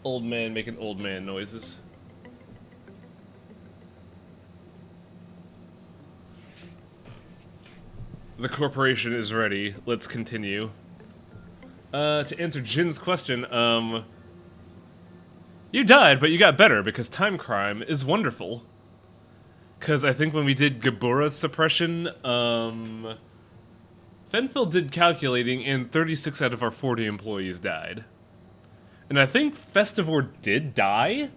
Old man making old man noises. The corporation is ready. Let's continue. To answer Jin's question, you died, but you got better because time crime is wonderful. Because I think when we did Gabura's suppression, Fenfield did calculating, and 36 out of our 40 employees died. And I think Festivore did die,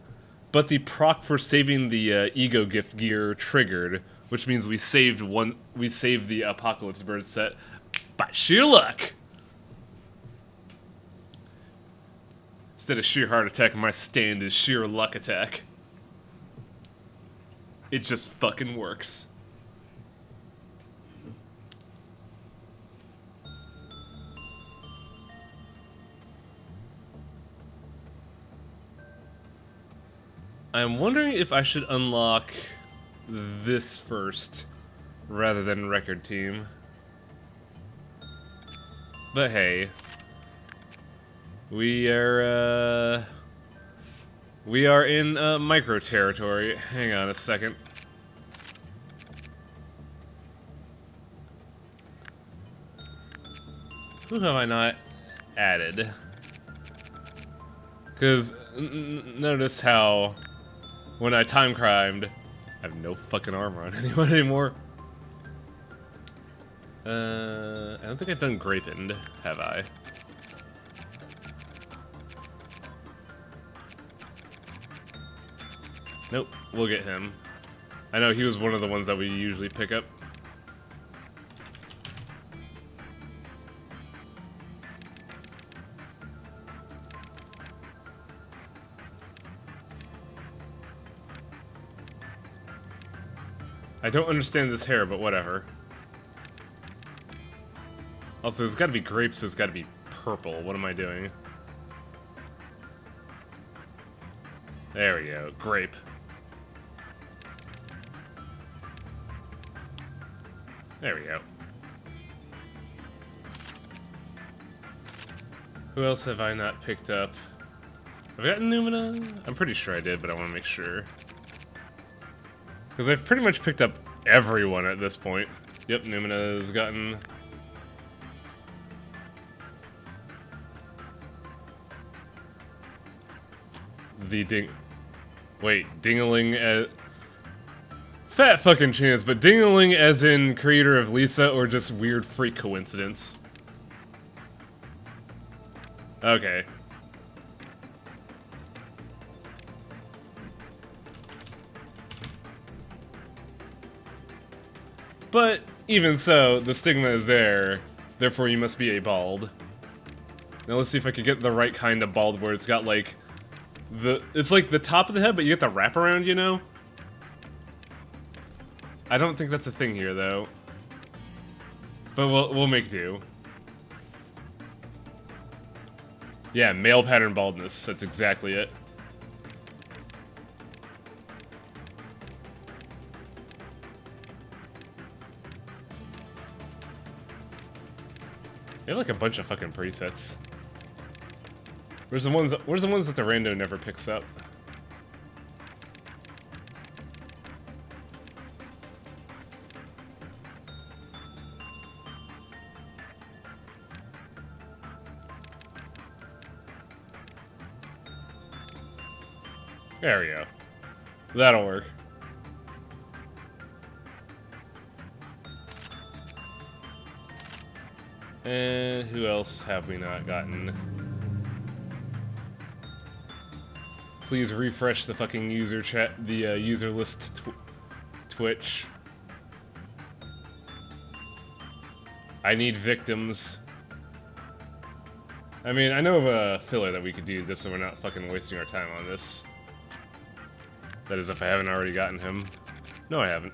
but the proc for saving the ego gift gear triggered, which means we saved the Apocalypse Bird set by sheer luck. Instead of sheer heart attack, my stand is sheer luck attack. It just fucking works. I'm wondering if I should unlock this first, rather than Record Team. But hey, we are in micro territory. Hang on a second. Who have I not added? Because notice how when I time crimed, I have no fucking armor on anyone anymore. I don't think I've done Grapened, have I? Nope, we'll get him. I know he was one of the ones that we usually pick up. I don't understand this hair, but whatever. Also, there's gotta be grapes, so there's gotta be purple. What am I doing? There we go. Grape. There we go. Who else have I not picked up? Have I gotten Numina? I'm pretty sure I did, but I want to make sure. Because I've pretty much picked up everyone at this point. Yep, Numina has gotten... Wait, Dingaling as... Fat fucking chance, but Dingaling as in creator of Lisa or just weird freak coincidence? Okay. But, even so, the stigma is there, therefore you must be a bald. Now let's see if I can get the right kind of bald where it's got like... It's like the top of the head, but you get the wraparound, you know? I don't think that's a thing here, though. But we'll make do. Yeah, male pattern baldness, that's exactly it. They have like a bunch of fucking presets. Where's the ones that the rando never picks up? There we go. That'll work. And who else have we not gotten? Please refresh the fucking user chat, the user list Twitch. I need victims. I mean, I know of a filler that we could do just so we're not fucking wasting our time on this. That is if I haven't already gotten him. No, I haven't.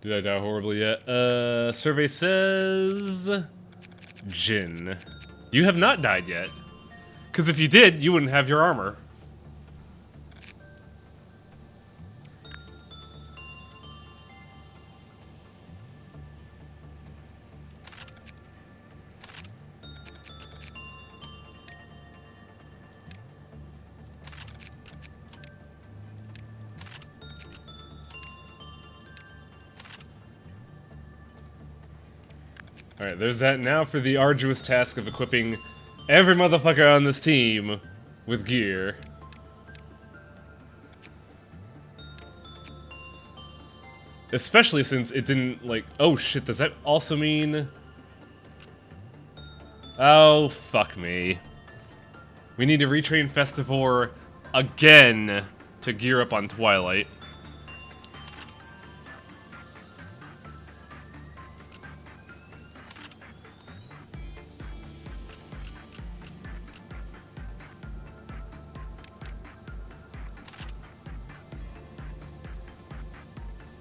Did I die horribly yet? Survey says... Jin. You have not died yet. Because if you did, you wouldn't have your armor. Alright, there's that. Now for the arduous task of equipping every motherfucker on this team with gear. Especially since it didn't, like... Oh shit, does that also mean... Oh, fuck me. We need to retrain Festivore again to gear up on Twilight.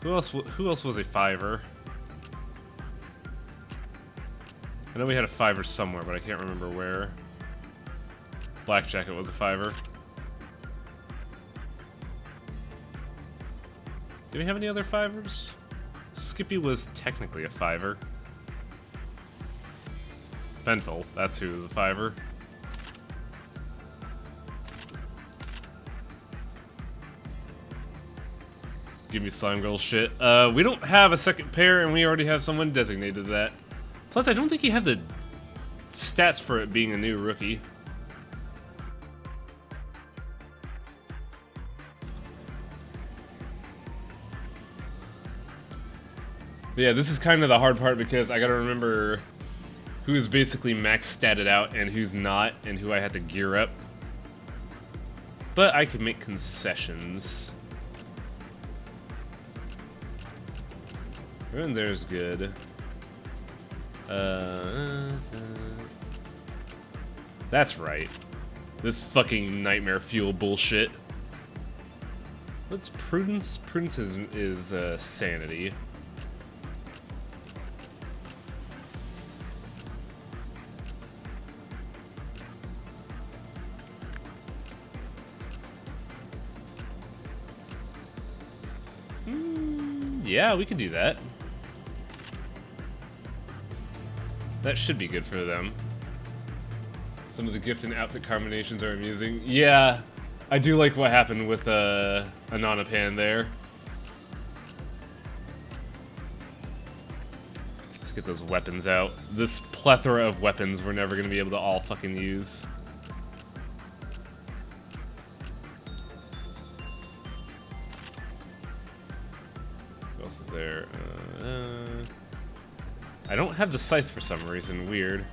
Who else was a 5er? I know we had a 5er somewhere, but I can't remember where. Black Jacket was a 5er. Do we have any other 5ers? Skippy was technically a 5er. Fentel, that's who was a 5er. Give me Slime Girl shit. We don't have a second pair, and we already have someone designated that. Plus, I don't think you have the stats for it being a new rookie. But yeah, this is kind of the hard part because I gotta remember who is basically max statted out and who's not, and who I had to gear up. But I could make concessions. And there's good. That's right. This fucking nightmare fuel bullshit. What's prudence? Prudence is sanity. Yeah, we can do that. That should be good for them. Some of the gift and outfit combinations are amusing. Yeah, I do like what happened with Ananapan there. Let's get those weapons out. This plethora of weapons we're never going to be able to all fucking use. What else is there? I don't have the scythe for some reason. Weird.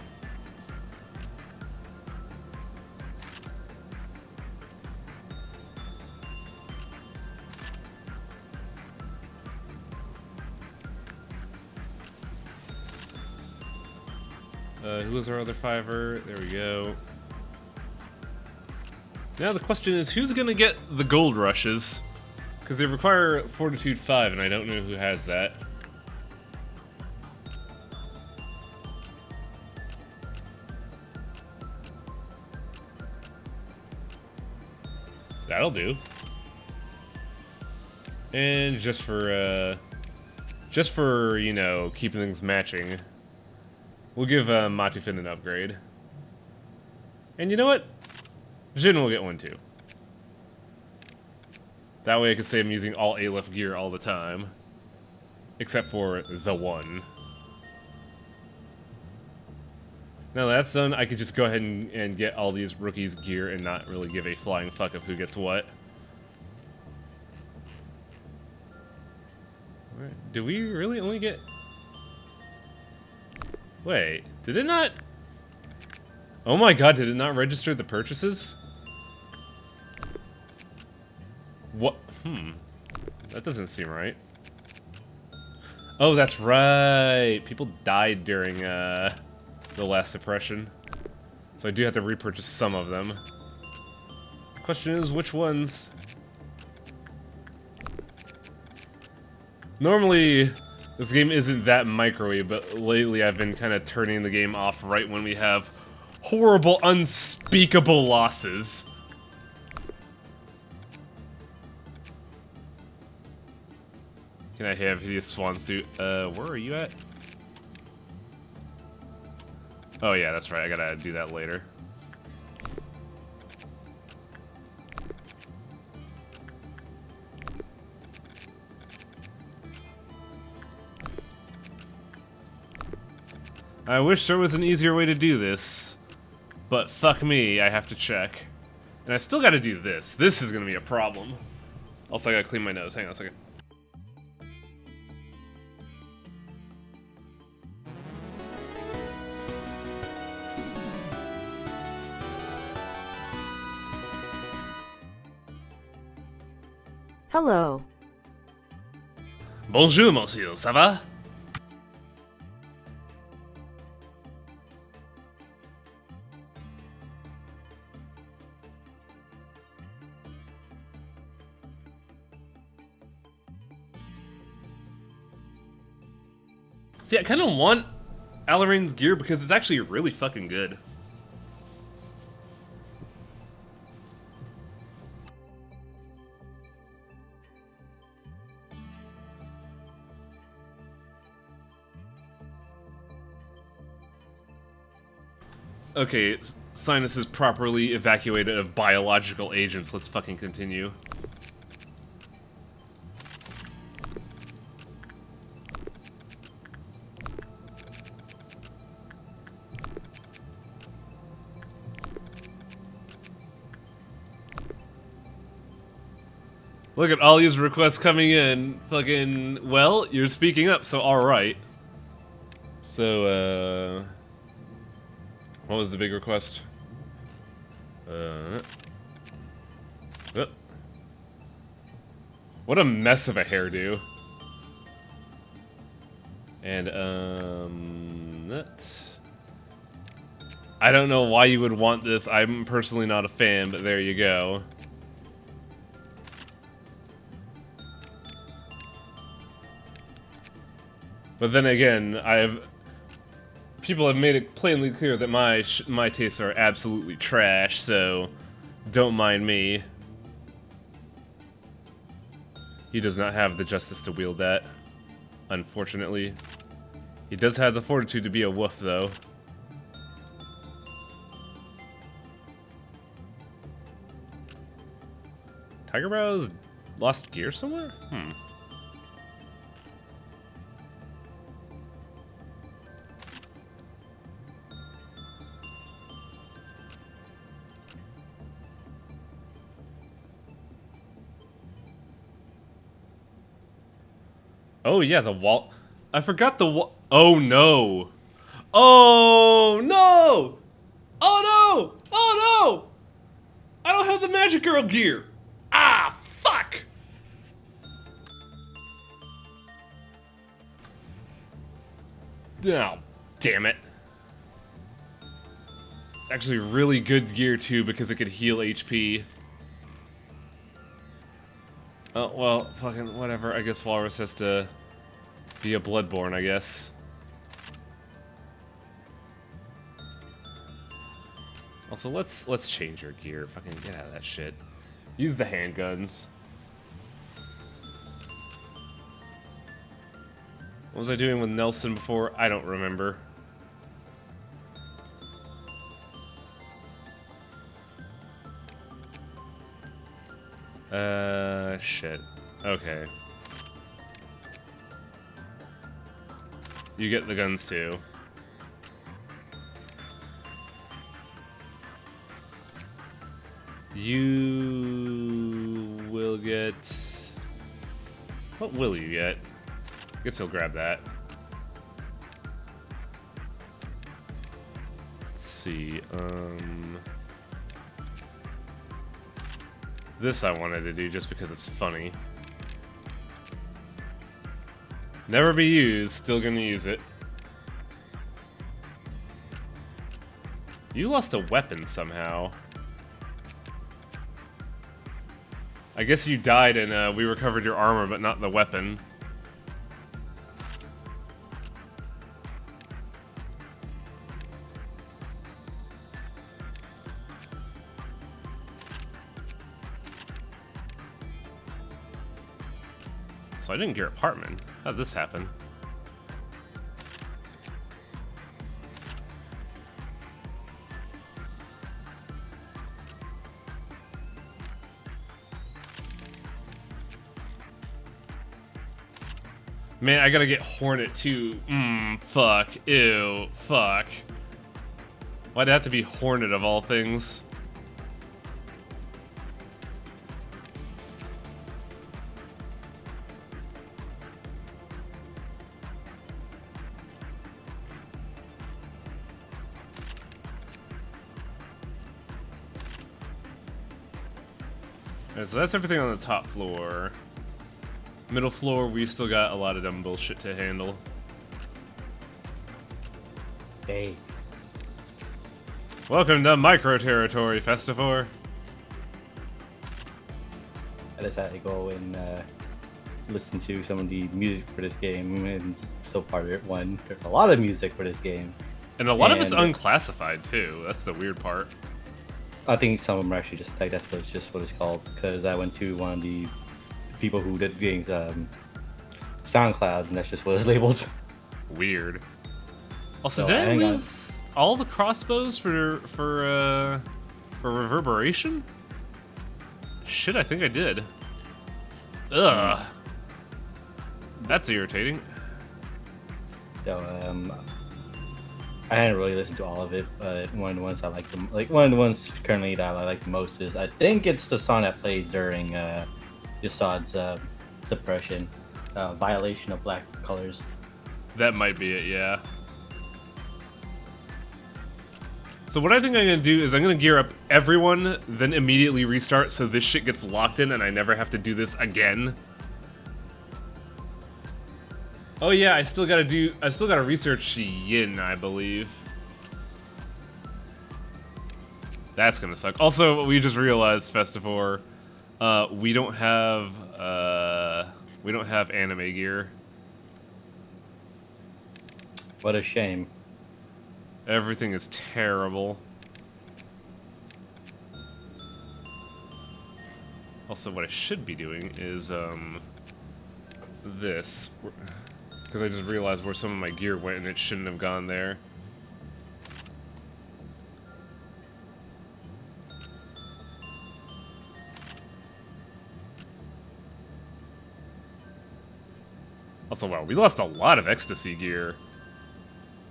Who was our other 5er? There we go. Now the question is, who's gonna get the gold rushes? Because they require Fortitude 5, and I don't know who has that. That'll do. And just for, you know, keeping things matching, we'll give Matufin an upgrade. And you know what? Jin will get one too. That way I can say I'm using all A-left gear all the time. Except for the one. Now that that's done, I could just go ahead and get all these rookies gear and not really give a flying fuck of who gets what. Do we really only get... Wait, did it not... Oh my god, did it not register the purchases? What? That doesn't seem right. Oh, that's right. People died during the last suppression. So I do have to repurchase some of them. The question is, which ones? Normally, This game isn't that microwave, but lately I've been kind of turning the game off right when we have horrible, unspeakable losses. Can I have hideous swan suit? Where are you at? Oh yeah, that's right, I gotta do that later. I wish there was an easier way to do this, but fuck me, I have to check. And I still gotta do this. This is gonna be a problem. Also, I gotta clean my nose. Hang on a second. Hello. Bonjour, monsieur, ça va? See, I kind of want Alarain's gear because it's actually really fucking good. Okay, Sinus is properly evacuated of biological agents. Let's fucking continue. Look at all these requests coming in. Fucking, well, you're speaking up, so alright. So, what was the big request? What a mess of a hairdo. And, I don't know why you would want this. I'm personally not a fan, but there you go. But then again, people have made it plainly clear that my tastes are absolutely trash, so don't mind me. He does not have the justice to wield that, unfortunately. He does have the fortitude to be a wolf, though. Tiger Brow's lost gear somewhere? Oh yeah, the wall. I forgot the wall. Oh no. Oh no! Oh no! Oh no! I don't have the Magic Girl gear. Ah, fuck! Oh, damn it. It's actually really good gear too because it could heal HP. Oh, well, fucking whatever. I guess Walrus has to be a Bloodborne, I guess. Also, let's change your gear. Fucking get out of that shit. Use the handguns. What was I doing with Nelson before? I don't remember. Shit. Okay. You get the guns too. You will get... What will you get? I guess he'll grab that. Let's see, this I wanted to do just because it's funny. Never be used, still gonna use it. You lost a weapon somehow. I guess you died and we recovered your armor, but not the weapon. So I didn't gear apartment. How did this happen? Man, I gotta get Hornet too. Fuck. Ew. Fuck. Why'd it have to be Hornet of all things? Alright, so that's everything on the top floor. Middle floor, we still got a lot of dumb bullshit to handle. Hey. Welcome to Micro Territory, Festivor. I just had to go and listen to some of the music for this game, and so far there's a lot of music for this game. And a lot of it's unclassified, too. That's the weird part. I think some of them are actually just like, that's just what it's called, because I went to one of the people who did the game's SoundCloud, and that's just what it's labeled. Weird. Also, So, did I hang on. lose all the crossbows for reverberation? Shit, I think I did. Ugh. That's irritating. So I hadn't really listened to all of it, but one of the ones I like one of the ones currently that I like the most is, I think it's the song that plays during Yassad's suppression, violation of black colors. That might be it, yeah. So what I think I'm gonna do is I'm gonna gear up everyone, then immediately restart so this shit gets locked in and I never have to do this again. Oh yeah, I still gotta research Yin, I believe. That's gonna suck. Also, we just realized, Festivor, we don't have anime gear. What a shame. Everything is terrible. Also, what I should be doing is, this. Because I just realized where some of my gear went and it shouldn't have gone there. Also, wow, we lost a lot of ecstasy gear.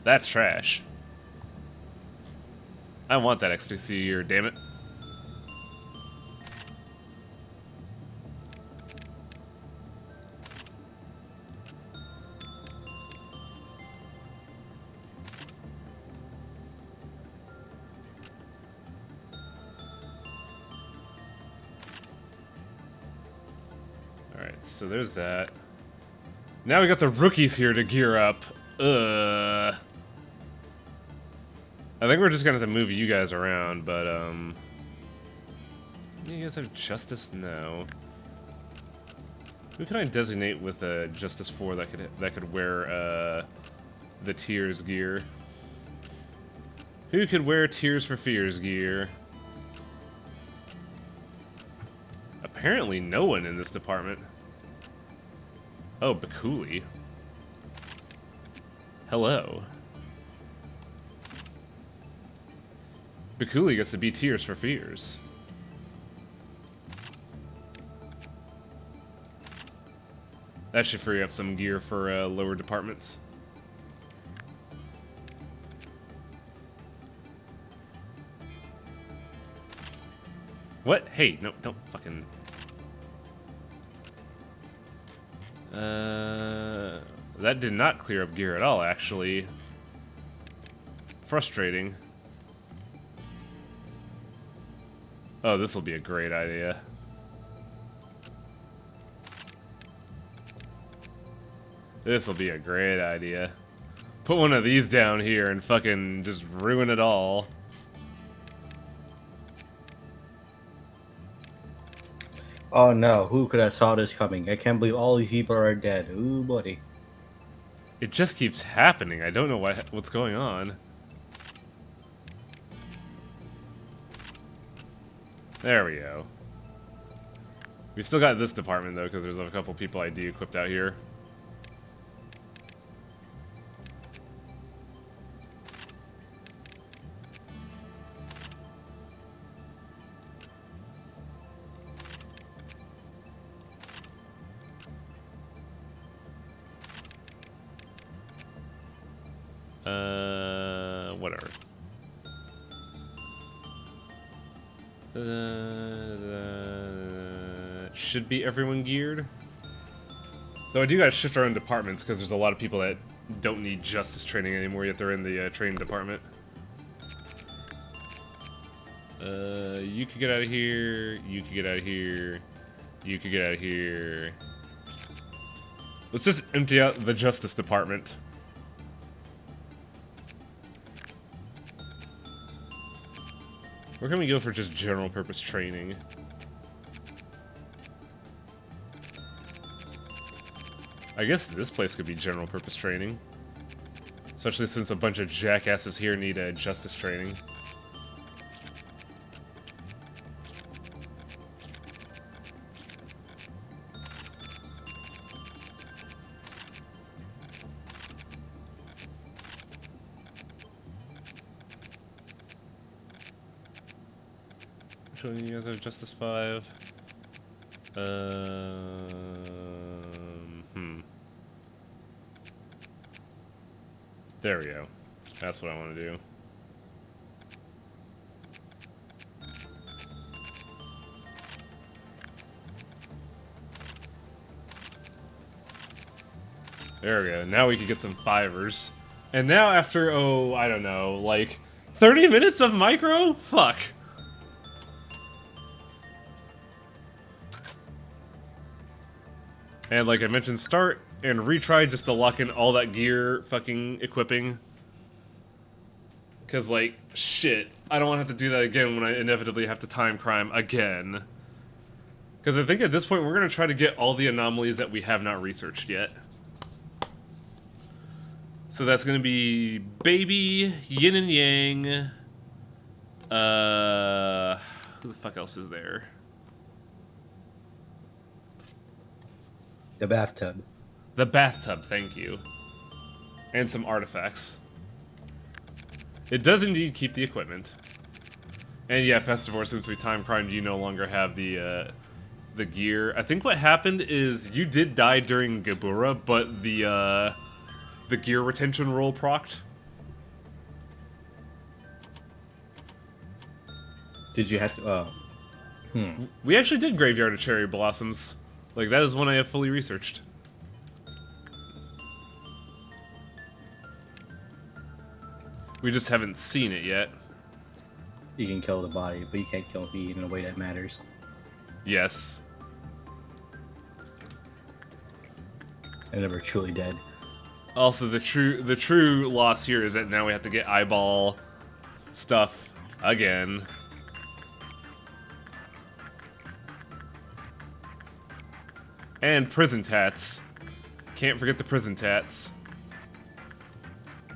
That's trash. I want that ecstasy gear, damn it. Alright, so there's that. Now we got the rookies here to gear up. I think we're just gonna have to move you guys around, but, you guys have Justice? No. Who can I designate with Justice 4 that could wear, the Tears gear? Who could wear Tears for Fears gear? Apparently no one in this department. Oh, Bakuli. Hello. Bakuli gets to be Tears for Fears. That should free up some gear for lower departments. What? Hey, no, don't fucking... that did not clear up gear at all, actually. Frustrating. Oh, this will be a great idea. This will be a great idea. Put one of these down here and fucking just ruin it all. Oh no, who could have saw this coming? I can't believe all these people are dead. Ooh, buddy. It just keeps happening. I don't know what's going on. There we go. We still got this department, though, because there's a couple people ID equipped out here. Whatever. Should be everyone geared. Though I do gotta shift around departments because there's a lot of people that don't need justice training anymore yet they're in the training department. You could get out of here. You could get out of here. You could get out of here. Let's just empty out the justice department. Where can we go for just general purpose training? I guess this place could be general purpose training. Especially since a bunch of jackasses here need justice training. You guys have Justice 5. There we go. That's what I want to do. There we go. Now we can get some fivers. And now after, oh, I don't know, like 30 minutes of micro? Fuck. And like I mentioned, start and retry just to lock in all that gear fucking equipping. Because, like, shit, I don't want to have to do that again when I inevitably have to time crime again. Because I think at this point we're going to try to get all the anomalies that we have not researched yet. So that's going to be Baby, Yin and Yang, who the fuck else is there? The bathtub. The bathtub, thank you. And some artifacts. It does indeed keep the equipment. And yeah, Festivore, since we time crimed, you no longer have the gear. I think what happened is you did die during Gabura, but the gear retention roll procced. Did you have to, We actually did Graveyard of Cherry Blossoms. Like, that is one I have fully researched. We just haven't seen it yet. You can kill the body, but you can't kill me in a way that matters. Yes. I'm never truly dead. Also, the true loss here is that now we have to get eyeball stuff again. And prison tats. Can't forget the prison tats.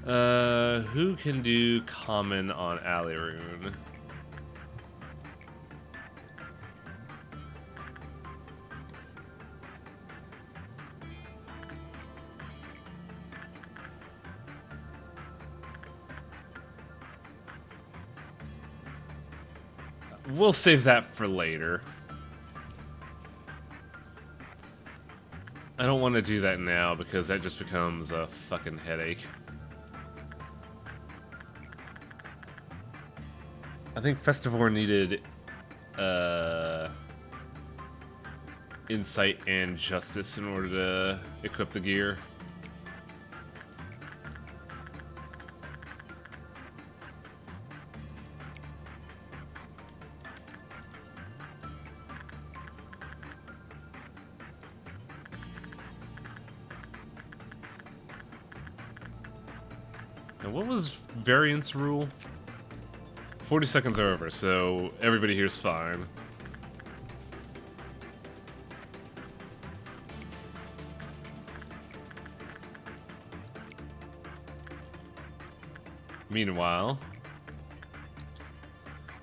Who can do common on Aliroon? We'll save that for later. I don't want to do that now because that just becomes a fucking headache. I think Festivore needed insight and justice in order to equip the gear. Now, what was variance rule? 40 seconds are over, so everybody here's fine. Meanwhile,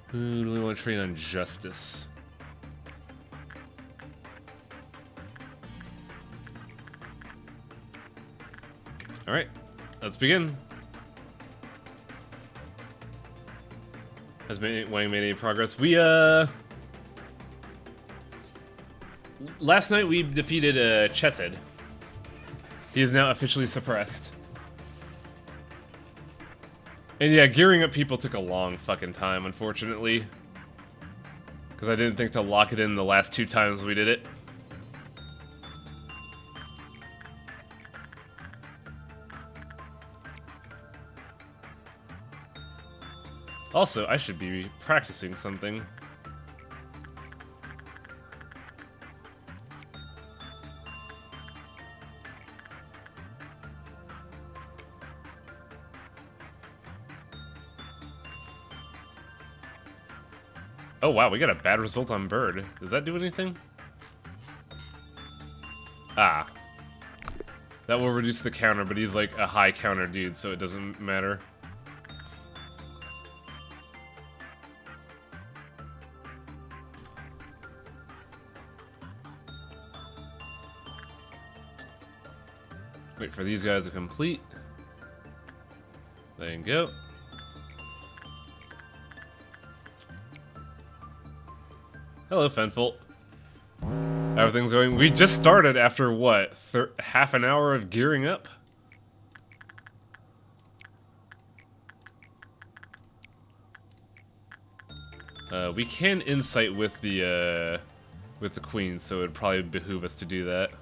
who do we want to train on justice? Alright, let's begin. Has Wang made any progress? We, last night we defeated, Chesed. He is now officially suppressed. And yeah, gearing up people took a long fucking time, unfortunately. Because I didn't think to lock it in the last 2 times we did it. Also, I should be practicing something. Oh wow, we got a bad result on Bird. Does that do anything? Ah. That will reduce the counter, but he's like a high counter dude, so it doesn't matter. Wait for these guys to complete. There you go. Hello, Fenfolt. Everything's going... We just started after, what, half an hour of gearing up? We can insight with the queen, so it'd probably behoove us to do that.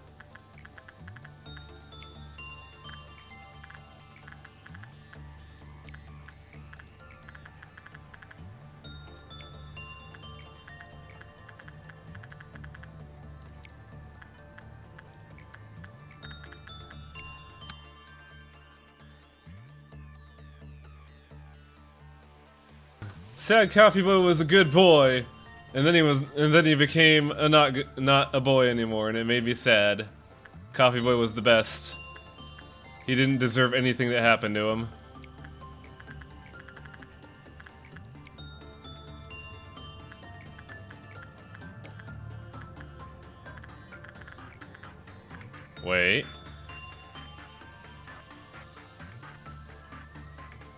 Sad Coffee Boy was a good boy, and then he became not a boy anymore, and it made me sad. Coffee Boy was the best. He didn't deserve anything that happened to him. Wait.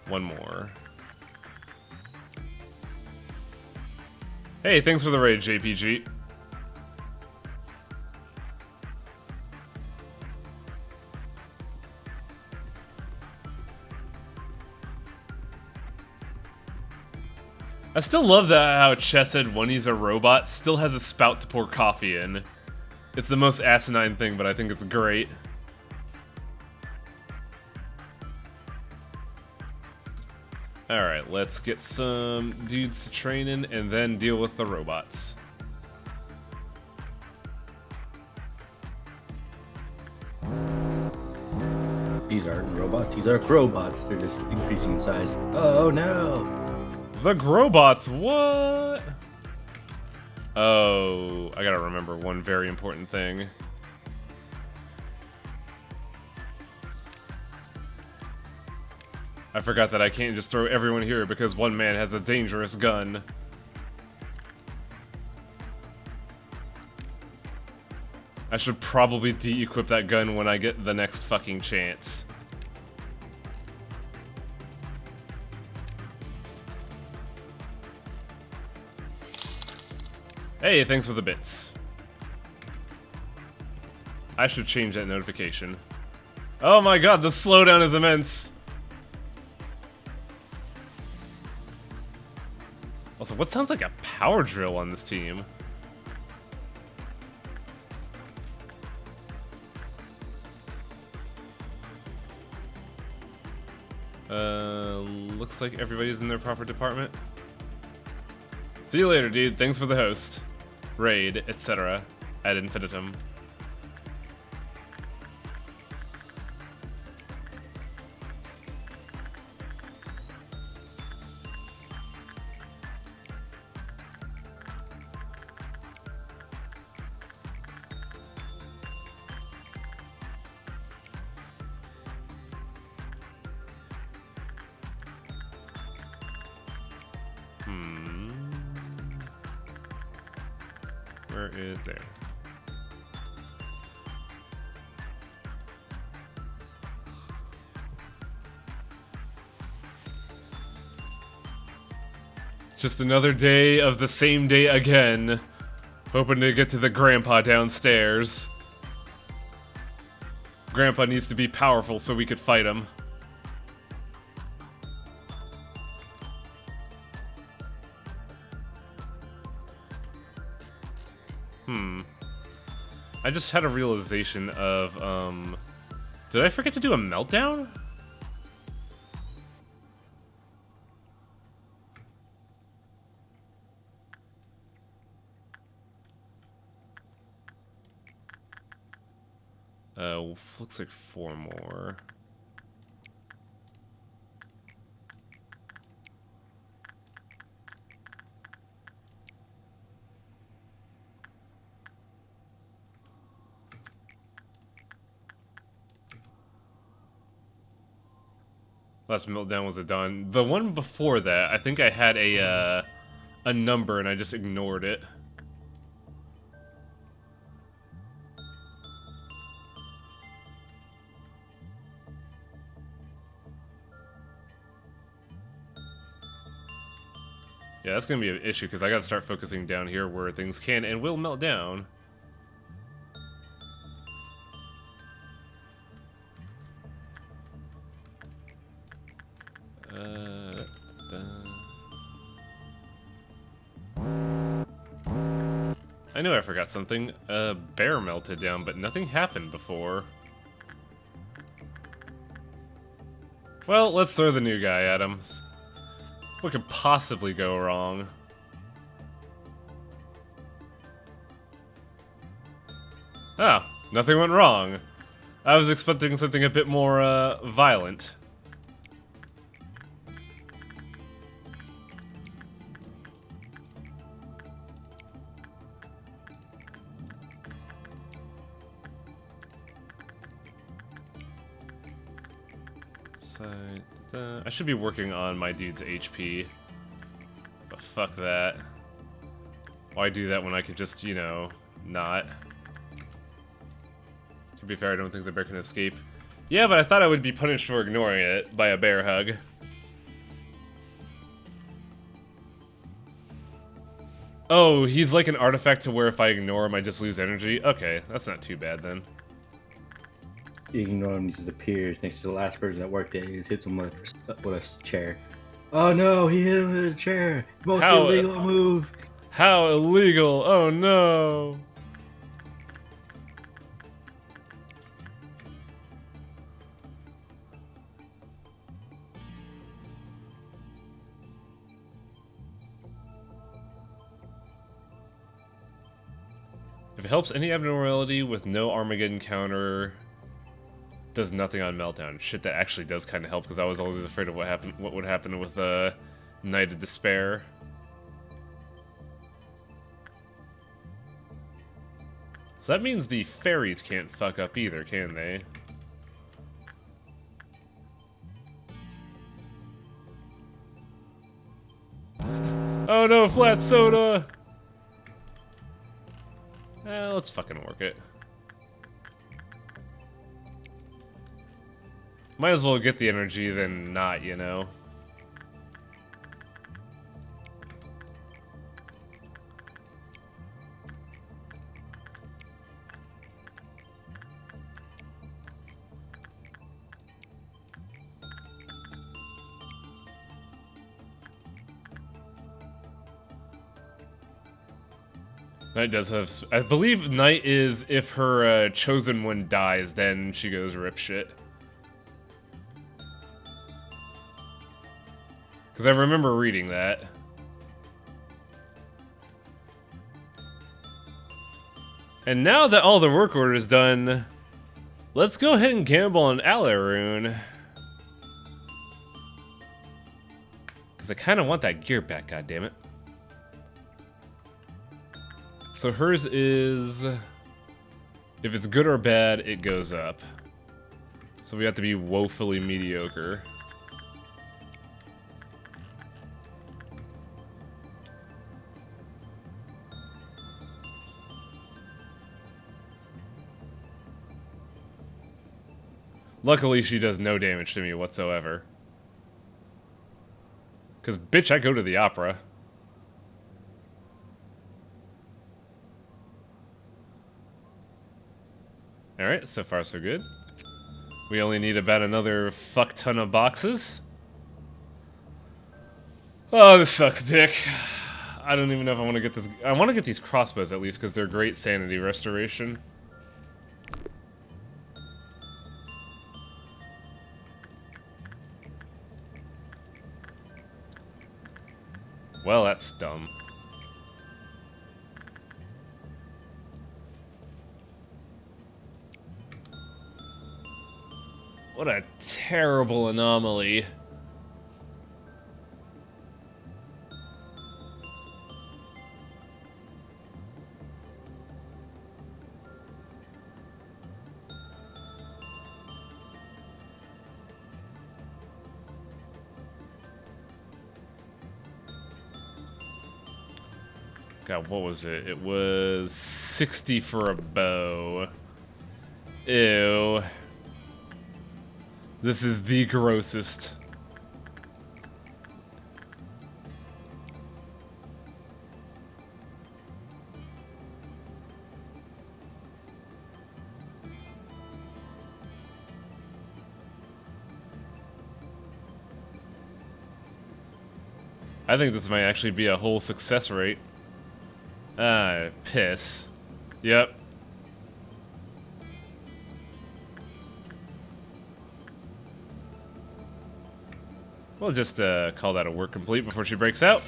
One more. Hey, thanks for the raid, JPG. I still love that how Chesed, when he's a robot, still has a spout to pour coffee in. It's the most asinine thing, but I think it's great. Alright, let's get some dudes to train in and then deal with the robots. These aren't robots, these are robots. They're just increasing in size. Oh no! The Grobots, what? Oh, I gotta remember one very important thing. I forgot that I can't just throw everyone here because one man has a dangerous gun. I should probably de-equip that gun when I get the next fucking chance. Hey, thanks for the bits. I should change that notification. Oh my god, the slowdown is immense! Also, what sounds like a power drill on this team? Looks like everybody's in their proper department. See you later, dude. Thanks for the host. Raid, etc. Ad infinitum. Where is there? Just another day of the same day again. Hoping to get to the grandpa downstairs. Grandpa needs to be powerful so we could fight him. I just had a realization of, did I forget to do a meltdown? Looks like 4 more. Last meltdown was a done. The one before that, I think I had a number and I just ignored it. Yeah, that's gonna be an issue because I gotta start focusing down here where things can and will melt down. I knew I forgot something. A bear melted down, but nothing happened before. Well, let's throw the new guy at him. What could possibly go wrong? Oh, nothing went wrong. I was expecting something a bit more, violent. I should be working on my dude's HP. But fuck that. Why do that when I could just, you know, not? To be fair, I don't think the bear can escape. Yeah, but I thought I would be punished for ignoring it by a bear hug. Oh, he's like an artifact to where if I ignore him, I just lose energy? Okay, that's not too bad then. You ignore him, he just appears next to the last person that worked there. He just hits him with a chair. Oh no, he hit him with a chair. Most illegal move. How illegal? Oh no. If it helps any abnormality with no Armageddon counter, does nothing on meltdown. Shit, that actually does kind of help because I was always afraid of what would happen with Night of Despair. So that means the fairies can't fuck up either, can they? Oh no, flat soda! Let's fucking work it. Might as well get the energy than not, you know? Night does have... I believe Night is if her chosen one dies, then she goes rip shit. Because I remember reading that. And now that all the work order is done, let's go ahead and gamble on Alaroon. Because I kind of want that gear back, goddammit. So hers is... if it's good or bad, it goes up. So we have to be woefully mediocre. Luckily, she does no damage to me whatsoever. Because, bitch, I go to the opera. Alright, so far so good. We only need about another fuck ton of boxes. Oh, this sucks, dick. I don't even know if I want to get this. I want to get these crossbows at least because they're great sanity restoration. Well, that's dumb. What a terrible anomaly. God, what was it? It was 60 for a bow. Ew. This is the grossest. I think this might actually be a whole success rate. Ah, piss. Yep. We'll just call that a work complete before she breaks out.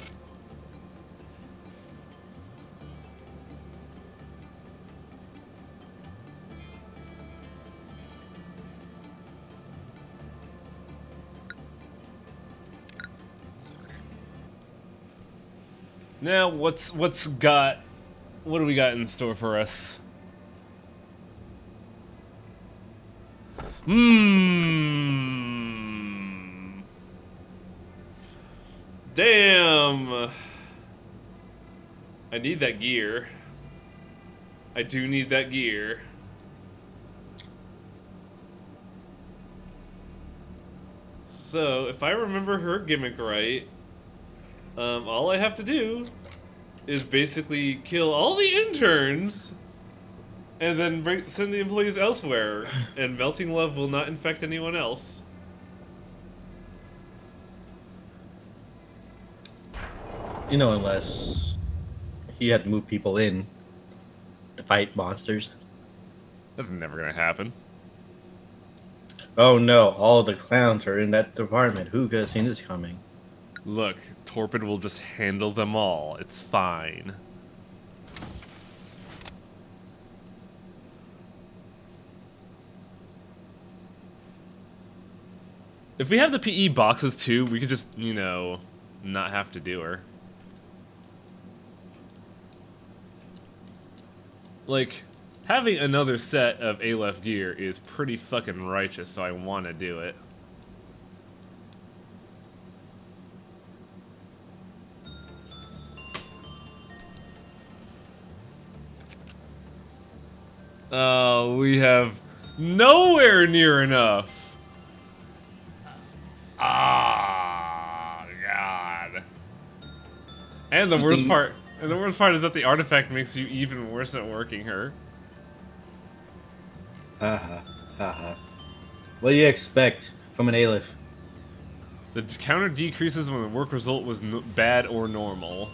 Now, what do we got in store for us? Damn. I need that gear. I do need that gear. So, if I remember her gimmick right, all I have to do is basically kill all the interns and then send the employees elsewhere, and Melting Love will not infect anyone else. You know, unless he had to move people in to fight monsters. That's never gonna happen. Oh no, all the clowns are in that department. Who could have seen this coming? Look, Torpid will just handle them all. It's fine. If we have the PE boxes too, we could just, you know, not have to do her. Like, having another set of Aleph gear is pretty fucking righteous, so I want to do it. Oh, we have nowhere near enough. Ah, God. And the worst part is that the artifact makes you even worse at working her. Haha, haha. What do you expect from an Aleph? The counter decreases when the work result was bad or normal.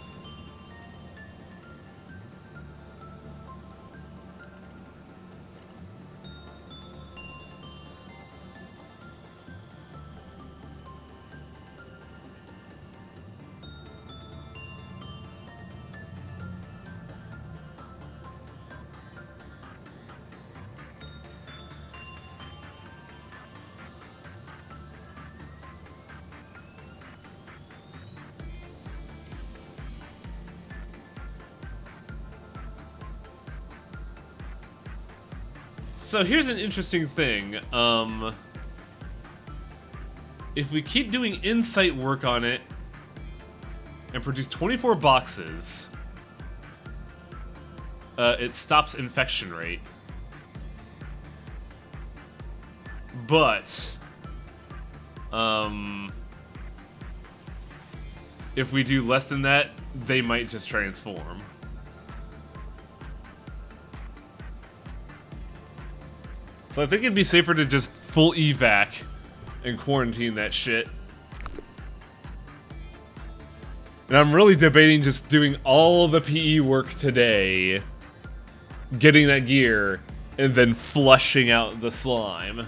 So here's an interesting thing. If we keep doing insight work on it and produce 24 boxes, it stops infection rate. But if we do less than that, they might just transform. So I think it'd be safer to just full evac and quarantine that shit. And I'm really debating just doing all the PE work today, getting that gear, and then flushing out the slime.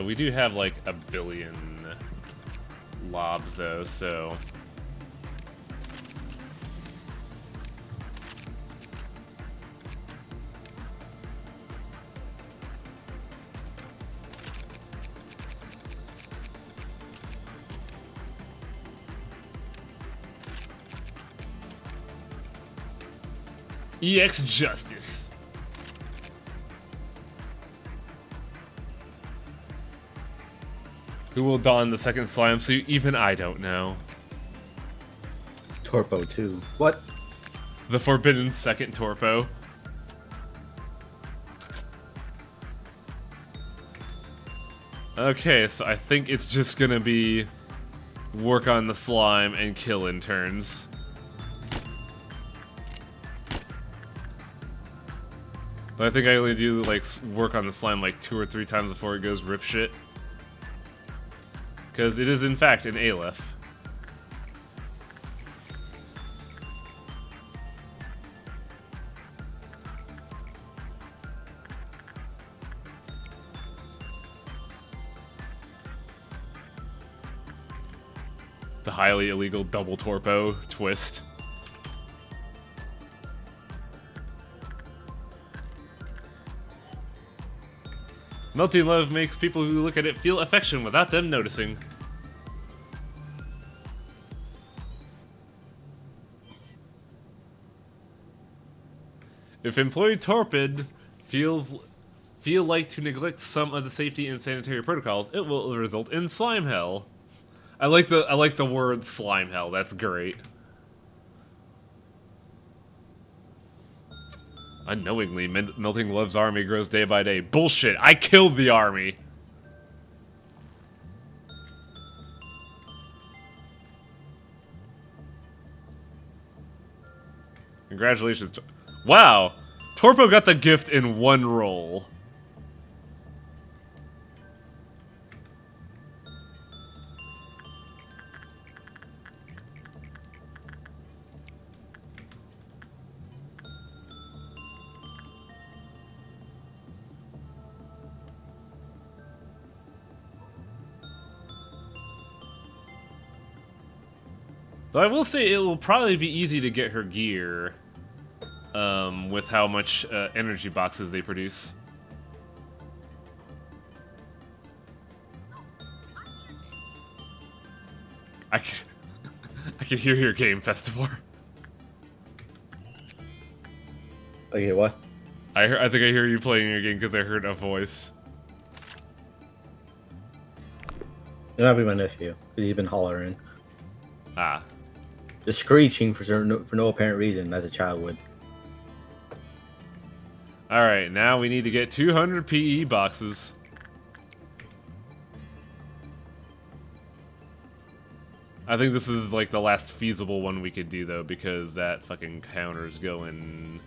We do have like a billion lobs though, so... EX Justice. Who will don the second slime suit? Even I don't know. Torpo 2. What? The forbidden second Torpo. Okay, so I think it's just gonna be work on the slime and kill interns. But I think I only do like work on the slime like 2 or 3 times before it goes rip shit. Because it is in fact an Aleph. The highly illegal double torpo twist. Melting love makes people who look at it feel affection without them noticing. If employee torpid feel like to neglect some of the safety and sanitary protocols, it will result in slime hell. I like the word slime hell. That's great. Unknowingly, Melting Love's army grows day by day. Bullshit! I killed the army! Congratulations. Wow! Torpo got the gift in one roll. Though I will say it will probably be easy to get her gear, with how much energy boxes they produce. I can hear your game, Festivore. Okay, what? I think I hear you playing your game because I heard a voice. It might be my nephew, because he's been hollering. Ah. Just screeching for no apparent reason, as a child would. Alright, now we need to get 200 PE boxes. I think this is like the last feasible one we could do though, because that fucking counter's going...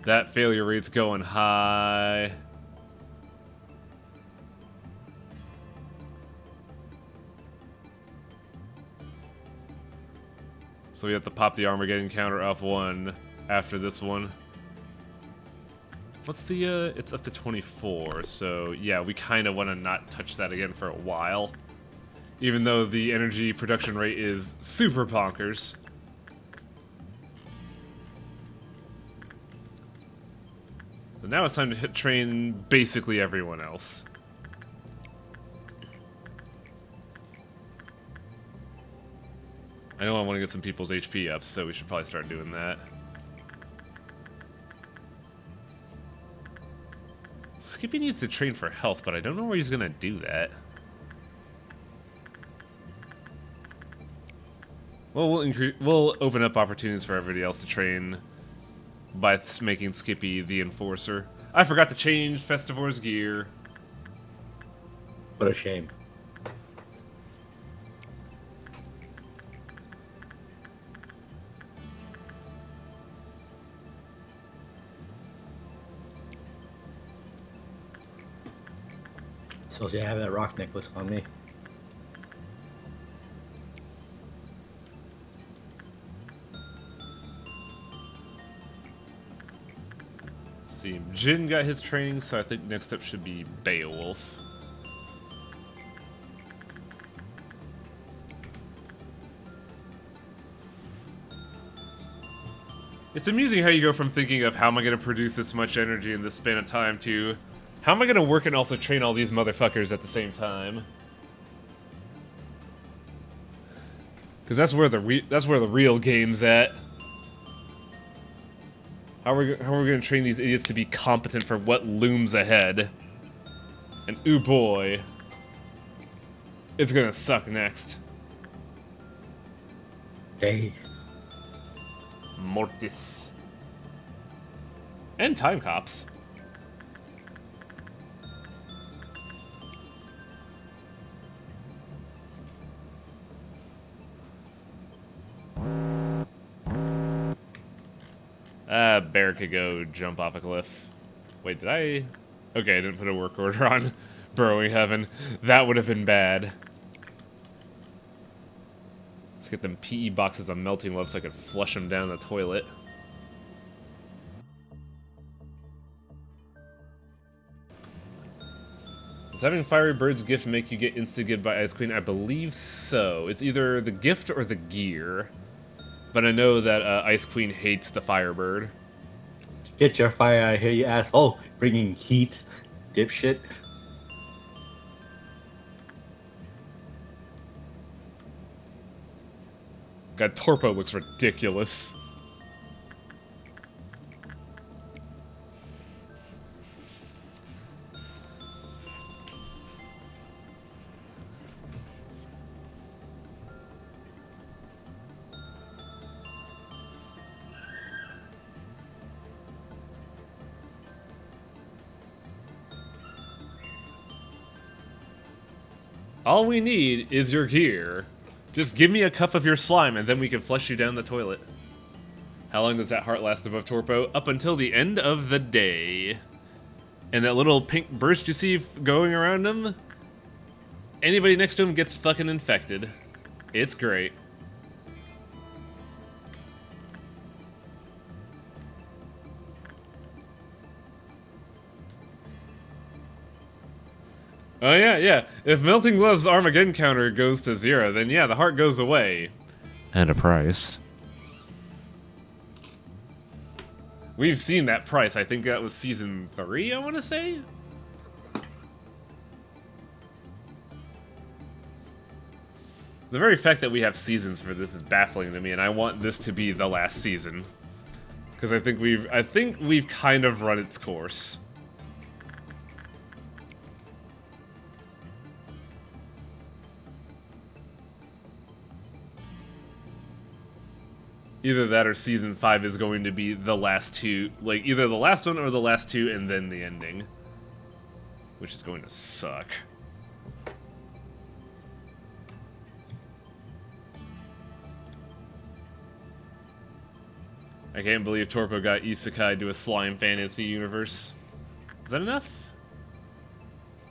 That failure rate's going high. So we have to pop the Armageddon counter up 1 after this one. What's the, it's up to 24, so yeah, we kind of want to not touch that again for a while. Even though the energy production rate is super bonkers. So now it's time to train basically everyone else. I know I want to get some people's HP up, so we should probably start doing that. Skippy needs to train for health, but I don't know where he's gonna do that. Well, we'll open up opportunities for everybody else to train by making Skippy the enforcer. I forgot to change Festivor's gear. What a shame. So I have that rock necklace on me. Let's see, Jin got his training, so I think next up should be Beowulf. It's amusing how you go from thinking of how am I going to produce this much energy in this span of time to how am I going to work and also train all these motherfuckers at the same time? Because that's where the real game's at. How are we going to train these idiots to be competent for what looms ahead? And ooh boy, it's gonna suck next. Hey. Mortis. And Time Cops. Bear could go jump off a cliff. Wait, did I? Okay, I didn't put a work order on Burrowing Heaven. That would have been bad. Let's get them PE boxes on Melting Love so I could flush them down the toilet. Does having Fiery Bird's gift make you get insta-gibbed by Ice Queen? I believe so. It's either the gift or the gear. But I know that Ice Queen hates the Firebird. Get your fire out of here, you asshole. Bringing heat, dipshit. God, Torpo looks ridiculous. All we need is your gear. Just give me a cup of your slime and then we can flush you down the toilet. How long does that heart last above Torpo? Up until the end of the day. And that little pink burst you see going around him? Anybody next to him gets fucking infected. It's great. Oh yeah, yeah. If Melting Glove's Armageddon counter goes to 0, then yeah, the heart goes away. And a price. We've seen that price. I think that was season 3, I want to say? The very fact that we have seasons for this is baffling to me, and I want this to be the last season. Because I think we've kind of run its course. Either that or season 5 is going to be the last two, like either the last one or the last two and then the ending. Which is going to suck. I can't believe Torpo got isekai to a slime fantasy universe. Is that enough?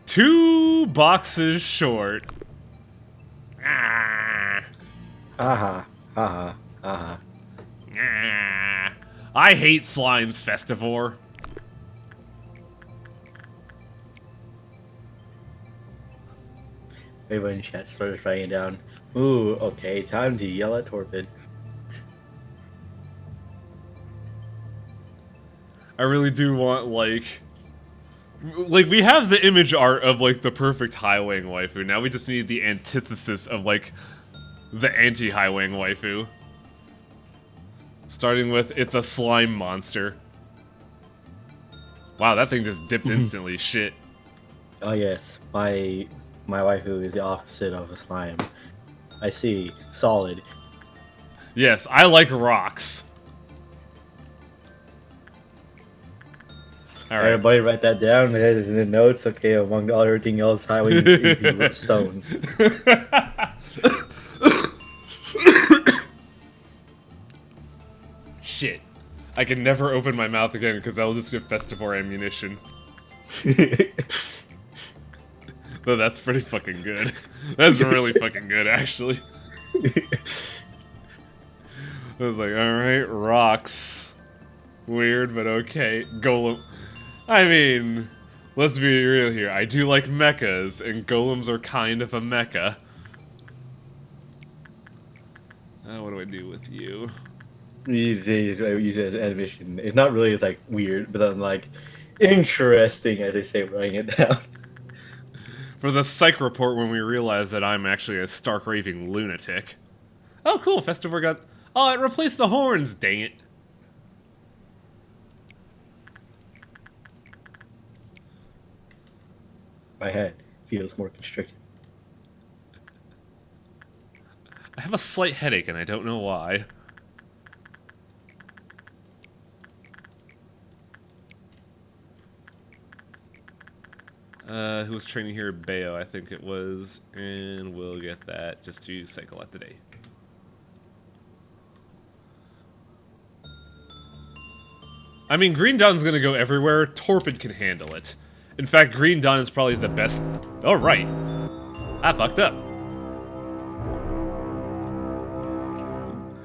2 boxes short. Ah. Haha, haha, haha. I hate slimes, Festivore. Everyone in chat starts writing down, ooh, okay, time to yell at Torpid. I really do want, like, we have the image art of, like, the perfect high-wing waifu. Now we just need the antithesis of, like, the anti-high-wing waifu. Starting with, it's a slime monster. Wow, that thing just dipped instantly. Shit. Oh yes, my waifu is the opposite of a slime. I see, solid. Yes, I like rocks. All right. Everybody write that down. It is in the notes. Okay, among everything else, highway needs to be stone. Shit. I can never open my mouth again because I'll just get Festivore ammunition. Though that's pretty fucking good. That's really fucking good, actually. I was like, alright, rocks. Weird, but okay. Golem. I mean, let's be real here. I do like mechas, and golems are kind of a mecha. What do I do with you? Use it as animation. It's not really like weird, but I'm like interesting, as they say, writing it down. For the psych report when we realize that I'm actually a stark raving lunatic. Oh, cool. Festivore got... Oh, it replaced the horns, dang it. My head feels more constricted. I have a slight headache and I don't know why. Who was training here? Bayo, I think it was. And we'll get that just to cycle out the day. I mean, Green Dawn's gonna go everywhere. Torpid can handle it. In fact, Green Dawn is probably the best... Oh, right. I fucked up.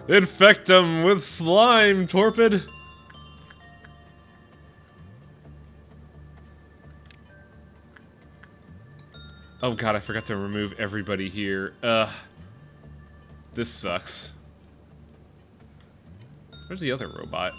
Infect them with slime, Torpid. Oh god, I forgot to remove everybody here. This sucks. Where's the other robot?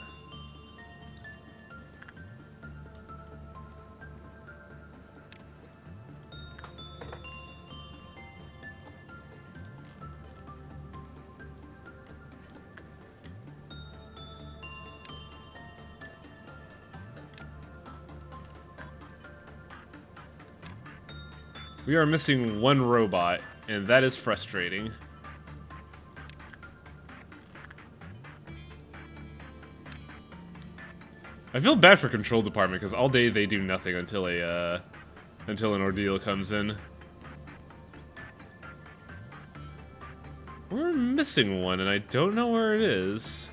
We are missing one robot, and that is frustrating. I feel bad for Control Department, because all day they do nothing until until an ordeal comes in. We're missing one, and I don't know where it is.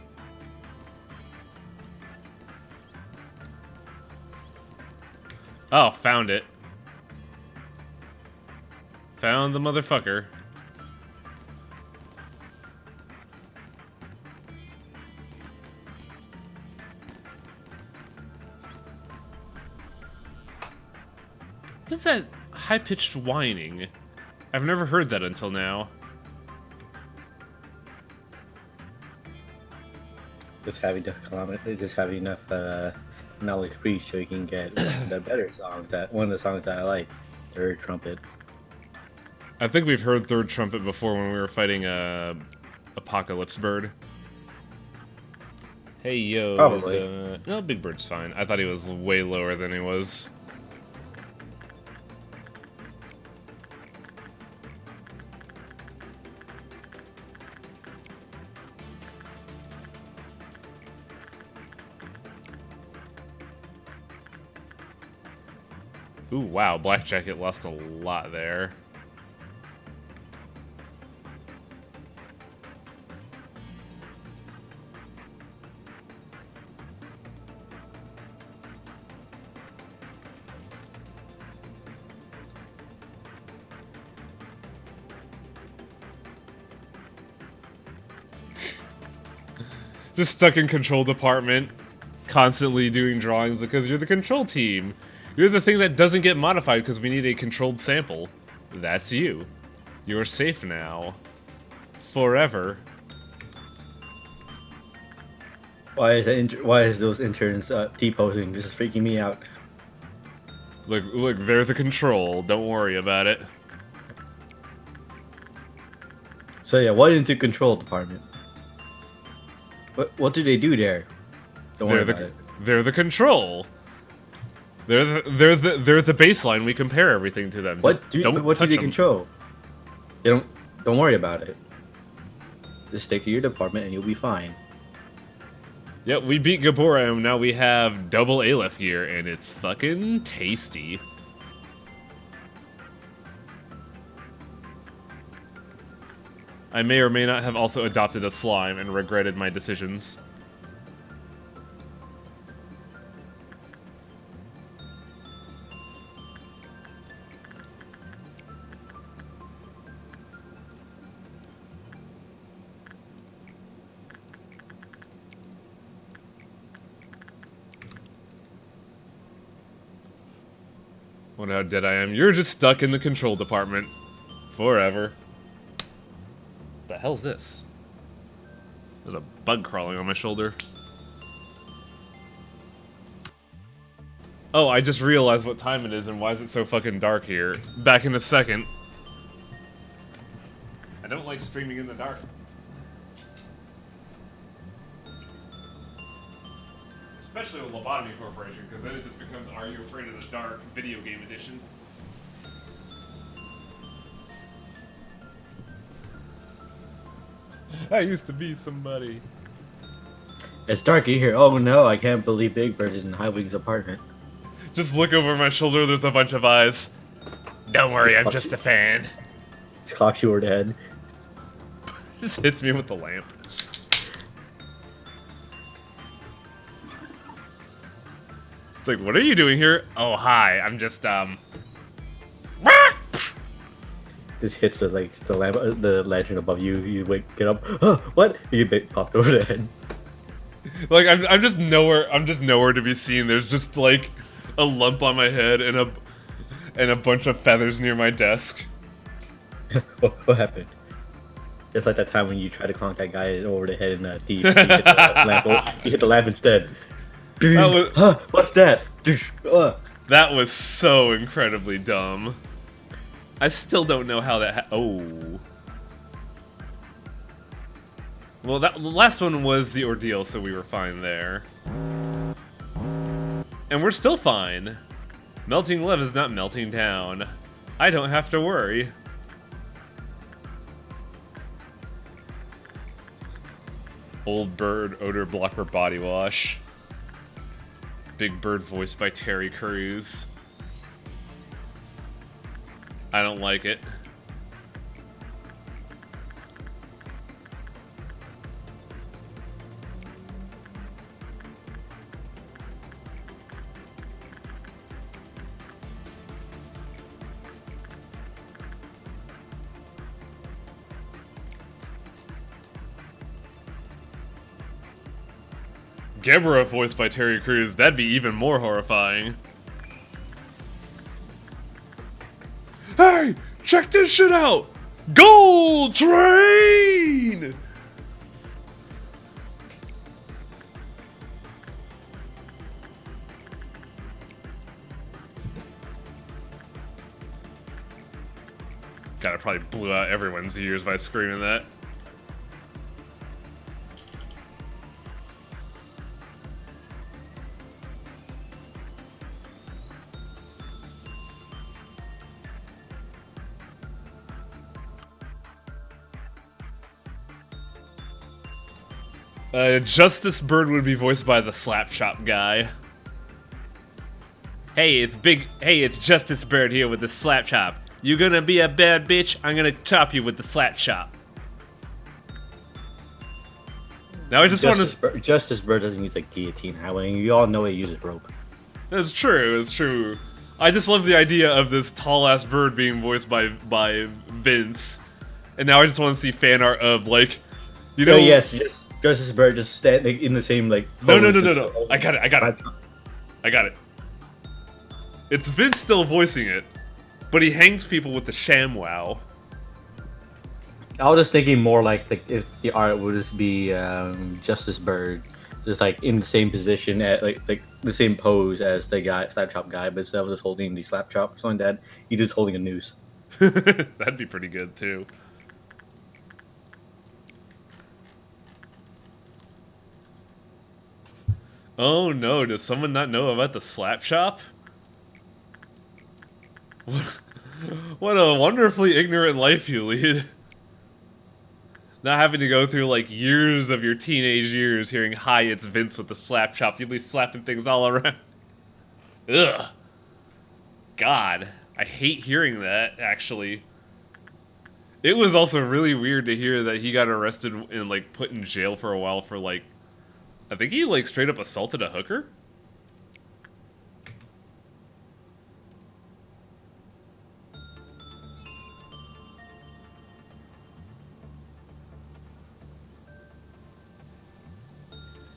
Oh, found it. Found the motherfucker. What's that high-pitched whining? I've never heard that until now. Just having enough knowledge free so you can get the better songs. One of the songs that I like, Third Trumpet. I think we've heard Third Trumpet before when we were fighting Apocalypse Bird. Hey, yo. Probably. No, Big Bird's fine. I thought he was way lower than he was. Ooh, wow. Black Jacket lost a lot there. Just stuck in Control Department, constantly doing drawings because you're the control team. You're the thing that doesn't get modified because we need a controlled sample. That's you. You're safe now. Forever. Why is those interns deposing? This is freaking me out. Look, they're the control. Don't worry about it. So yeah, what into Control Department? What do they do there? Don't worry about it. They're the control. They're the baseline. We compare everything to them. What do they them. control? They don't worry about it. Just stick to your department and you'll be fine. Yep, we beat Gabora and now we have double Aleph gear and it's fucking tasty. I may or may not have also adopted a slime and regretted my decisions. Wonder how dead I am. You're just stuck in the control department. Forever. What the hell's this? There's a bug crawling on my shoulder. Oh, I just realized what time it is and why is it so fucking dark here. Back in a second. I don't like streaming in the dark. Especially with Lobotomy Corporation, because then it just becomes Are You Afraid of the Dark video game edition. I used to be somebody. It's dark in here. Oh no, I can't believe Big Bird is in High Wing's apartment. Just look over my shoulder, there's a bunch of eyes. Don't worry, I'm just a fan. Just clocks you over the head. Just hits me with the lamp. It's like, what are you doing here? Oh, hi, I'm just, This hits the lantern above you. You get up. Oh, what? You get popped over the head. Like, I'm just nowhere, to be seen. There's just, like, a lump on my head and a bunch of feathers near my desk. What happened? It's like that time when you try to clonk that guy over the head in a thief. You hit the lamp, you hit the lamp instead. That was, huh, what's that? That was so incredibly dumb. I still don't know how that oh. Well, the last one was the ordeal, so we were fine there. And we're still fine. Melting love is not melting down. I don't have to worry. Old Bird Odor Blocker Body Wash. Big Bird voiced by Terry Crews. I don't like it. Gebra voiced by Terry Crews, that'd be even more horrifying. Hey, check this shit out! Gold Train! God, I probably blew out everyone's ears by screaming that. Justice Bird would be voiced by the Slap Shop guy. Hey, it's Justice Bird here with the Slap Chop. You gonna be a bad bitch? I'm gonna chop you with the Slap Chop. Now I just want to. Justice Bird doesn't use a guillotine, however, you all know he uses rope. It's true. It's true. I just love the idea of this tall ass bird being voiced by Vince, and now I just want to see fan art of like, you know. Oh, yes, just Justice Bird just standing in the same like. No. I got it. It's Vince still voicing it, but he hangs people with the ShamWow. I was just thinking more like if the art would just be Justice Bird, just like in the same position at like the same pose as the slap chop guy, but instead of just holding the slap chop or something like that, he's just holding a noose. That'd be pretty good too. Oh no, does someone not know about the slap shop? What a wonderfully ignorant life you lead. Not having to go through like years of your teenage years hearing, "Hi, it's Vince with the slap chop." You'll be slapping things all around. Ugh. God, I hate hearing that, actually. It was also really weird to hear that he got arrested and, like, put in jail for a while for, like, I think he, like, straight up assaulted a hooker?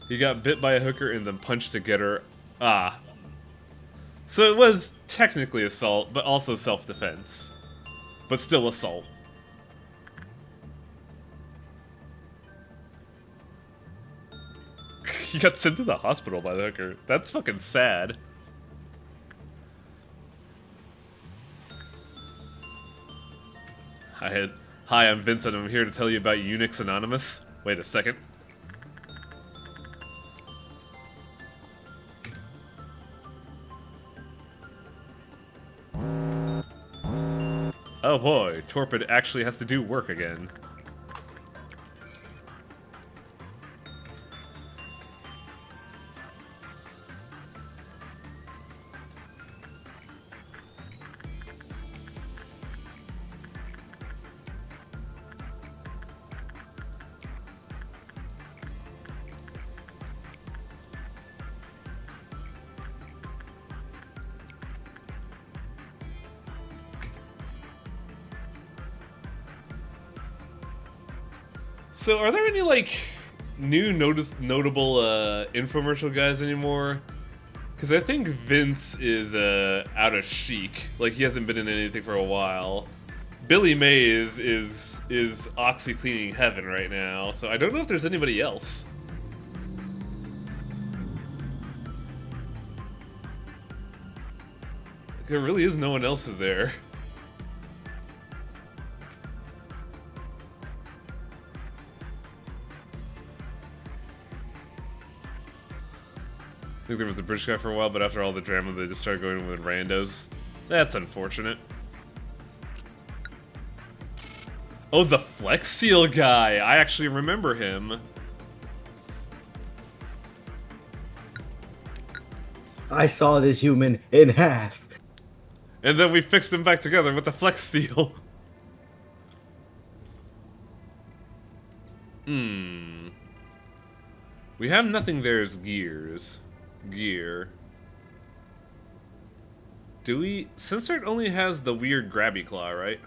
He got bit by a hooker and then punched to get her. Ah. So it was technically assault, but also self-defense. But still assault. He got sent to the hospital by the hooker. That's fucking sad. Hi, I'm Vincent. I'm here to tell you about Unix Anonymous. Wait a second. Oh boy, Torpid actually has to do work again. So, are there any, like, new notable infomercial guys anymore? Because I think Vince is out of chic. Like, he hasn't been in anything for a while. Billy May is oxy cleaning heaven right now, so I don't know if there's anybody else. There really is no one else there. I think there was a British guy for a while, but after all the drama, they just started going with randos. That's unfortunate. Oh, the Flex Seal guy! I actually remember him. I saw this human in half. And then we fixed him back together with the Flex Seal. We have nothing there as gears. Gear. Do we... Censored only has the weird grabby claw, right?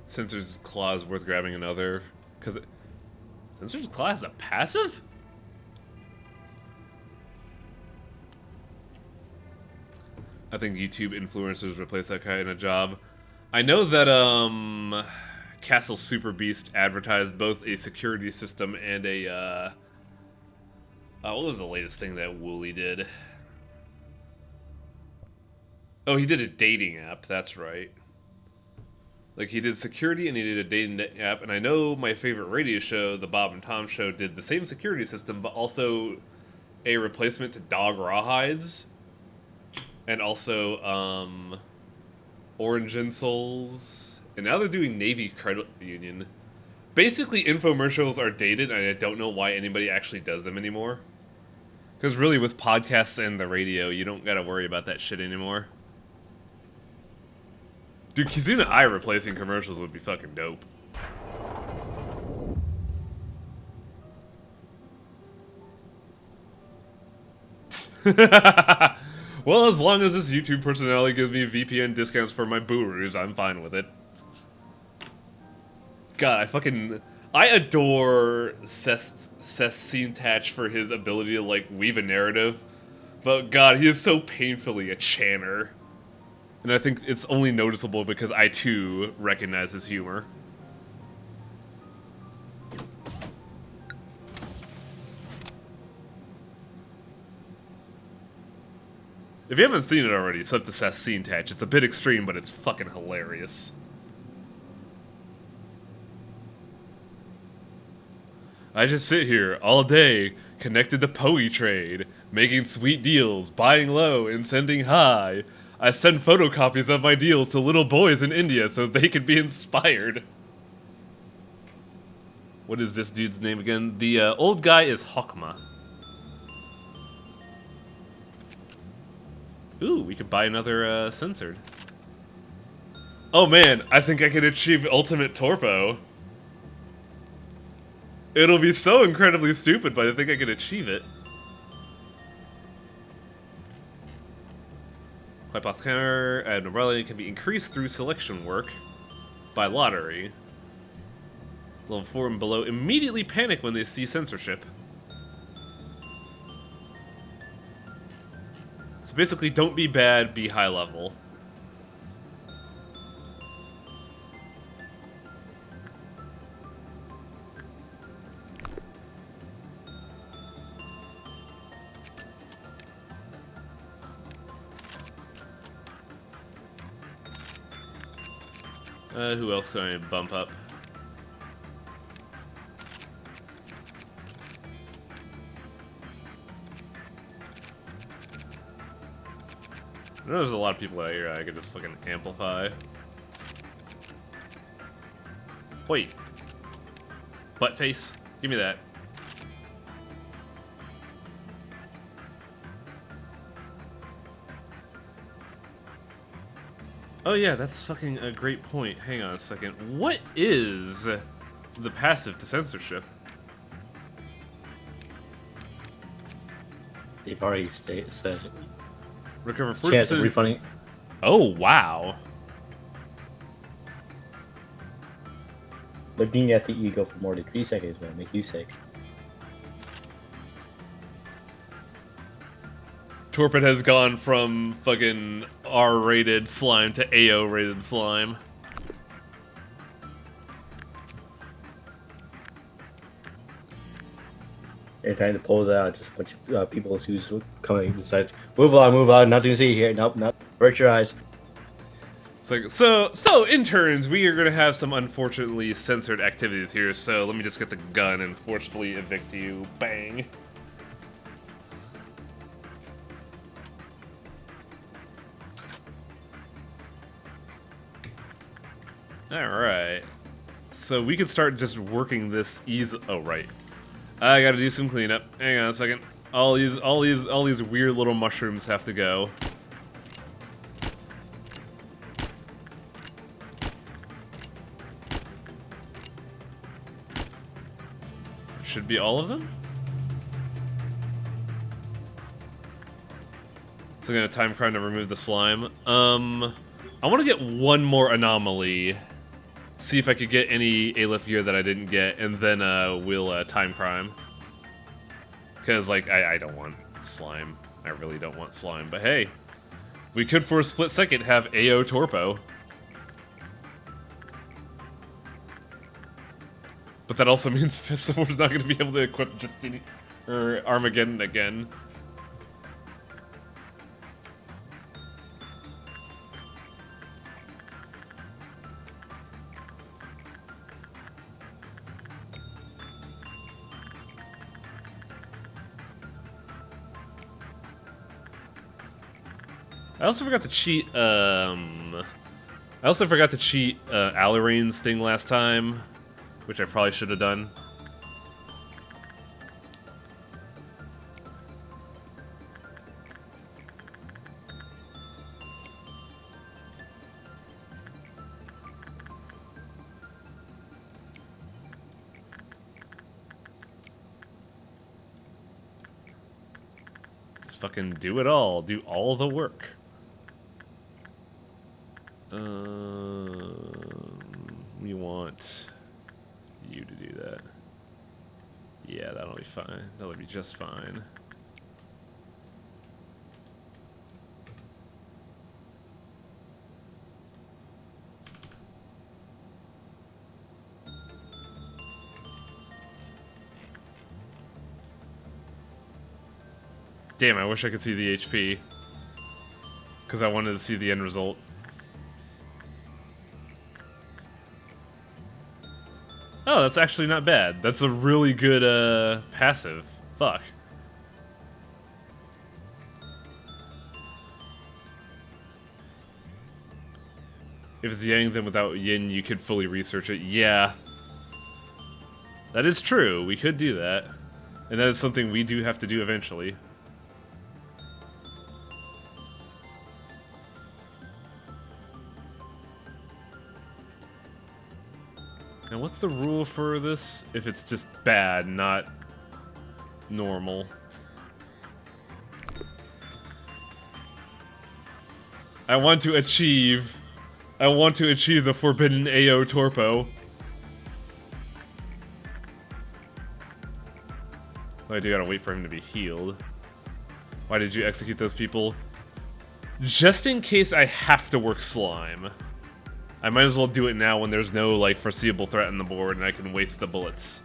Censored's claw is worth grabbing another. Because Censored's claw is a passive? I think YouTube influencers replace that guy in a job. I know that, Castle Super Beast advertised both a security system and a, what was the latest thing that Wooly did? Oh, he did a dating app, that's right. Like, he did security and he did a dating app, and I know my favorite radio show, the Bob and Tom Show, did the same security system, but also a replacement to dog rawhides. And also, Orange and Souls. And now they're doing Navy Credit Union. Basically, infomercials are dated, and I don't know why anybody actually does them anymore. Because really, with podcasts and the radio, you don't gotta worry about that shit anymore. Dude, Kizuna Ai replacing commercials would be fucking dope. Well, as long as this YouTube personality gives me VPN discounts for my Booroos, I'm fine with it. God, I adore Seth Sintach for his ability to, like, weave a narrative. But, God, he is so painfully a channer. And I think it's only noticeable because I, too, recognize his humor. If you haven't seen it already, sub to Seth Sintach. It's a bit extreme, but it's fucking hilarious. I just sit here all day, Connected to Poe Trade, making sweet deals, buying low and sending high. I send photocopies of my deals to little boys in India so they can be inspired. What is this dude's name again? The old guy is Hokma. Ooh, we could buy another censored. Oh man, I think I can achieve Ultimate Torpo. It'll be so incredibly stupid, but I think I can achieve it. Hypothecar and morality can be increased through selection work by lottery. Level 4 and below immediately panic when they see censorship. So basically, don't be bad, be high level. Who else can I bump up? I know there's a lot of people out here I could just fucking amplify. Wait. Butt face? Give me that. Oh yeah, that's fucking a great point. Hang on a second. What is the passive to censorship? They've already said it. Recover 40%. Chance of refunding. Oh, wow. Looking at the ego for more than 3 seconds will make you sick. Torpid has gone from fucking R-rated slime to AO-rated slime. Every time to pull it out, just a bunch of people who's coming inside. Move on, nothing to see here. Nope, nope. Avert your eyes. It's like, so interns, we are gonna have some unfortunately censored activities here, so let me just get the gun and forcefully evict you. Bang. Alright. So we could start just working this easy. Oh, right. I gotta do some cleanup. Hang on a second. All these weird little mushrooms have to go. Should be all of them? So I'm gonna time crime to remove the slime. I want to get one more anomaly. See if I could get any A-lift gear that I didn't get, and then we'll time crime. Because, like, I don't want slime. I really don't want slime. But hey, we could for a split second have AO Torpo. But that also means Festival's not going to be able to equip Justini or Armageddon again. I also forgot to cheat, Alarain's thing last time, which I probably should have done. Just fucking do it all. Do all the work. We want you to do that. Yeah, that'll be fine. That'll be just fine. Damn, I wish I could see the HP. Because I wanted to see the end result. Oh, that's actually not bad. That's a really good passive Fuck. If it's Yang, then without Yin, you could fully research it. Yeah. That is true. We could do that. And that is something we do have to do eventually. Now, what's the rule for this? If it's just bad, not normal. I want to achieve the forbidden AO Torpo. I do gotta wait for him to be healed. Why did you execute those people? Just in case I have to work slime. I might as well do it now when there's no, like, foreseeable threat on the board and I can waste the bullets.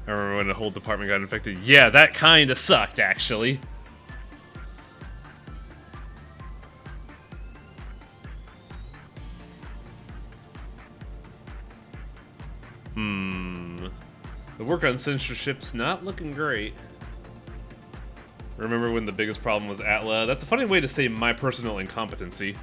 I remember when the whole department got infected. Yeah, that kinda sucked, actually. The work on censorship's not looking great. Remember when the biggest problem was Atla? That's a funny way to say my personal incompetency.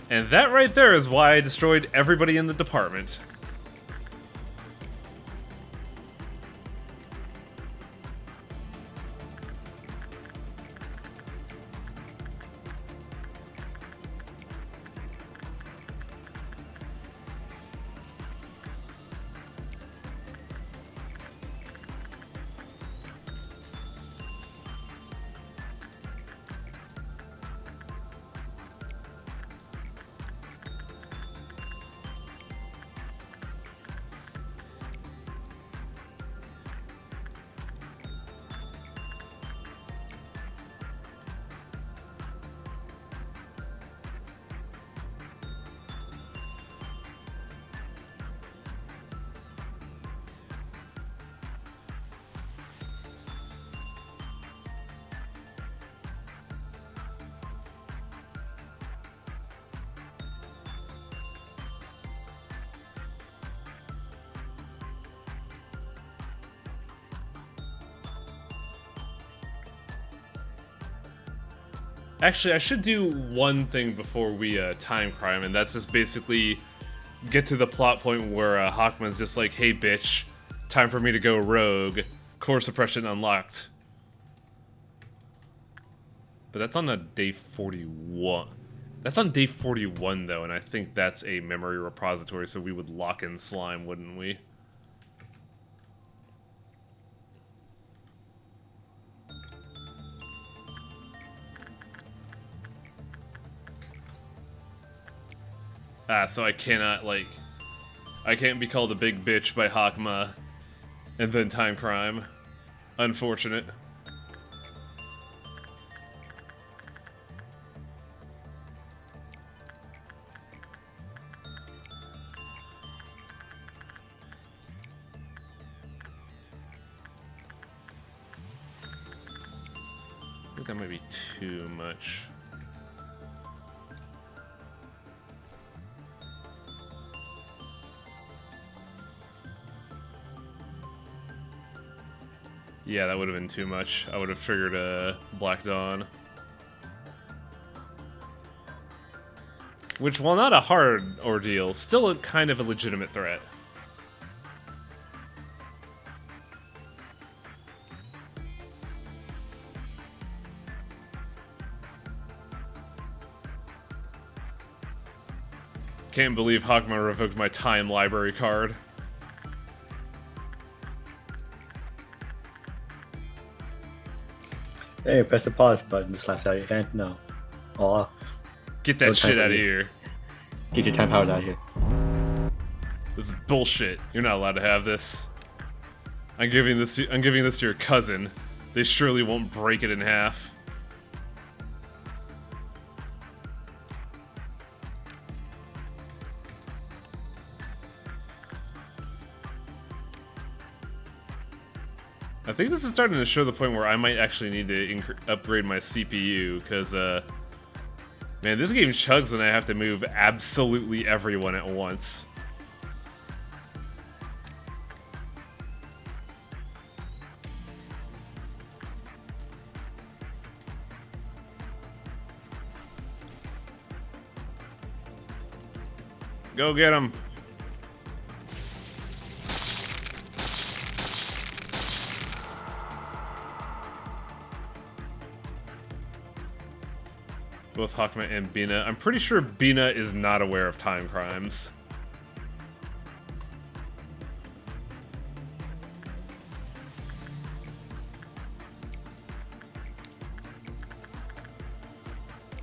And that right there is why I destroyed everybody in the department. Actually, I should do one thing before we time crime, and that's just basically get to the plot point where Hawkman's just like, hey bitch, time for me to go rogue. Core suppression unlocked. But that's on a day 41. That's on day 41 though, and I think that's a memory repository, so we would lock in slime, wouldn't we? So I cannot, like... I can't be called a big bitch by Hakma and then time crime. Unfortunate. I think that might be too much. Yeah, that would have been too much. I would have triggered a Black Dawn. Which, while not a hard ordeal, still a kind of a legitimate threat. Can't believe Hakma revoked my time library card. Hey, press the pause button to slash out of your hand. No. Aw. Get that shit out of here. Get your time powers out of here. This is bullshit. You're not allowed to have this. I'm giving this to your cousin. They surely won't break it in half. I think this is starting to show the point where I might actually need to upgrade my CPU, because, man, this game chugs when I have to move absolutely everyone at once. Go get him! Both Hakma and Bina. I'm pretty sure Bina is not aware of time crimes.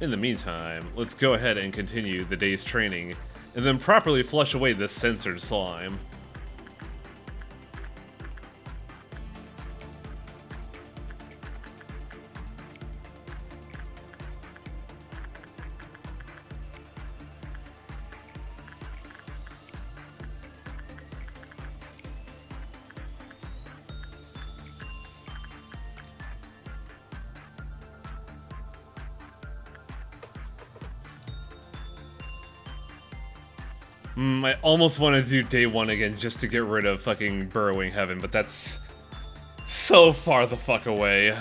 In the meantime, let's go ahead and continue the day's training, and then properly flush away this censored slime. I almost want to do day one again just to get rid of fucking Burrowing Heaven, but that's so far the fuck away.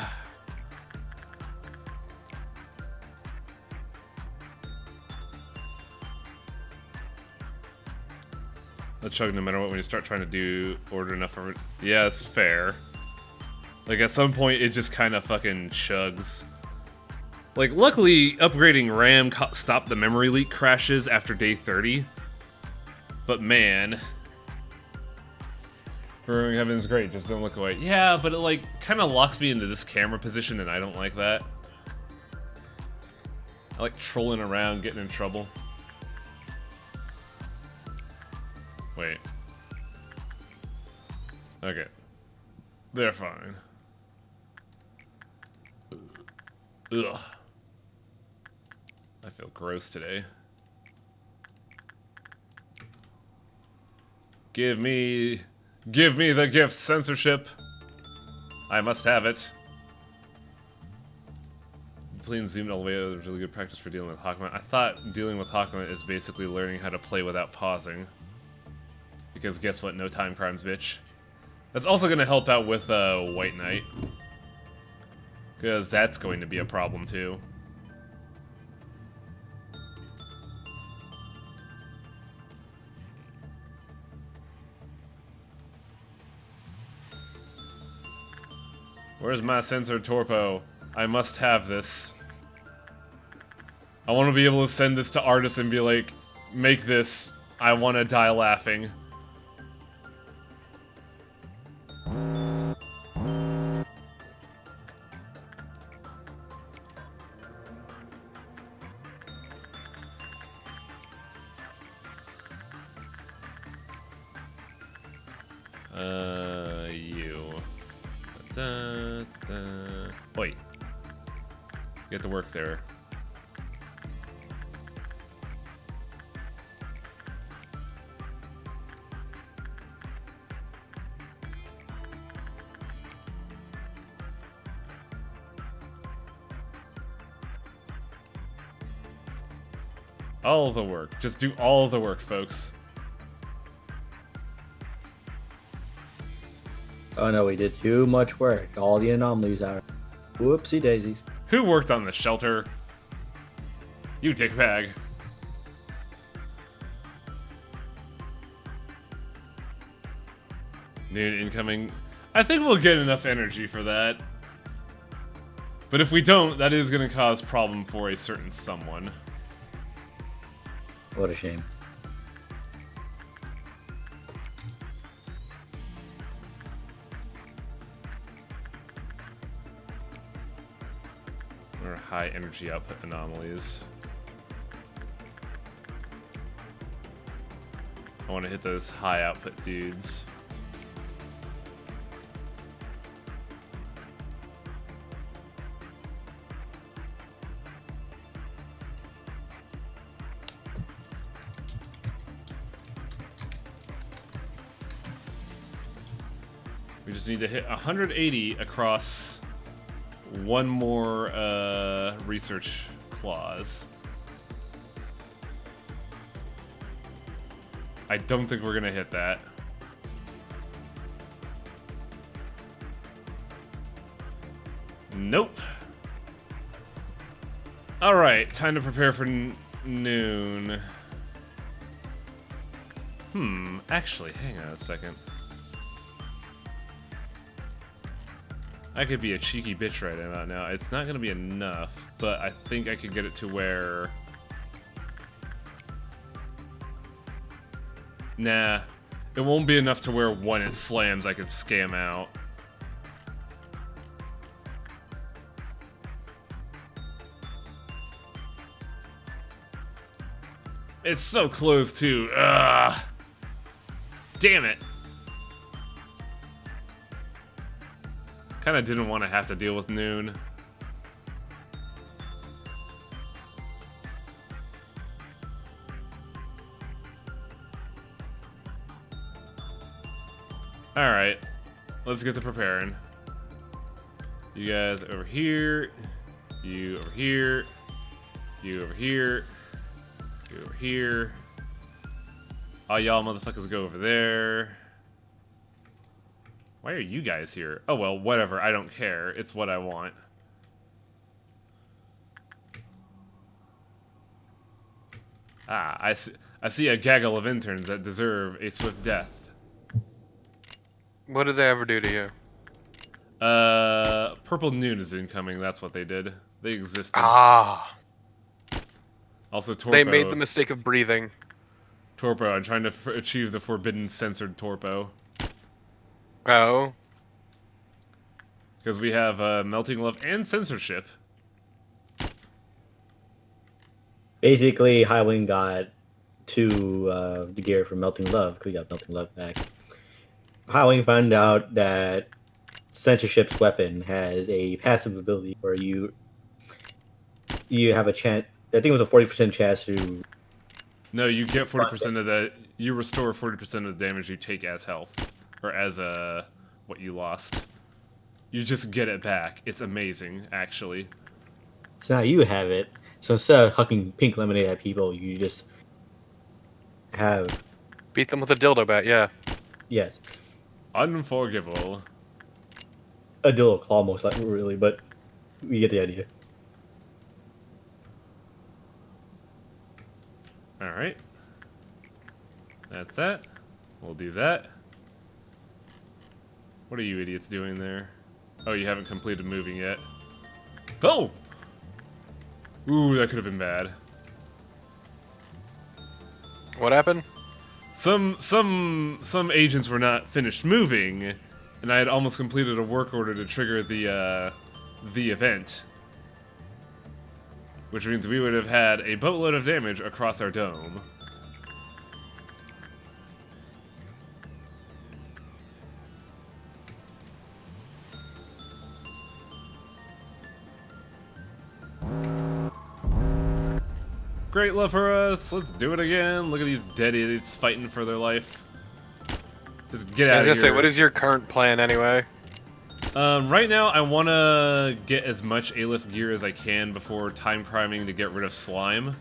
Let's chug no matter what when you start trying to do order enough for... Yeah, it's fair. Like, at some point, it just kind of fucking chugs. Like, luckily, upgrading RAM stopped the memory leak crashes after day 30. But man, Burrowing Heaven is great, just don't look away. Yeah, but it like kind of locks me into this camera position and I don't like that. I like trolling around, getting in trouble. Wait. Okay. They're fine. Ugh. I feel gross today. Give me the gift, censorship. I must have it. Playing zoomed all the way out is really good practice for dealing with Hakma. I thought dealing with Hakma is basically learning how to play without pausing. Because guess what? No time crimes, bitch. That's also going to help out with White Knight. Because that's going to be a problem too. Where's my sensor torpo? I must have this. I want to be able to send this to artists and be like, make this. I want to die laughing. You. Wait. Get to work there. All of the work. Just do all of the work, folks. Oh no, we did too much work. All the anomalies are. Whoopsie daisies. Who worked on the shelter? You dickbag. Dude, incoming. I think we'll get enough energy for that. But if we don't, that is going to cause problem for a certain someone. What a shame. Or high energy output anomalies. I want to hit those high output dudes. We just need to hit 180 across one more research clause. I don't think we're gonna hit that. Nope. Alright, time to prepare for noon. Actually, hang on a second. I could be a cheeky bitch right about now. It's not gonna be enough, but I think I could get it to where... Nah, it won't be enough to where when it slams I could scam out. It's so close too. Ugh. Damn it. Kinda didn't want to have to deal with noon. Alright, let's get to preparing. You guys over here, you over here, you over here, you over here. All y'all motherfuckers go over there. Why are you guys here? Oh well, whatever, I don't care. It's what I want. Ah, I see a gaggle of interns that deserve a swift death. What did they ever do to you? Purple Noon is incoming, that's what they did. They existed. Ah. Also, Torpo. They made the mistake of breathing. Torpo, I'm trying to achieve the forbidden censored Torpo. Oh. Because we have Melting Love and censorship. Basically, Highwing got the gear from Melting Love, because we got Melting Love back. Highwing found out that censorship's weapon has a passive ability where you have a chance. I think it was a 40% chance to. No, you get 40% of that. You restore 40% of the damage you take as health, or as what you lost. You just get it back. It's amazing, actually. So now you have it. So instead of hucking pink lemonade at people, you just have. Beat them with a dildo bat, yeah. Yes. Unforgivable. A dildo claw, most likely, really, but we get the idea. Alright. That's that. We'll do that. What are you idiots doing there? Oh, you haven't completed moving yet. Oh! Ooh, that could have been bad. What happened? Some agents were not finished moving, and I had almost completed a work order to trigger the event. Which means we would have had a boatload of damage across our dome. Great love for us. Let's do it again. Look at these dead idiots fighting for their life. Just get out I of was here. gonna say, what is your current plan anyway? Right now, I want to get as much A-lift gear as I can before time priming to get rid of slime.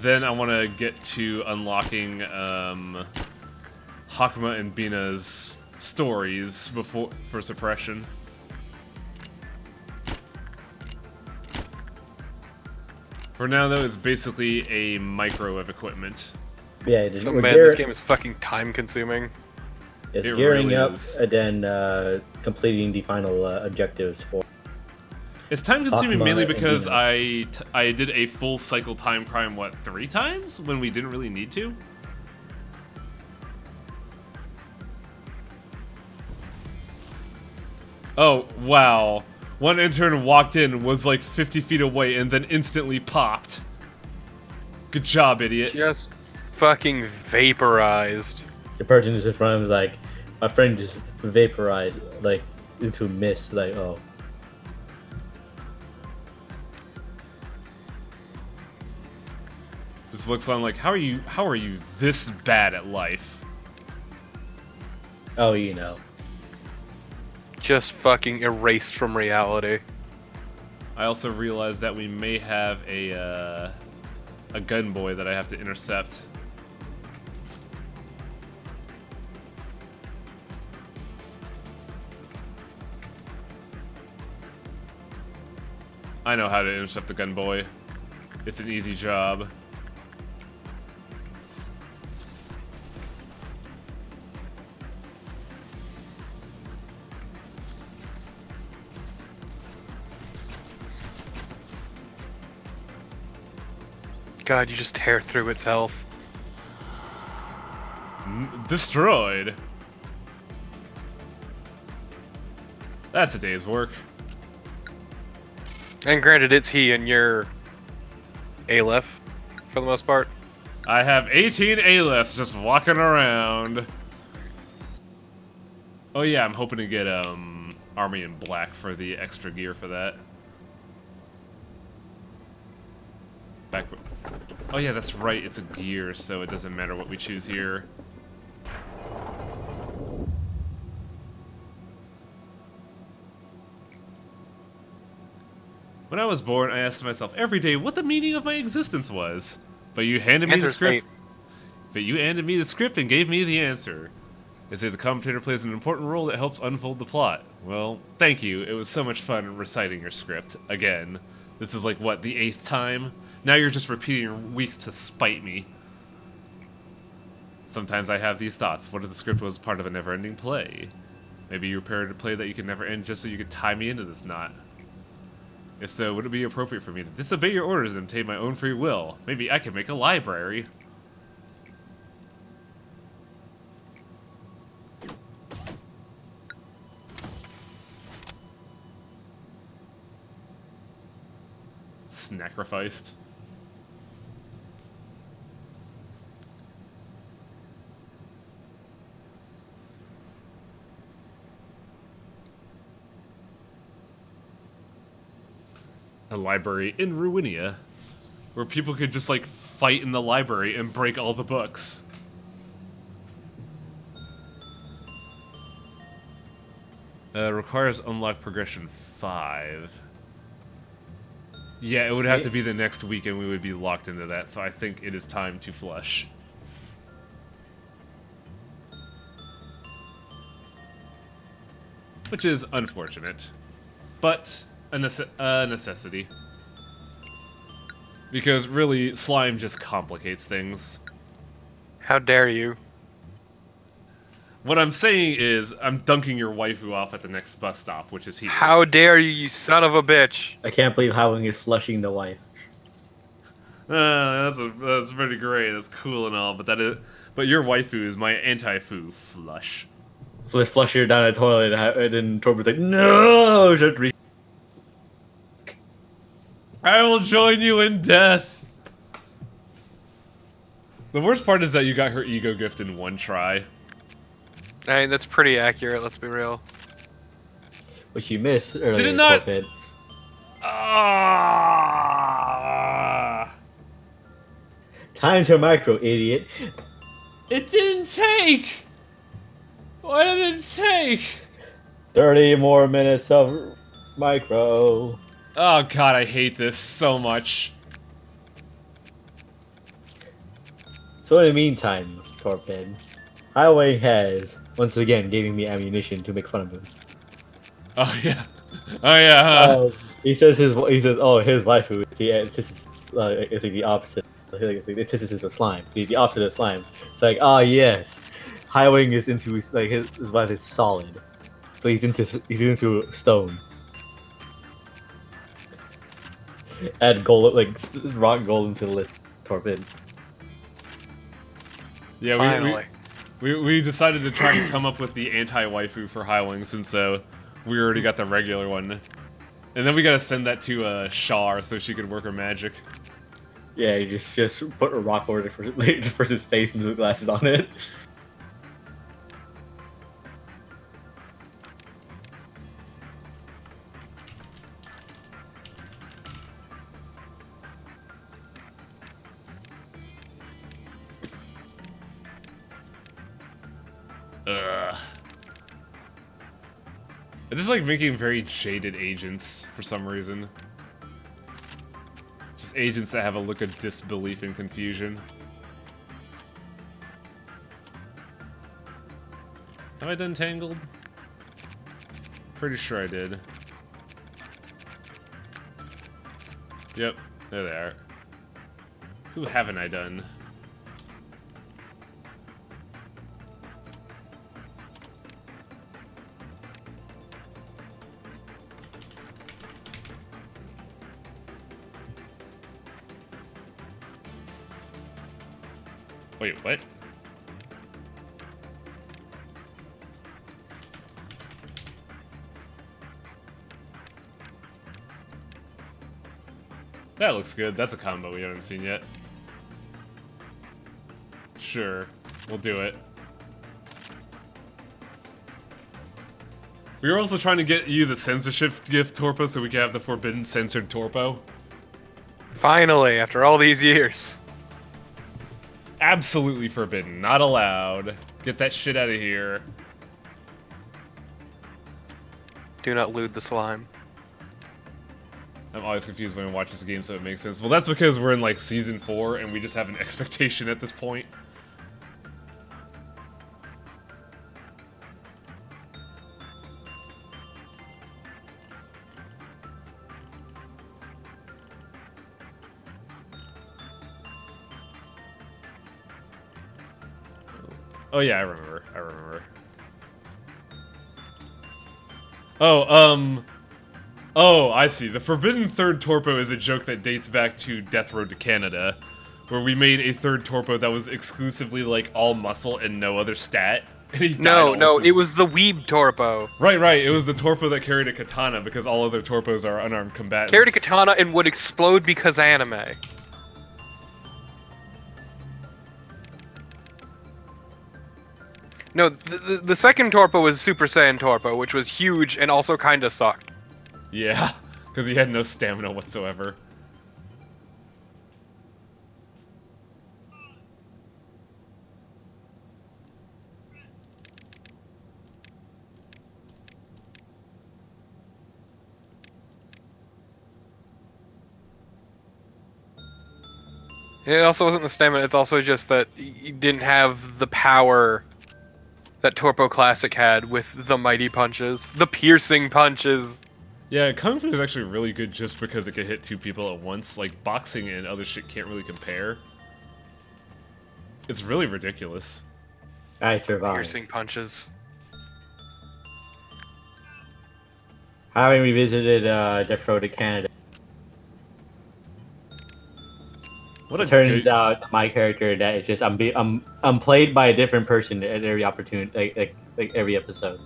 Then I want to get to unlocking Hakuma and Bina's stories for suppression. For now, though, it's basically a micro of equipment. Yeah, just, So, man, this game is fucking time consuming. it's it gearing really up is. and then completing the final objectives for. It's time consuming Hakuma mainly and because Bina. I did a full cycle time prime, what, 3 times? When we didn't really need to? Oh, wow. One intern walked in, was like 50 feet away, and then instantly popped. Good job, idiot. Just fucking vaporized. The person who's in front of him is like, my friend just vaporized, like, into mist, like, oh. Just looks on like, how are you this bad at life? Oh, you know. Just fucking erased from reality. I also realized that we may have a gun boy that I have to intercept. I know how to intercept the gun boy. It's an easy job. God, you just tear through its health. Destroyed. That's a day's work. And granted, it's he and you're Aleph, for the most part. I have 18 Alephs just walking around. Oh yeah, I'm hoping to get Army in Black for the extra gear for that. Back. Oh yeah, that's right. It's a gear, so it doesn't matter what we choose here. When I was born, I asked myself every day what the meaning of my existence was. But you handed me the Answer's script. fate. But you handed me the script and gave me the answer. They say the commentator plays an important role that helps unfold the plot. Well, thank you. It was so much fun reciting your script again. This is like, what, the 8th time? Now you're just repeating your weeks to spite me. Sometimes I have these thoughts. What if the script was part of a never-ending play? Maybe you prepared a play that you could never end just so you could tie me into this knot. If so, would it be appropriate for me to disobey your orders and obtain my own free will? Maybe I could make a library. Sacrificed. A library in Ruinia, where people could just like fight in the library and break all the books. Requires unlock progression 5. Yeah, it would have to be the next week and we would be locked into that, so I think it is time to flush. Which is unfortunate, but a necessity. Because really, slime just complicates things. How dare you? What I'm saying is, I'm dunking your waifu off at the next bus stop, which is here. How dare you, you son of a bitch! I can't believe Howling is flushing the wife. That's pretty great. That's cool and all, but your waifu is my anti-fu flush. So let's flush her down the toilet, and then Torbert's like, no! Shouldn't re- I will join you in death. The worst part is that you got her ego gift in one try. I mean, that's pretty accurate, let's be real. What you missed earlier. Did it not? Torpid. Ah! Time to micro, idiot. It didn't take. Why did it take? 30 more minutes of micro. Oh god, I hate this so much. So in the meantime, Torpid, Highway has once again giving me ammunition to make fun of him. Oh yeah. Oh yeah. He says his waifu is it's like the opposite. This is a slime. The opposite of slime. It's like, ah yes, Highwing is into his wife is solid, so he's into stone. Add gold, like rock gold into the list. Torpid. Yeah, Finally. we decided to try and come up with the anti-waifu for Highwing since we already got the regular one. And then we gotta send that to Shar so she could work her magic. Yeah, you just put a rock over the person's face and put glasses on it. Ugh. I just like making very jaded agents for some reason. Just agents that have a look of disbelief and confusion. Have I done Tangled? Pretty sure I did. Yep, there they are. Who haven't I done? Wait, what? That looks good. That's a combo we haven't seen yet. Sure, we'll do it. We were also trying to get you the censorship gift, Torpo, so we can have the forbidden censored Torpo. Finally, after all these years. Absolutely forbidden. Not allowed. Get that shit out of here. Do not lewd the slime. I'm always confused when I watch this game, so it makes sense. Well, that's because we're in, like, Season 4, and we just have an expectation at this point. Oh yeah, I remember. Oh, I see. The Forbidden Third Torpo is a joke that dates back to Death Road to Canada, where we made a third Torpo that was exclusively, like, all muscle and no other stat. And he died No, it was the Weeb Torpo. Right. It was the Torpo that carried a katana, because all other Torpos are unarmed combatants. Carried a katana and would explode because anime. No, the second Torpo was Super Saiyan Torpo, which was huge and also kinda sucked. Yeah, because he had no stamina whatsoever. It also wasn't the stamina, it's also just that you didn't have the power that Torpo Classic had with the mighty punches, the piercing punches. Yeah, Kung Fu is actually really good just because it can hit two people at once. Like, boxing and other shit can't really compare. It's really ridiculous. I survived. Piercing punches. Having revisited Death Road to Canada, What a it turns good... out my character that it's just I'm played by a different person at every opportunity, like every episode.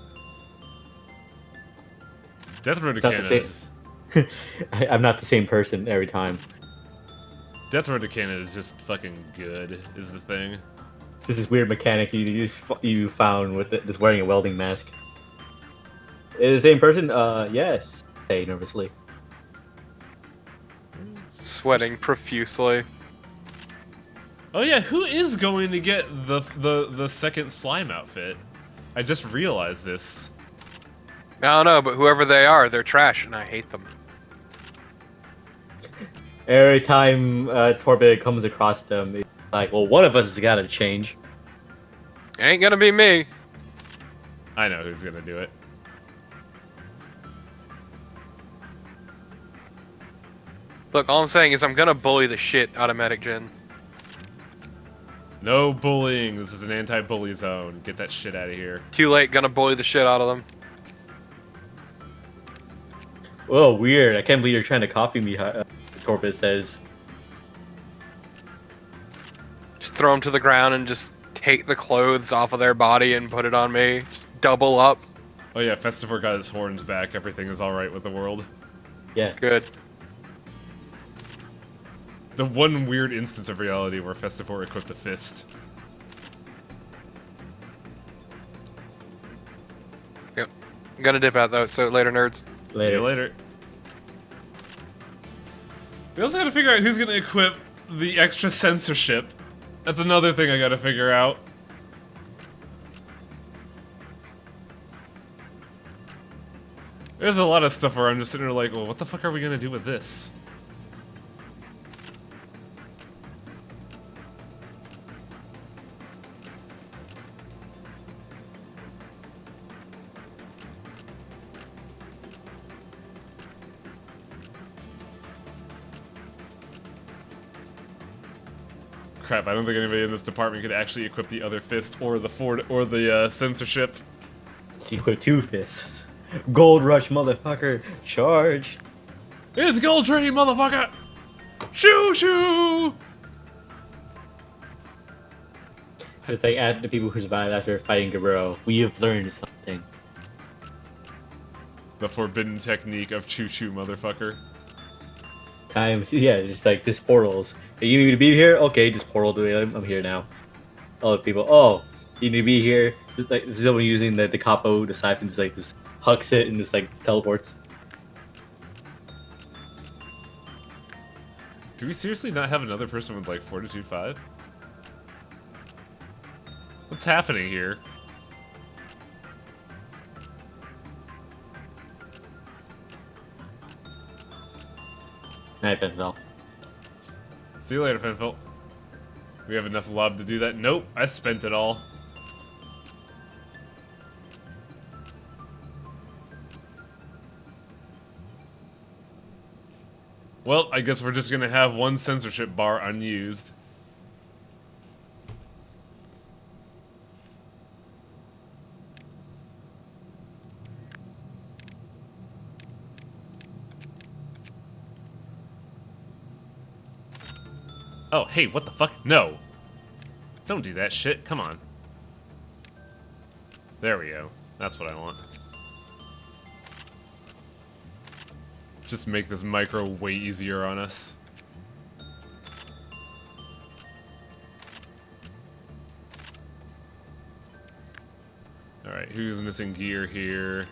Death Road to It's not Canada the is... I'm not the same person every time. Death Road to Canada is just fucking good, is the thing. This is weird mechanic you found with this wearing a welding mask. Is the same person? Yes. Say nervously. Sweating profusely. Oh yeah, who is going to get the second slime outfit? I just realized this. I don't know, but whoever they are, they're trash, and I hate them. Every time Torbid comes across them, it's like, well, one of us has got to change. Ain't gonna be me. I know who's gonna do it. Look, all I'm saying is I'm gonna bully the shit out of Medic Jin. No bullying. This is an anti-bully zone. Get that shit out of here. Too late, gonna bully the shit out of them. Whoa, weird. I can't believe you're trying to copy me, Torbid says. Just throw them to the ground and just take the clothes off of their body and put it on me. Just double up. Oh yeah, Festivore got his horns back. Everything is alright with the world. Yeah. Good. The one weird instance of reality where Festivore equipped the fist. Yep. I'm gonna dip out though, so later, nerds. See you later. We also gotta figure out who's gonna equip the extra censorship. That's another thing I gotta figure out. There's a lot of stuff where I'm just sitting there like, well, what the fuck are we gonna do with this? Crap, I don't think anybody in this department could actually equip the other fist or the censorship. She equipped 2 fists. Gold Rush, motherfucker. Charge. It's Gold Train, motherfucker! Shoo shoo! It's like at the people who survived after fighting Gabriel. We have learned something. The forbidden technique of choo choo, motherfucker. Times, yeah, it's like this portals. You need me to be here? Okay, just portal to it. I'm here now. Other people, oh, you need to be here. It's like, this is someone using the capo, the siphon, just like this hucks it and just like teleports. Do we seriously not have another person with like Fortitude 5? What's happening here? Night, Penfell. See you later, Fenfil. We have enough lob to do that. Nope, I spent it all. Well, I guess we're just gonna have one censorship bar unused. Oh, hey, what the fuck? No! Don't do that shit, come on. There we go. That's what I want. Just make this micro way easier on us. Alright, who's missing gear here?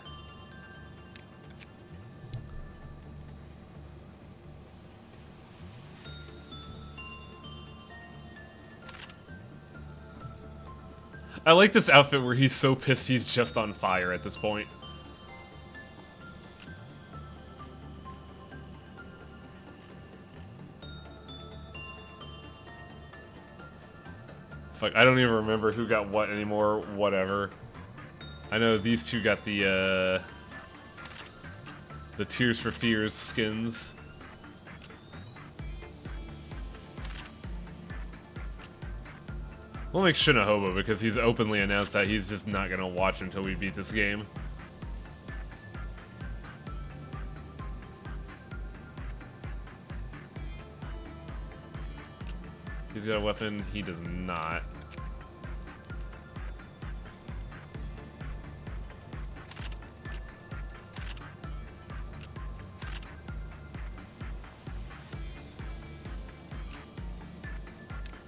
I like this outfit where he's so pissed he's just on fire at this point. Fuck, I don't even remember who got what anymore, whatever. I know these two got the Tears for Fears skins. We'll make Shin a hobo because he's openly announced that he's just not gonna watch until we beat this game. He's got a weapon, he does not.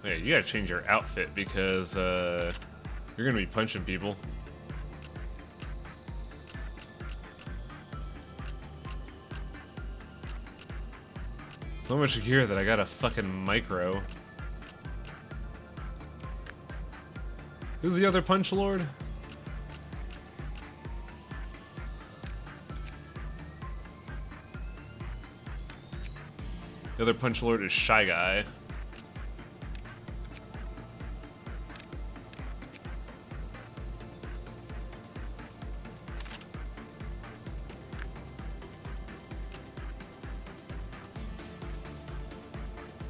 Hey, you gotta change your outfit because you're gonna be punching people. So much gear that I got a fucking micro. Who's the other punch lord? The other punch lord is Shy Guy.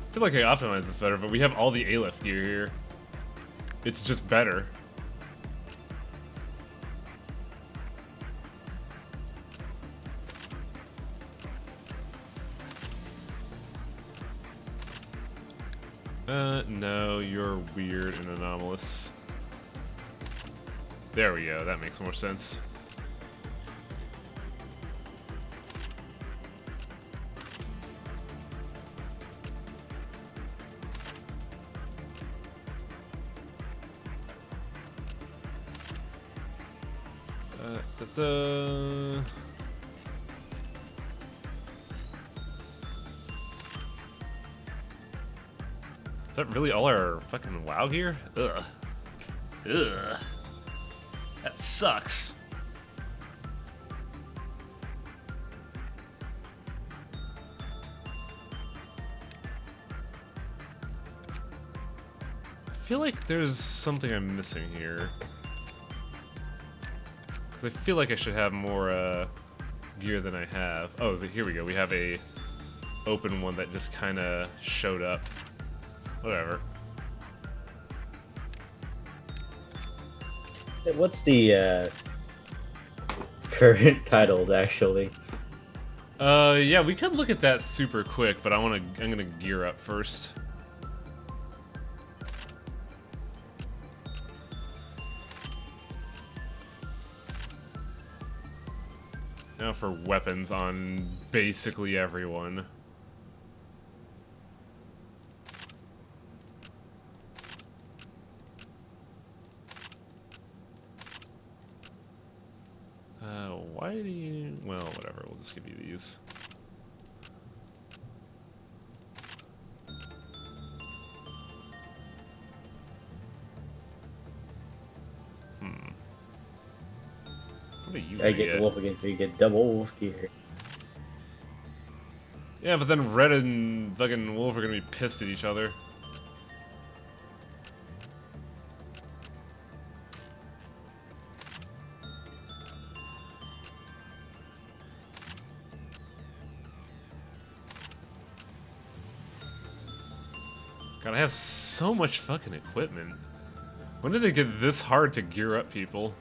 I feel like I optimized this better, but we have all the Aleph gear here. It's just better. No, you're weird and anomalous. There we go, that makes more sense. Da-da. Is that really all our fucking WoW gear? Ugh. Ugh. That sucks. I feel like there's something I'm missing here. Because I feel like I should have more gear than I have. Oh, here we go. We have a open one that just kind of showed up. Whatever. What's the current titles actually? Yeah, we could look at that super quick, but I'm gonna gear up first. Now for weapons on basically everyone. Why do you... Well, whatever, we'll just give you these. What are you I gonna get the wolf again, so you get double wolf gear. Yeah, but then Red and fucking Wolf are gonna be pissed at each other. God, I have so much fucking equipment. When did it get this hard to gear up people?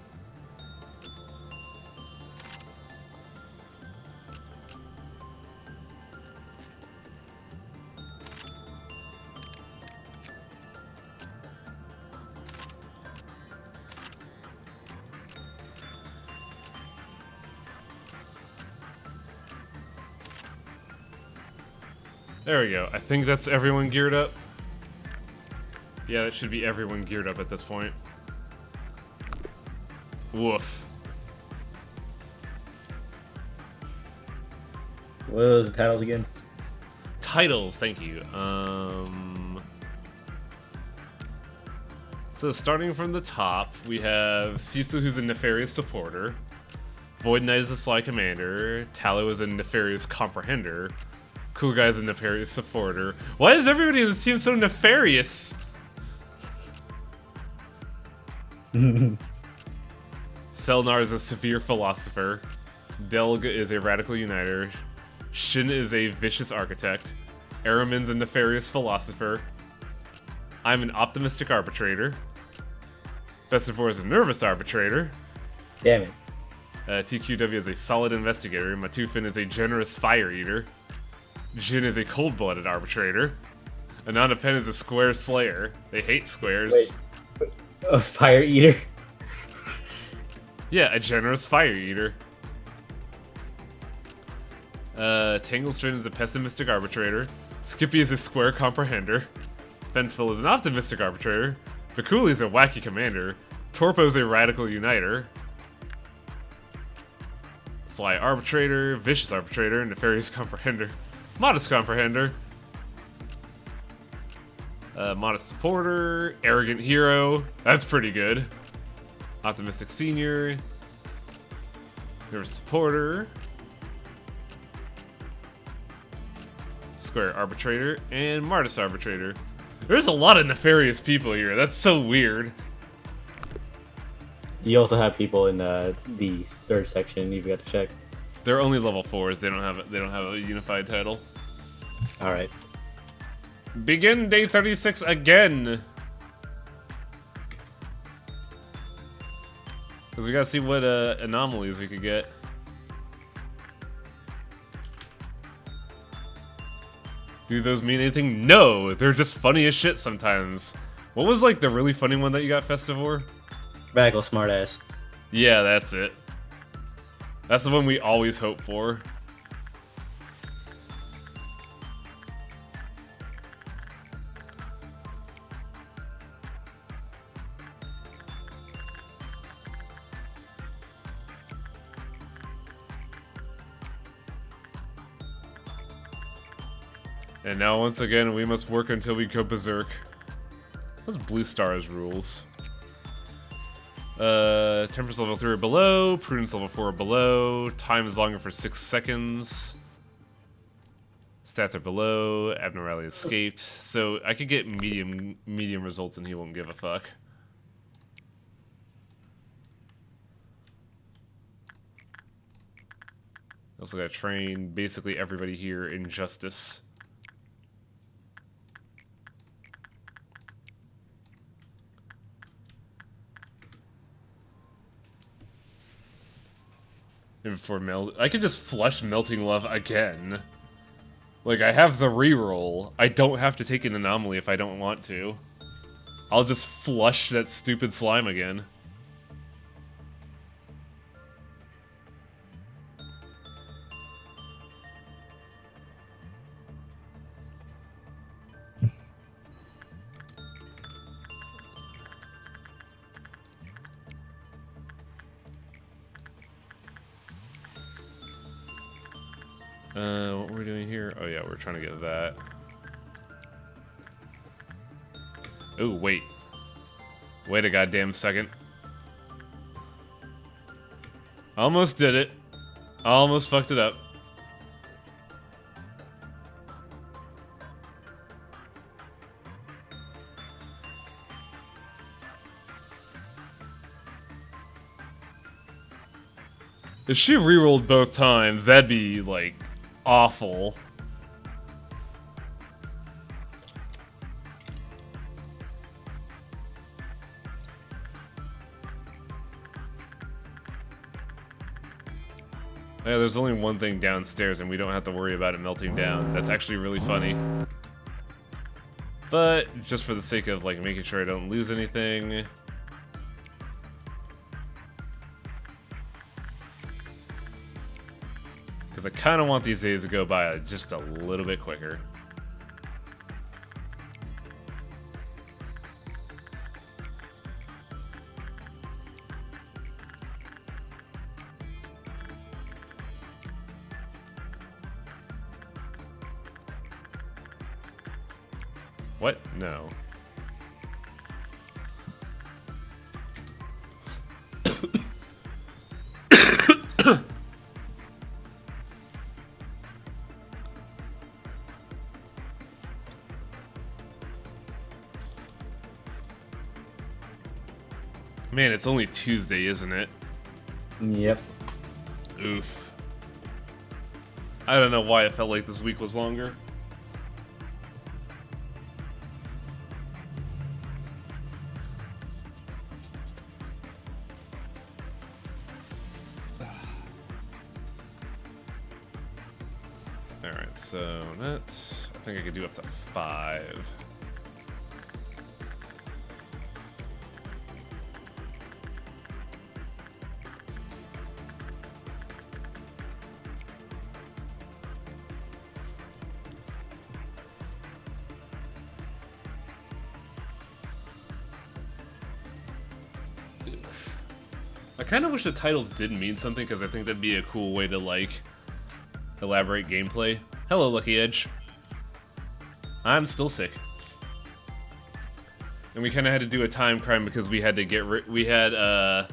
There we go. I think that's everyone geared up. Yeah, that should be everyone geared up at this point. Woof. What are the titles again? Titles, thank you. So starting from the top, we have Cecil, who's a nefarious supporter. Void Knight is a sly commander. Tallow is a nefarious comprehender. Cool Guy is a nefarious supporter. Why is everybody in this team so nefarious? Selnar is a severe philosopher. Delg is a radical uniter. Shin is a vicious architect. Aramin's a nefarious philosopher. I'm an optimistic arbitrator. Festivore is a nervous arbitrator. Damn it. TQW is a solid investigator. Matufin is a generous fire eater. Jin is a cold-blooded arbitrator. Ananda Pen is a square slayer. They hate squares. Wait. A fire eater? Yeah, a generous fire eater. Tanglestrin is a pessimistic arbitrator. Skippy is a square comprehender. Fentful is an optimistic arbitrator. Bakuli is a wacky commander. Torpo is a radical uniter. Sly arbitrator, vicious arbitrator, nefarious comprehender. Modest comprehender. Modest supporter, arrogant hero. That's pretty good. Optimistic senior. Nervous supporter. Square arbitrator and modest arbitrator. There's a lot of nefarious people here. That's so weird. You also have people in the third section you've got to check. They're only level 4s. They don't have a unified title. All right. Begin day 36 again. Because we gotta see what anomalies we could get. Do those mean anything? No, they're just funny as shit sometimes. What was like the really funny one that you got, Festivore? Radical smartass. Yeah, that's it. That's the one we always hope for. And now, once again, we must work until we go berserk. What's Blue Star's rules? Temperance level 3 or below, prudence level 4 or below, time is longer for 6 seconds. Stats are below, abnormality escaped. So I could get medium results and he won't give a fuck. Also gotta train basically everybody here in justice. And for I could just flush Melting Love again. Like, I have the reroll. I don't have to take an anomaly if I don't want to. I'll just flush that stupid slime again. What we're doing here? Oh yeah, we're trying to get that. Oh, wait. Wait a goddamn second. Almost did it. Almost fucked it up. If she rerolled both times, that'd be, like, awful. Yeah, there's only one thing downstairs and we don't have to worry about it melting down. That's actually really funny. But, just for the sake of, like, making sure I don't lose anything... Because I kind of want these days to go by just a little bit quicker. What? No. Man, it's only Tuesday, isn't it? Yep. Oof. I don't know why I felt like this week was longer. Alright, so that... I think I could do up to 5. I kind of wish the titles did mean something, because I think that'd be a cool way to, like, elaborate gameplay. Hello, Lucky Edge. I'm still sick. And we kind of had to do a time crime because we had to get we had a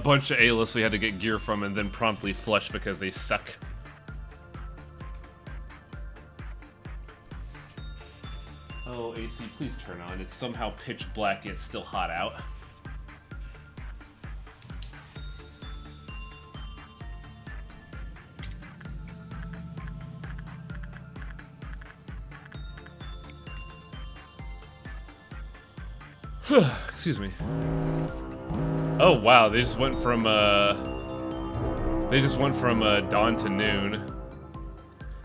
bunch of A-lists we had to get gear from and then promptly flush because they suck. Oh, AC, please turn on. It's somehow pitch black, yet still hot out. Excuse me. Oh wow, they just went from dawn to noon.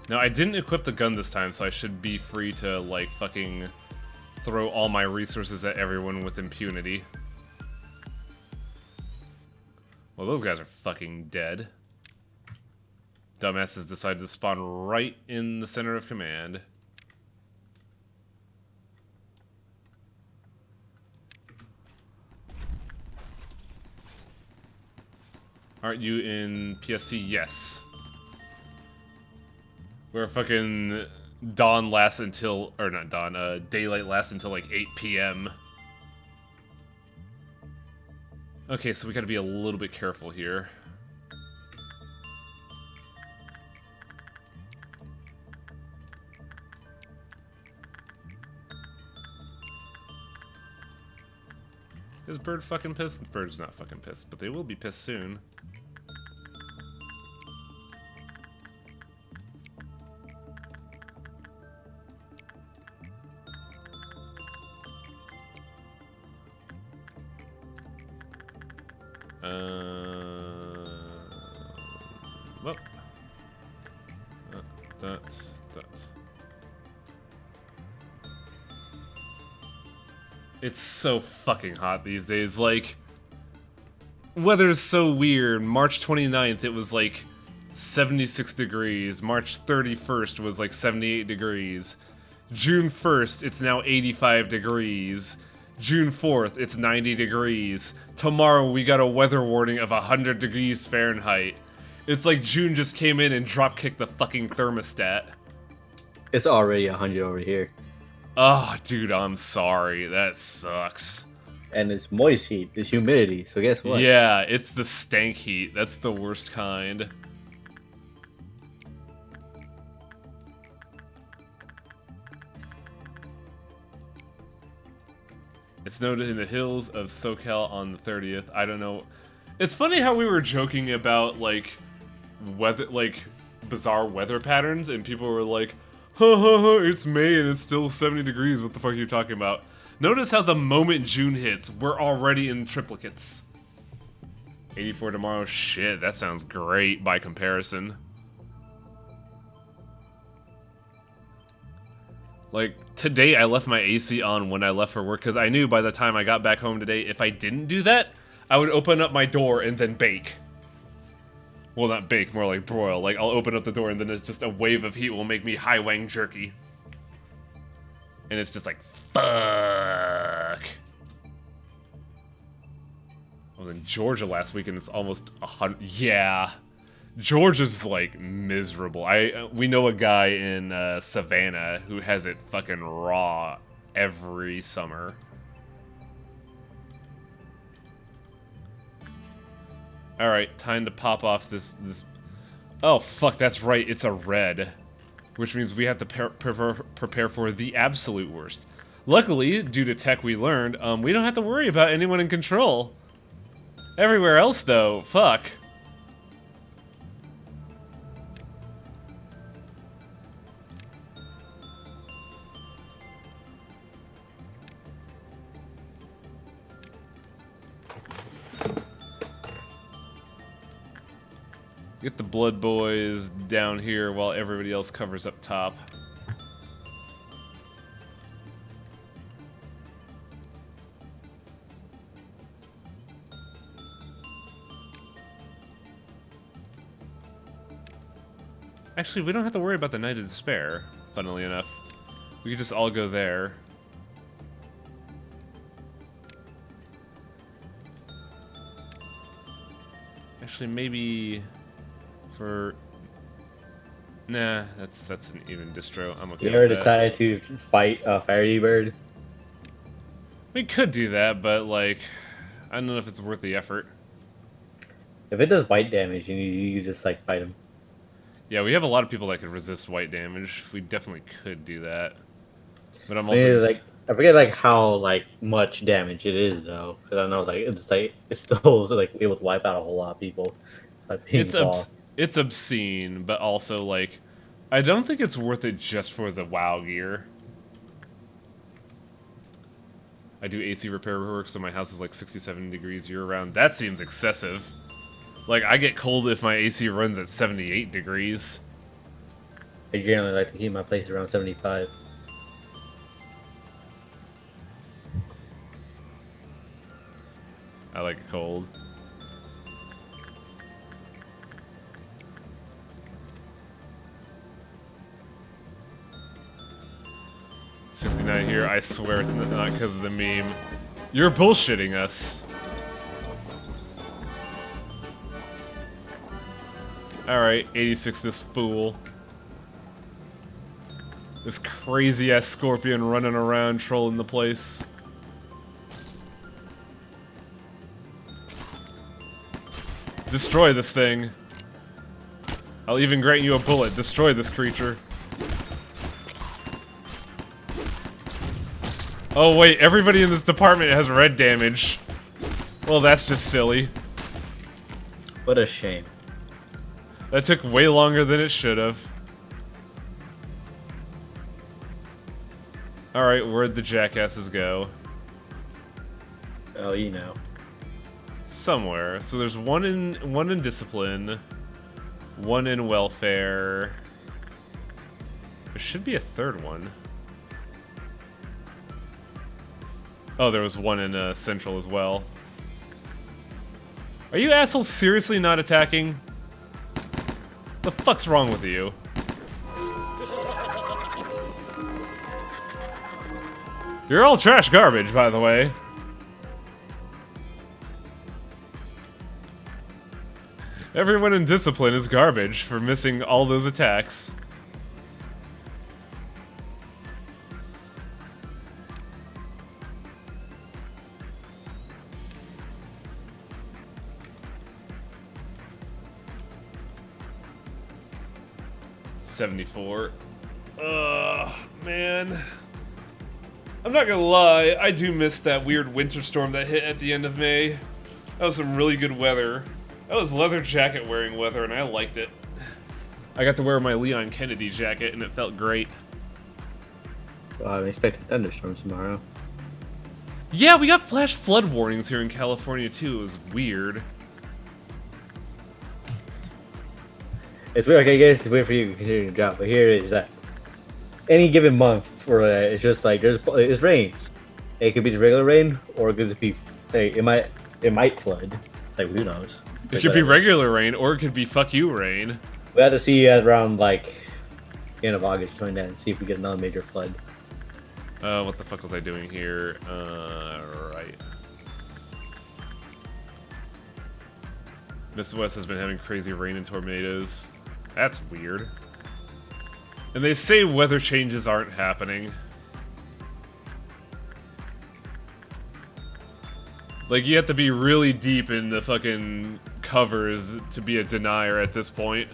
Now I didn't equip the gun this time, so I should be free to like fucking throw all my resources at everyone with impunity. Well, those guys are fucking dead. Dumbasses decided to spawn right in the center of command. Aren't you in PST? Yes. Where fucking dawn lasts until, or not dawn, daylight lasts until like 8 p.m. Okay, so we gotta be a little bit careful here. Is Bird fucking pissed? Bird's not fucking pissed, but they will be pissed soon. Well, that's. It's so fucking hot these days. Like, weather's so weird. March 29th, it was like 76 degrees. March 31st was like 78 degrees. June 1st, it's now 85 degrees. June 4th, it's 90 degrees. Tomorrow, we got a weather warning of 100 degrees Fahrenheit. It's like June just came in and drop-kicked the fucking thermostat. It's already 100 over here. Oh, dude, I'm sorry. That sucks. And it's moist heat. It's humidity. So guess what? Yeah, it's the stank heat. That's the worst kind. It snowed in the hills of SoCal on the 30th. I don't know. It's funny how we were joking about, like, weather, like, bizarre weather patterns, and people were like, ha ha ha, it's May and it's still 70 degrees. What the fuck are you talking about? Notice how the moment June hits, we're already in triplicates. 84 tomorrow. Shit, that sounds great by comparison. Like, today I left my AC on when I left for work because I knew by the time I got back home today, if I didn't do that, I would open up my door and then bake. Well, not bake, more like broil. Like, I'll open up the door and then it's just a wave of heat will make me high wang jerky. And it's just like, fuck. I was in Georgia last week and it's almost 100. Yeah. Georgia's like miserable. We know a guy in Savannah who has it fucking raw every summer. All right, time to pop off this. Oh fuck, that's right. It's a red, which means we have to prepare for the absolute worst. Luckily, due to tech we learned, we don't have to worry about anyone in control. Everywhere else, though, fuck. Get the blood boys down here while everybody else covers up top. Actually, we don't have to worry about the Night of Despair, funnily enough. We could just all go there. Actually, maybe... for... Nah, that's an even distro. I'm okay You ever with that. decided to fight Fiery Bird? We could do that, but, like... I don't know if it's worth the effort. If it does bite damage, you just like fight him. Yeah, we have a lot of people that could resist white damage. We definitely could do that. But I'm I also mean, it's just- like I forget like how like much damage it is though, because I know like it's still like able to wipe out a whole lot of people. Like being raw. it's obscene, but also like I don't think it's worth it just for the WoW gear. I do AC repair work, so my house is like 67 degrees year round. That seems excessive. Like I get cold if my AC runs at 78 degrees. I generally like to keep my place around 75. I like it cold. $69 here. I swear it's not because of the meme. You're bullshitting us. Alright, 86 this fool. This crazy ass scorpion running around trolling the place. Destroy this thing. I'll even grant you a bullet. Destroy this creature. Oh wait, everybody in this department has red damage. Well, that's just silly. What a shame. That took way longer than it should have. Alright, where'd the jackasses go? Oh, you know. Somewhere. So there's one in discipline, one in welfare. There should be a third one. Oh, there was one in central as well. Are you assholes seriously not attacking? The fuck's wrong with you? You're all trash garbage, by the way. Everyone in discipline is garbage for missing all those attacks. $74. Ugh, man. I'm not gonna lie, I do miss that weird winter storm that hit at the end of May. That was some really good weather. That was leather jacket wearing weather, and I liked it. I got to wear my Leon Kennedy jacket, and it felt great. I'm expecting thunderstorms tomorrow. Yeah, we got flash flood warnings here in California, too. It was weird. It's weird. Okay, I guess it's weird for you to continue to drop, but here it is that any given month for it's just like it rains. It could be the regular rain, or it could be it might flood. Like who knows? It could be regular rain, or it could be fuck you rain. We have to see around like end of August, join that and see if we get another major flood. What the fuck was I doing here? Right. Miss West has been having crazy rain and tornadoes. That's weird. And they say weather changes aren't happening. Like, you have to be really deep in the fucking covers to be a denier at this point.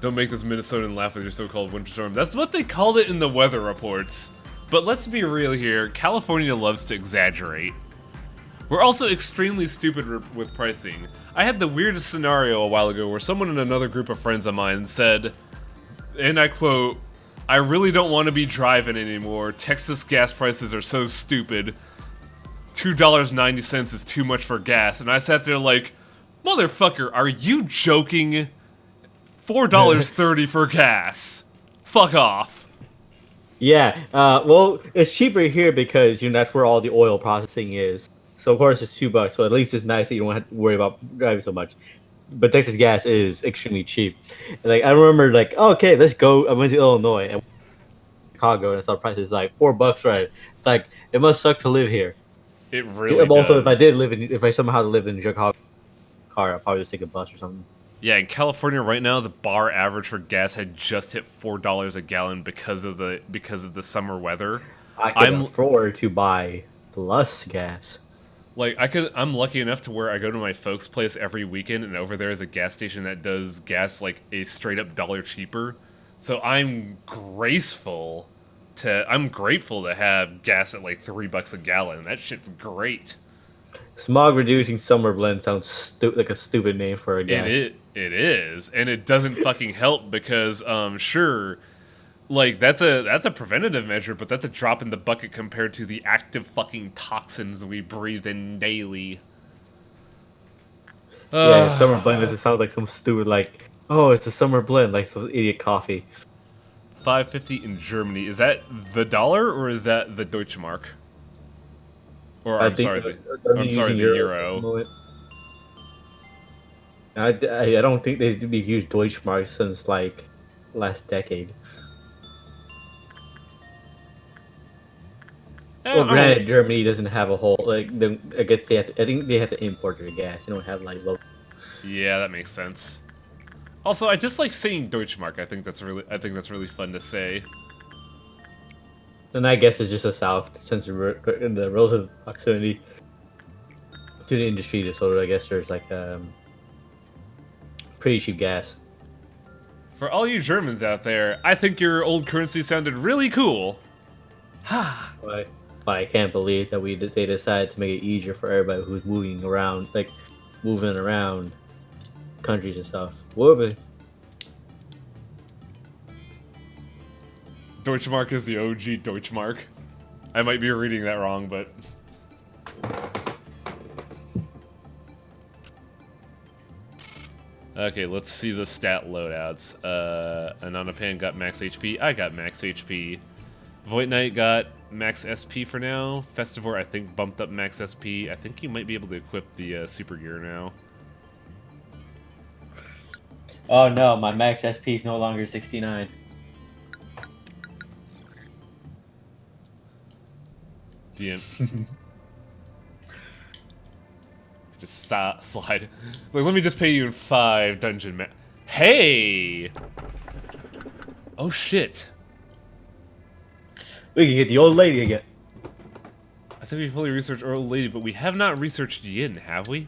Don't make this Minnesotan laugh with your so-called winter storm. That's what they called it in the weather reports. But let's be real here, California loves to exaggerate. We're also extremely stupid with pricing. I had the weirdest scenario a while ago where someone in another group of friends of mine said, and I quote, "I really don't want to be driving anymore. Texas gas prices are so stupid. $2.90 is too much for gas." And I sat there like, motherfucker, are you joking? $4.30 for gas. Fuck off. Yeah, well, it's cheaper here because that's where all the oil processing is. So of course it's $2. So at least it's nice that you don't have to worry about driving so much. But Texas gas is extremely cheap. And, like I remember, like okay, let's go. I went to Illinois and Chicago, and I saw the prices like $4, right? It's like it must suck to live here. It really also, does. if I somehow lived in Chicago, I'd probably just take a bus or something. Yeah, in California right now, the bar average for gas had just hit $4 a gallon because of the summer weather. I can afford to buy plus gas. Like I'm lucky enough to where I go to my folks' place every weekend, and over there is a gas station that does gas like a straight up dollar cheaper. So I'm grateful to have gas at like $3 a gallon. That shit's great. Smog reducing summer blend sounds like a stupid name for a gas. It is, and it doesn't fucking help because sure, like that's a preventative measure, but that's a drop in the bucket compared to the active fucking toxins we breathe in daily. Yeah, summer blend doesn't sound like some stupid like, oh, it's a summer blend, like some idiot coffee. $5.50 in Germany. Is that the dollar or is that the Deutschmark? Or I'm sorry, the euro. I don't think they've used Deutschmark since like last decade. Well, granted, Germany doesn't have a whole like. I guess they have to, I think they have to import their gas. They don't have like local. Yeah, that makes sense. Also, I just like saying Deutschmark. I think that's really fun to say. And I guess it's just a south since the relative proximity to the industry. So I guess there's like pretty cheap gas. For all you Germans out there, I think your old currency sounded really cool. Ha! But I can't believe that they decided to make it easier for everybody who's moving around, like moving around countries and stuff. Whoopee. Deutschmark is the OG Deutschmark. I might be reading that wrong, but... Okay, let's see the stat loadouts. Ananapan got max HP. I got max HP. Void Knight got max SP for now. Festivore, I think, bumped up max SP. I think you might be able to equip the super gear now. Oh no, my max SP is no longer 69. DM. Just slide. Like, let me just pay you 5 dungeon Hey! Oh shit. We can get the old lady again. I think we fully researched Old Lady, but we have not researched Yin, have we?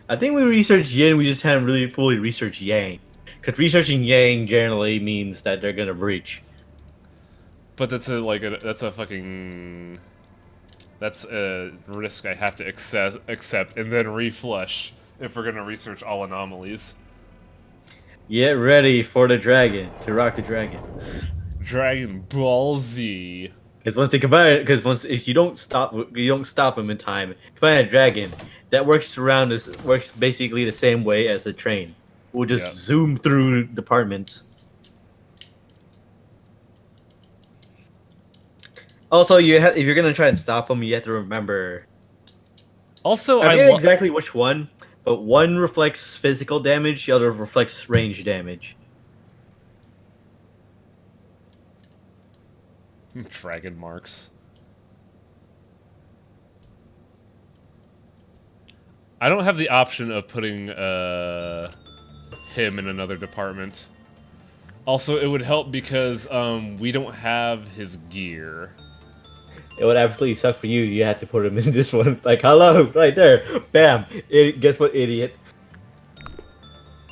I think we researched Yin, we just haven't really fully researched Yang. Because researching Yang generally means that they're gonna breach. But that's a risk I have to accept and then reflush if we're gonna research all anomalies. Get ready for the dragon, to rock the dragon. Dragon Ball Z. Because once they combine it, if you don't stop him in time, combine a dragon that works basically the same way as a train. We'll just zoom through departments. Also, if you're gonna try and stop them, you have to remember. Also, I forget exactly which one, but one reflects physical damage, the other reflects range damage. Dragon marks. I don't have the option of putting him in another department. Also, it would help because we don't have his gear. It would absolutely suck for you. You had to put him in this one. Like, hello, right there. Bam. Guess what, idiot?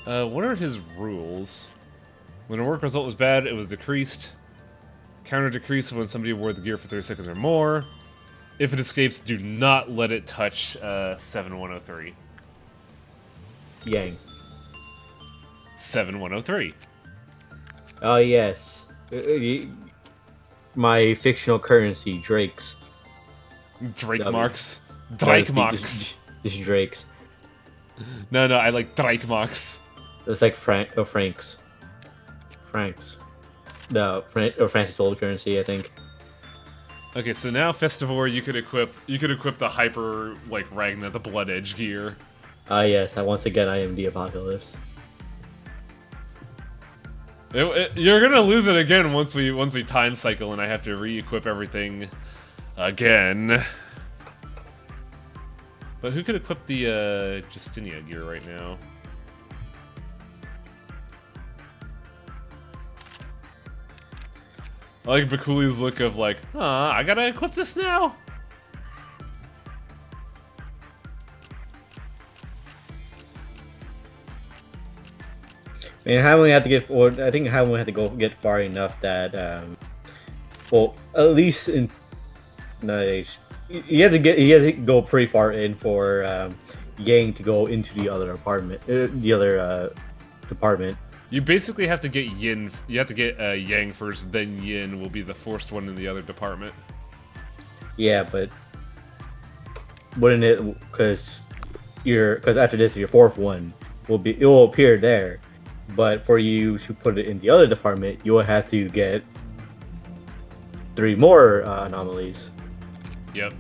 What are his rules? When a work result was bad, it was decreased. Counter decreased when somebody wore the gear for 30 seconds or more. If it escapes, do not let it touch 7103. Yang. 7103. Oh, yes. My fictional currency, Drake's. Drake marks. Drake marks. This is Drake's. No, I like Drake marks. It's like Franks. Franks. No, France's old currency, I think. Okay, so now Festivore, you could equip the hyper Ragna, the Blood Edge gear. Ah, yes. Once again, I am the Apocalypse. You're gonna lose it again once we time cycle and I have to re-equip everything again. But who could equip the Justinia gear right now? I like Bakuli's look of like, I gotta equip this now. I mean, Hamlin had to get forward. I think Hamlin had to get far enough that, well, at least in he had to go pretty far in for Yang to go into the other department. You basically have to get Yin. You have to get Yang first, then Yin will be the forced one in the other department. Yeah, but wouldn't it? Because after this, your fourth one will appear there. But for you to put it in the other department, you will have to get 3 more anomalies. Yep.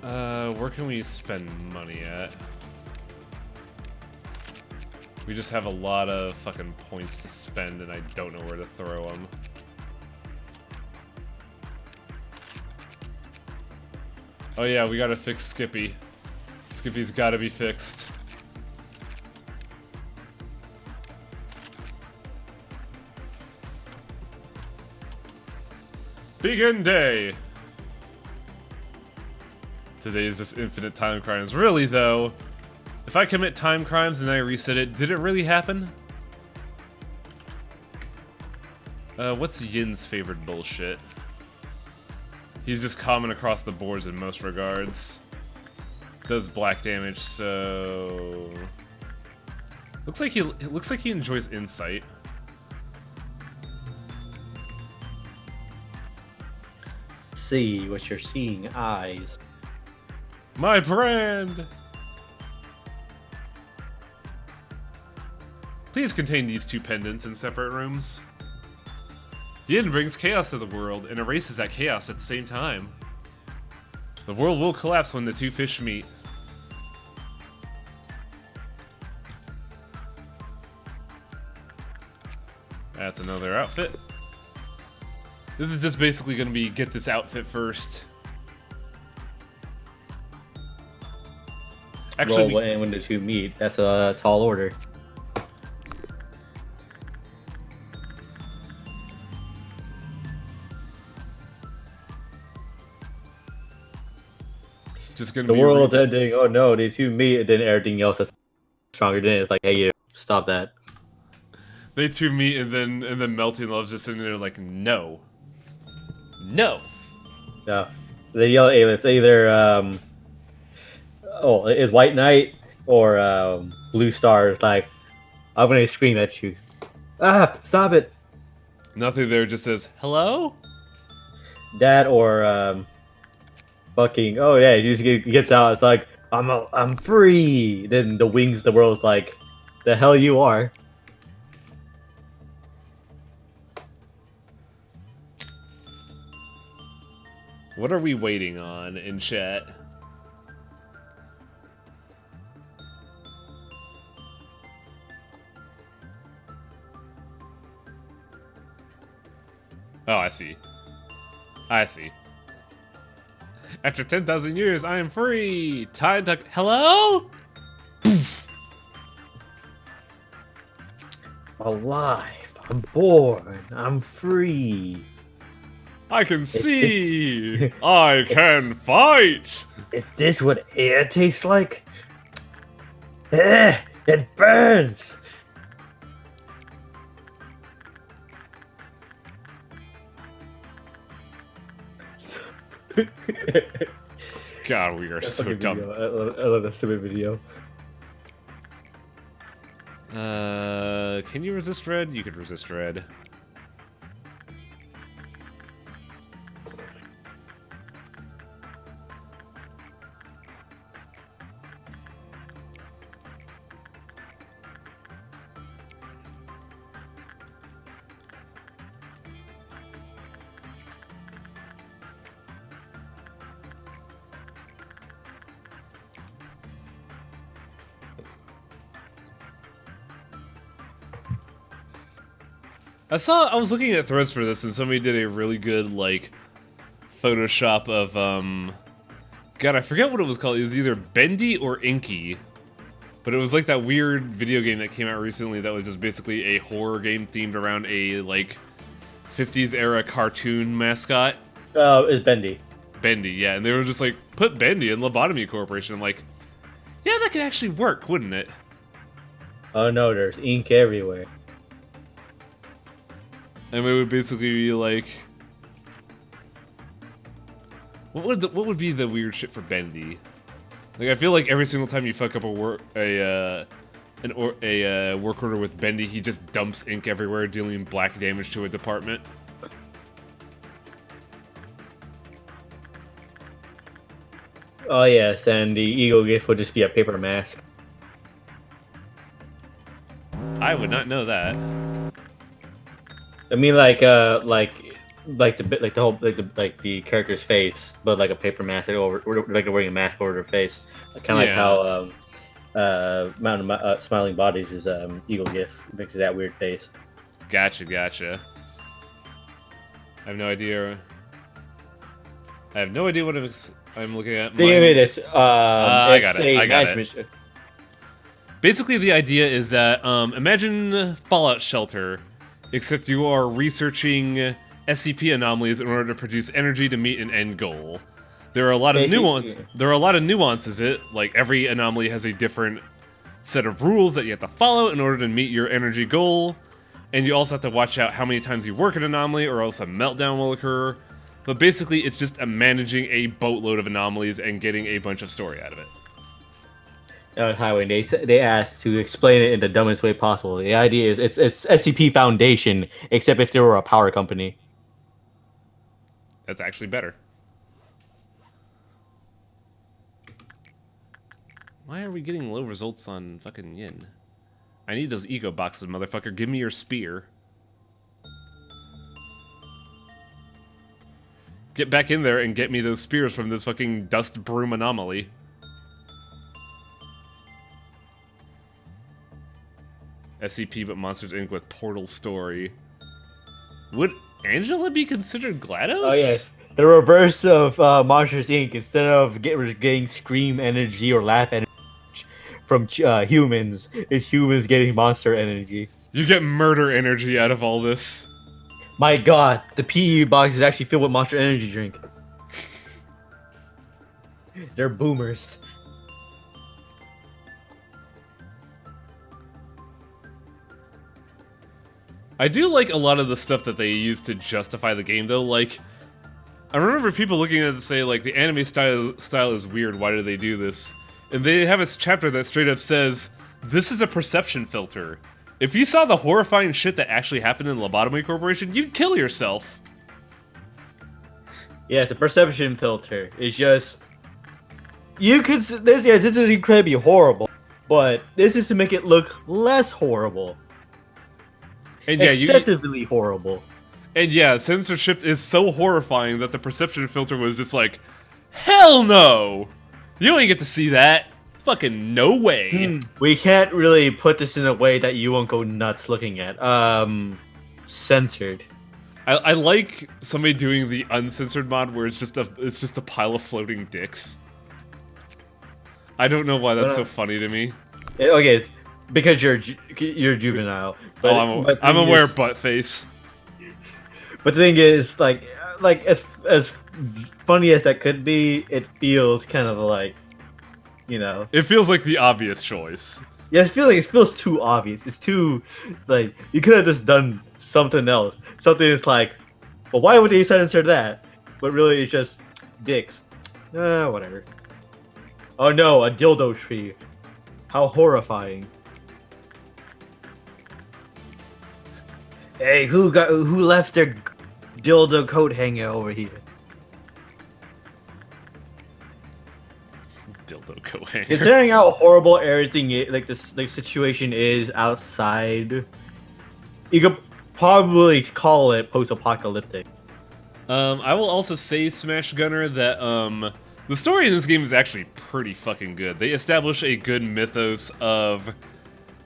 Where can we spend money at? We just have a lot of fucking points to spend, and I don't know where to throw them. Oh yeah, we gotta fix Skippy. Skippy's gotta be fixed. Begin day! Today is just infinite time crimes. Really, though, if I commit time crimes and then I reset it, did it really happen? What's Yin's favorite bullshit? He's just common across the boards in most regards. Does black damage, so... Looks like he enjoys insight. See what you're seeing, eyes. My brand! Please contain these two pendants in separate rooms. Yin brings chaos to the world and erases that chaos at the same time. The world will collapse when the two fish meet. That's another outfit. This is just basically going to be get this outfit first. Actually, Well, when the two meet, that's a tall order. just going to The be world ending. Oh no, the two meet, and then everything else that's stronger than it. It's like, hey, you stop that. They two meet and then Melting Love's just sitting there like, no. No. Yeah, they yell at it's either it's White Knight or Blue Star. It's like, I'm gonna scream at you. Ah, stop it. Nothing there, just says, hello? That or fucking, oh yeah, he just gets out. It's like, I'm free. Then the wings, the world's like, the hell you are. What are we waiting on in chat? Oh, I see. I see. After 10,000 years, I am free! Time to... Hello? Alive. I'm born. I'm free. I can see! I can fight! Is this what air tastes like? It burns. God, we are so dumb. I love that stupid video. Can you resist red? You could resist red. I was looking at threads for this and somebody did a really good, like, Photoshop of, God, I forget what it was called. It was either Bendy or Inky. But it was like that weird video game that came out recently that was just basically a horror game themed around a, like, 50s era cartoon mascot. It's Bendy. Bendy, yeah. And they were just like, put Bendy in Lobotomy Corporation. I'm like, yeah, that could actually work, wouldn't it? Oh no, there's ink everywhere. And it would basically be like, what would be the weird shit for Bendy? Like, I feel like every single time you fuck up a work order with Bendy, he just dumps ink everywhere, dealing black damage to a department. Oh yes, and the ego gift would just be a paper mask. I would not know that. I mean, like the character's face, but like a paper mask over, like they're wearing a mask over their face, kind of like how Smiling Bodies is ego gift makes that weird face. Gotcha. I have no idea. I have no idea what I'm looking at. Think of it as I got it's it. a I got it. management. Basically, the idea is that imagine Fallout Shelter, except you are researching SCP anomalies in order to produce energy to meet an end goal. There are a lot of nuances. Like every anomaly has a different set of rules that you have to follow in order to meet your energy goal, and you also have to watch out how many times you work an anomaly, or else a meltdown will occur. But basically, it's just managing a boatload of anomalies and getting a bunch of story out of it. Highway. They asked to explain it in the dumbest way possible. The idea is it's SCP Foundation, except if they were a power company. That's actually better. Why are we getting low results on fucking Yin? I need those ego boxes, motherfucker. Give me your spear. Get back in there and get me those spears from this fucking dust broom anomaly. SCP but Monsters Inc. with Portal Story. Would Angela be considered GLaDOS? Oh yes, the reverse of Monsters Inc. Instead of getting scream energy or laugh energy from humans, is humans getting monster energy. You get murder energy out of all this. My god, the PE box is actually filled with monster energy drink. They're boomers. I do like a lot of the stuff that they use to justify the game, though. Like, I remember people looking at it and say, like, the anime style is weird, why do they do this? And they have a chapter that straight up says, this is a perception filter. If you saw the horrifying shit that actually happened in Lobotomy Corporation, you'd kill yourself. Yeah, it's a perception filter. It's just... You could... this is incredibly horrible, but this is to make it look less horrible. And yeah, acceptably horrible. And yeah, censorship is so horrifying that the perception filter was just like, hell no! You ain't get to see that. Fucking no way. We can't really put this in a way that you won't go nuts looking at. Censored. I like somebody doing the uncensored mod where it's just a pile of floating dicks. I don't know why that's so funny to me. Okay, because you're juvenile. But, I'm aware of butt face. But the thing is, like as funny as that could be, it feels kind of like, you know. It feels like the obvious choice. Yeah, it feels too obvious. It's too, like, you could have just done something else. Something that's like, well, why would they censor that? But really, it's just dicks. Whatever. Oh no, a dildo tree. How horrifying. Hey, who left their dildo coat hanging over here? Dildo coat hanger. Considering how horrible everything is, like this situation is outside, you could probably call it post-apocalyptic. I will also say, Smash Gunner, that the story in this game is actually pretty fucking good. They establish a good mythos of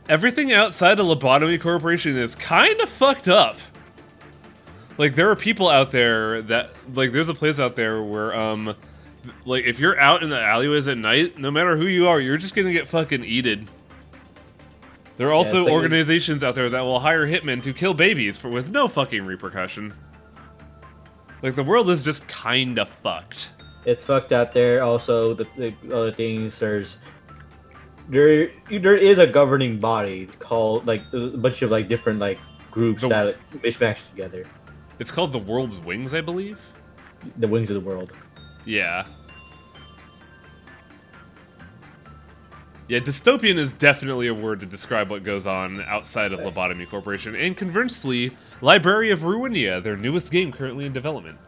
everything outside of Lobotomy Corporation is kind of fucked up. Like, there are people out there that, like, there's a place out there where, like, if you're out in the alleyways at night, no matter who you are, you're just gonna get fucking eated. There are also like organizations out there that will hire hitmen to kill babies with no fucking repercussion. Like, the world is just kinda fucked. It's fucked out there. Also, the other things, there is a governing body. It's called, like, a bunch of, like, different, like, groups that mishmash together. It's called the World's Wings, I believe? The Wings of the World. Yeah. Yeah, dystopian is definitely a word to describe what goes on outside of Lobotomy Corporation, and conversely, Library of Ruinia, their newest game currently in development.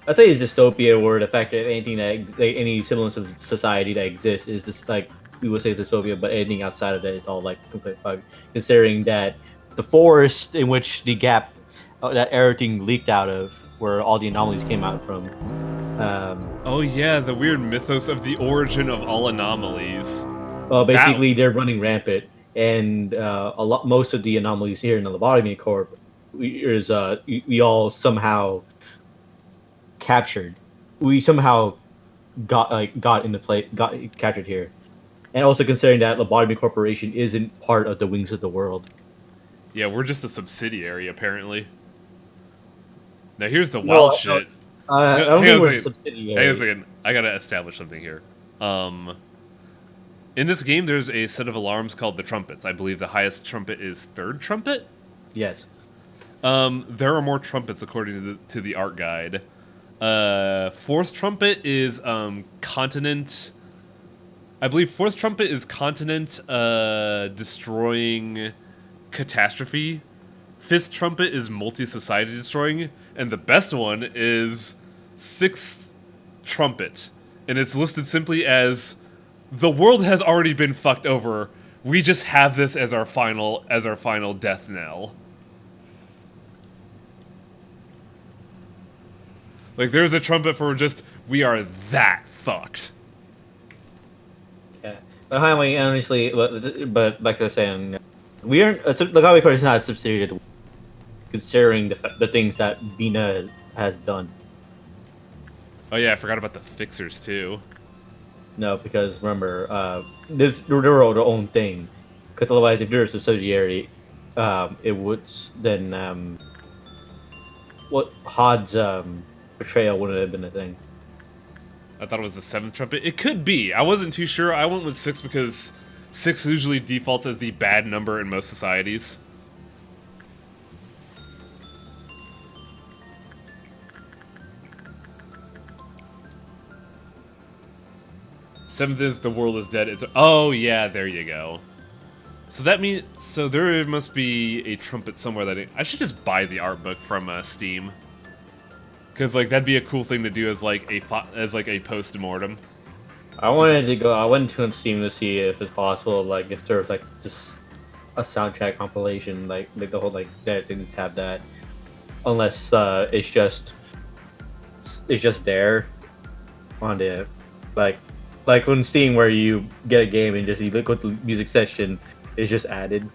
I'd say it's dystopia, where the fact that anything that, like, any semblance of society that exists is just, like, we would say it's dystopia, but anything outside of that is all, like, complete fog. Considering that the forest in which the gap, that everything leaked out of, where all the anomalies came out from. Oh yeah, the weird mythos of the origin of all anomalies. Well, basically, they're running rampant, and most of the anomalies here in the Lobotomy Corp we all somehow captured. We somehow got into play, got captured here, and also considering that Lobotomy Corporation isn't part of the Wings of the World. Yeah, we're just a subsidiary, apparently. Now, here's the wild No, no, shit. I No, don't hang on think a we're a second. Hang on a subsidiary. second. I gotta establish something here. In this game, there's a set of alarms called the trumpets. I believe the highest trumpet is third trumpet. Yes. There are more trumpets according to the art guide. Fourth trumpet is continent. I believe fourth trumpet is continent destroying catastrophe. Fifth trumpet is multi-society destroying, and the best one is sixth trumpet, and it's listed simply as the world has already been fucked over. We just have this as our final death knell. Like, there's a trumpet for just, we are that fucked. Yeah. But highway, honestly, but like I was saying, we aren't. The Lobotomy Corporation is not a subsidiary, to, considering the things that Dina has done. Oh yeah, I forgot about the fixers too. No, because remember, they were their own thing. Because otherwise, if they're a subsidiary, it would then what Hod's portrayal wouldn't have been a thing. I thought it was the seventh trumpet. It could be. I wasn't too sure. I went with six because six usually defaults as the bad number in most societies. Seventh is the world is dead. It's oh yeah, there you go. So that means there must be a trumpet somewhere that I should just buy the art book from Steam. Because like that'd be a cool thing to do as like a post-mortem. I wanted to go. I went to Steam to see if it's possible, like if there's like just a soundtrack compilation, like the whole like that things have that. Unless it's just there on the like on Steam where you get a game and just you look at the music section, it's just added.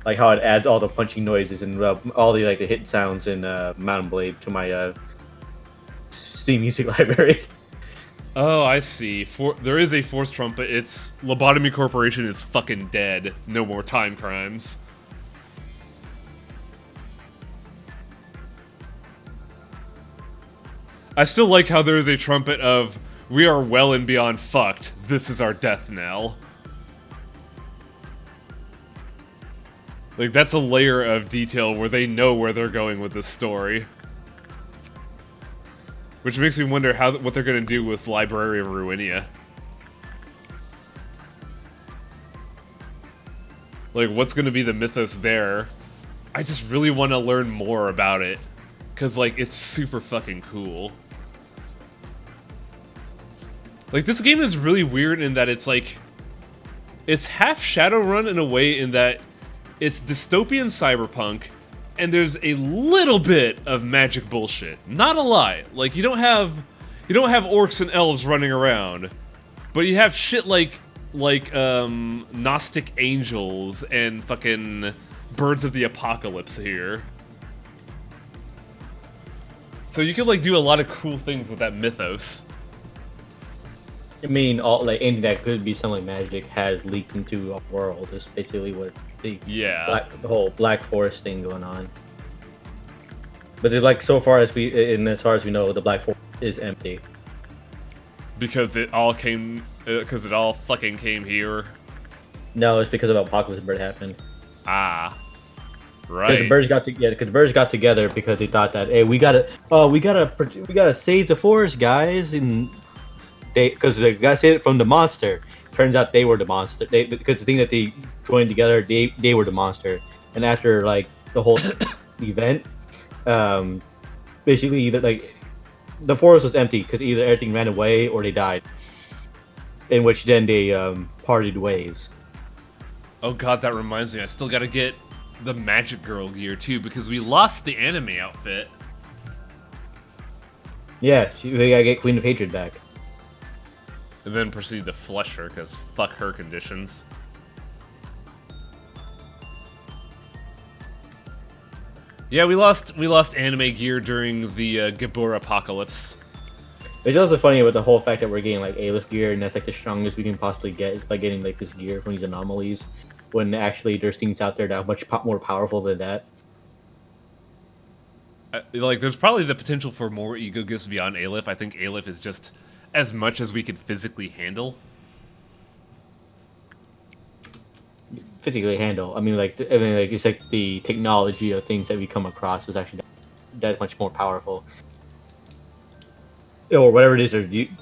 Like how it adds all the punching noises and all the like the hit sounds in Mountain Blade to my Steam music library. Oh, I see. There is a fourth trumpet. It's Lobotomy Corporation is fucking dead. No more time crimes. I still like how there is a trumpet of we are well and beyond fucked. This is our death knell. Like, that's a layer of detail where they know where they're going with this story. Which makes me wonder what they're gonna do with Library of Ruinia. Like, what's gonna be the mythos there? I just really want to learn more about it. Because, like, it's super fucking cool. Like, this game is really weird in that it's, like... It's half Shadowrun in a way in that it's dystopian cyberpunk, and there's a little bit of magic bullshit. Not a lot. Like, you don't have orcs and elves running around, but you have shit like Gnostic angels and fucking birds of the apocalypse here. So you could like do a lot of cool things with that mythos. I mean, all like anything that could be something magic has leaked into a world. Is basically what the the whole Black Forest thing going on. But like so far as we know, the Black Forest is empty. Because it all fucking came here. No, it's because of Apocalypse Bird happened. Ah, right. Because the birds got together. Because the birds got together because they thought that, hey, we gotta save the forest, guys, and because they got saved from the monster. Turns out they were the monster. Because the thing that they joined together, they were the monster. And after like the whole event, basically either like the forest was empty because either everything ran away or they died. In which then they parted ways. Oh god, that reminds me. I still gotta get the Magic Girl gear too because we lost the anime outfit. Yeah, we gotta get Queen of Hatred back. And then proceed to flush her because fuck her conditions. Yeah, we lost anime gear during the Gabor apocalypse. It's also funny about the whole fact that we're getting like A-list gear, and that's like the strongest we can possibly get is by getting like this gear from these anomalies. When actually there's things out there that are much more powerful than that. Like, there's probably the potential for more ego gifts beyond Aleph. I think Aleph is just as much as we could physically handle. Physically handle. I mean, like it's like the technology of things that we come across is actually that much more powerful, or whatever it is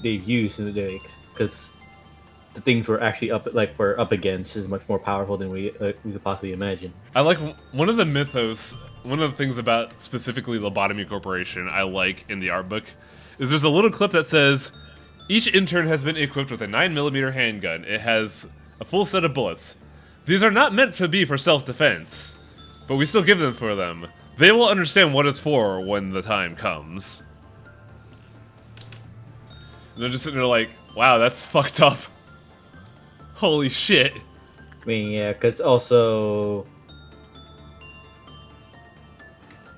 they've used in the day, because the things we're actually we're up against is much more powerful than we could possibly imagine. I like one of the mythos. One of the things about specifically Lobotomy Corporation I like in the art book is there's a little clip that says each intern has been equipped with a 9mm handgun. It has a full set of bullets. These are not meant to be for self-defense, but we still give them for them. They will understand what it's for when the time comes. And they're just sitting there like, wow, that's fucked up. Holy shit. I mean, yeah, because also...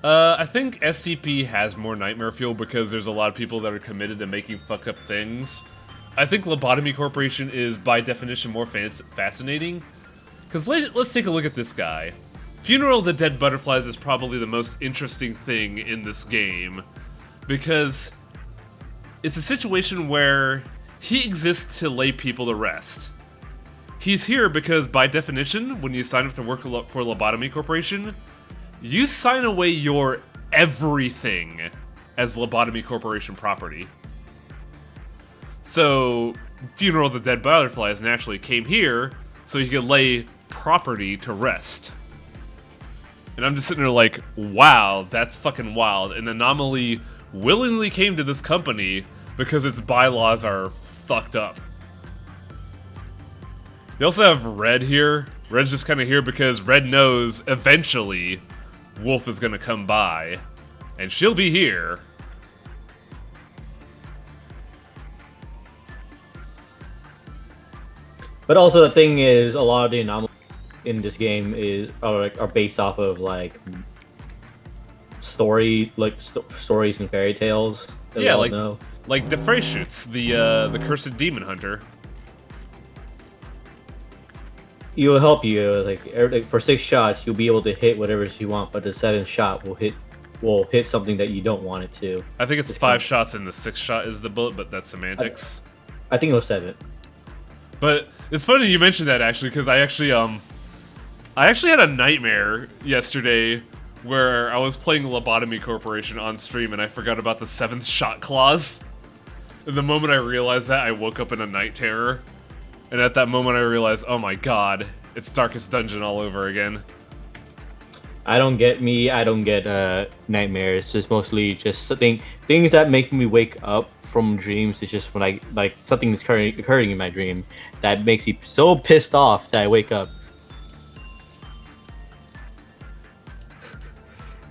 I think SCP has more nightmare fuel because there's a lot of people that are committed to making fucked up things. I think Lobotomy Corporation is, by definition, more fascinating. Because let's take a look at this guy. Funeral of the Dead Butterflies is probably the most interesting thing in this game. Because it's a situation where he exists to lay people to rest. He's here because, by definition, when you sign up to work for Lobotomy Corporation, you sign away your everything as Lobotomy Corporation property. So, Funeral of the Dead Butterflies naturally came here so he could lay property to rest. And I'm just sitting there like, wow, that's fucking wild. An anomaly willingly came to this company because its bylaws are fucked up. You also have Red here. Red's just kind of here because Red knows eventually Wolf is gonna come by, and she'll be here. But also the thing is, a lot of the anomalies in this game are based off of like stories and fairy tales. That Yeah, we all know. like Defrayshoots, the cursed demon hunter. It'll help you like for 6 shots you'll be able to hit whatever you want, but the 7th shot will hit something that you don't want it to. I think it's 5 shots and the 6th shot is the bullet, but that's semantics. I think it was 7. But it's funny you mentioned that actually, because I actually had a nightmare yesterday where I was playing Lobotomy Corporation on stream and I forgot about the 7th shot clause. And the moment I realized that, I woke up in a night terror. And at that moment I realized, oh my god, it's Darkest Dungeon all over again. I don't get nightmares. It's mostly just things that make me wake up from dreams. It's just when I something is occurring in my dream that makes me so pissed off that I wake up.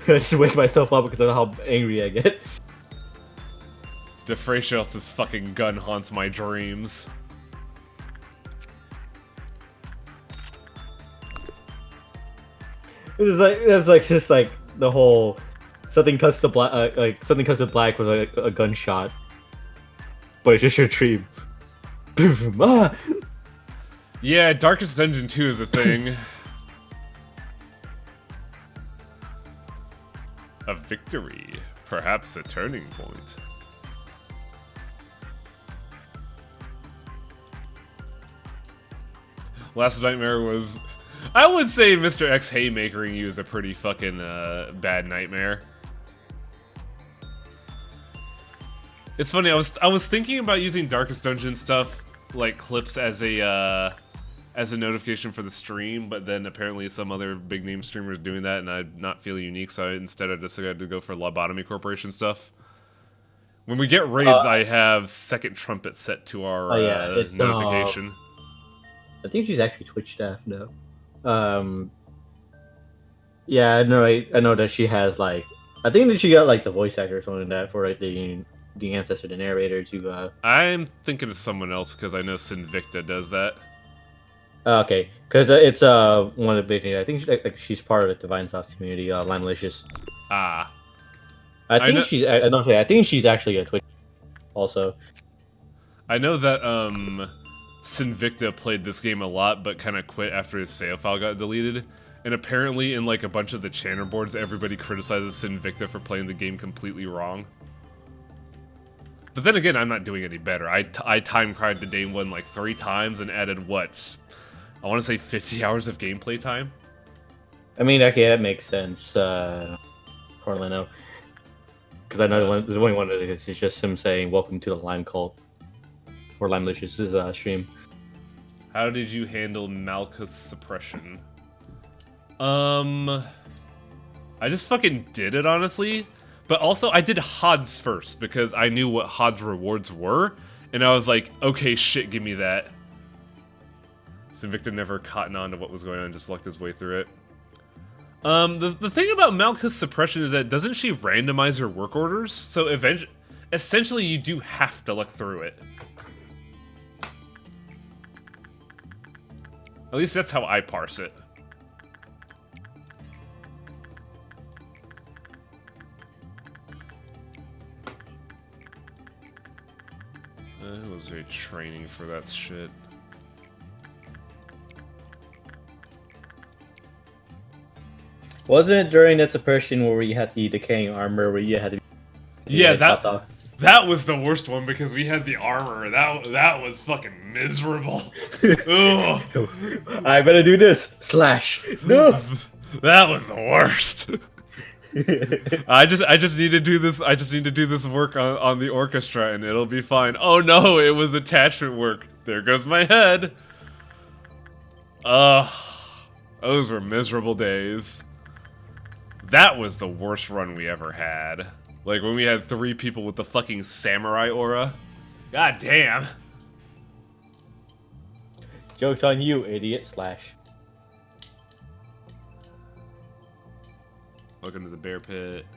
I just wake myself up because of how angry I get. Defrayshoots' fucking gun haunts my dreams. It's like just like the whole something cuts to black, something cuts to black with a gunshot, but it's just your dream. Ah! Yeah, Darkest Dungeon 2 is a thing. A victory, perhaps a turning point. Last nightmare was... I would say Mr. X haymakering you is a pretty fucking bad nightmare. It's funny, I was thinking about using Darkest Dungeon stuff, like clips as a notification for the stream, but then apparently some other big name streamers doing that, and I'm not feeling unique, so instead I decided to go for Lobotomy Corporation stuff. When we get raids, I have Second Trumpet set to our notification. I think she's actually Twitch staff now. Yeah, I know that she has I think that she got the voice actor or something like that for the ancestor, the narrator to. I'm thinking of someone else because I know Sinvicta does that. Okay, because it's one of the big things. I think she's part of the Divine Sauce community. Lime Malicious. Ah, I I think know. she's. I don't say. I think she's actually a Twitch also. I know that Sinvicta played this game a lot, but kind of quit after his save file got deleted. And apparently, in like a bunch of the channel boards, everybody criticizes Sinvicta for playing the game completely wrong. But then again, I'm not doing any better. I time cried the day one like 3 times and added what? I want to say 50 hours of gameplay time. I mean, okay, that makes sense. Orlando, because I know there's only one of it. It's just him saying "Welcome to the Lime Cult" or Lime Malicious's stream. How did you handle Malkuth's suppression? I just fucking did it, honestly. But also, I did HODs first, because I knew what HODs rewards were, and I was like, okay, shit, give me that. Sinvicta never cottoned on to what was going on, just lucked his way through it. The thing about Malkuth's suppression is that doesn't she randomize her work orders? So essentially, you do have to look through it. At least that's how I parse it. It was very training for that shit. Wasn't it during that suppression where you had the decaying armor where you had to? Yeah, that was the worst one because we had the armor. That was fucking miserable. Ugh. I better do this. Slash. No. That was the worst. I just need to do this. I just need to do this work on the orchestra, and it'll be fine. Oh no, it was attachment work. There goes my head. Ugh, those were miserable days. That was the worst run we ever had. Like when we had 3 people with the fucking samurai aura. God damn. Joke's on you, idiot. Slash. Welcome to the bear pit.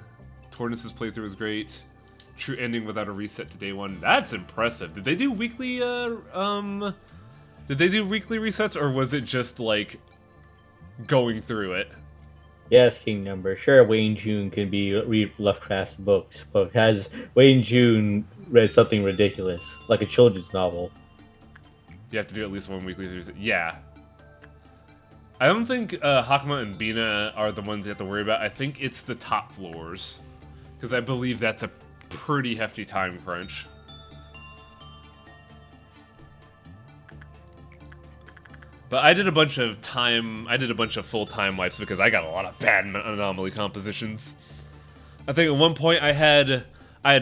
Tortoise's playthrough was great. True ending without a reset to day 1. That's impressive. Did they do weekly resets, or was it just like going through it? Yes, King Number. Sure, Wayne June can read Lovecraft's books, but has Wayne June read something ridiculous, like a children's novel? You have to do at least 1 weekly reset. Yeah. I don't think Hakma and Bina are the ones you have to worry about. I think it's the top floors. Because I believe that's a pretty hefty time crunch. But I did a bunch of full-time wipes because I got a lot of bad anomaly compositions. I think at one point I had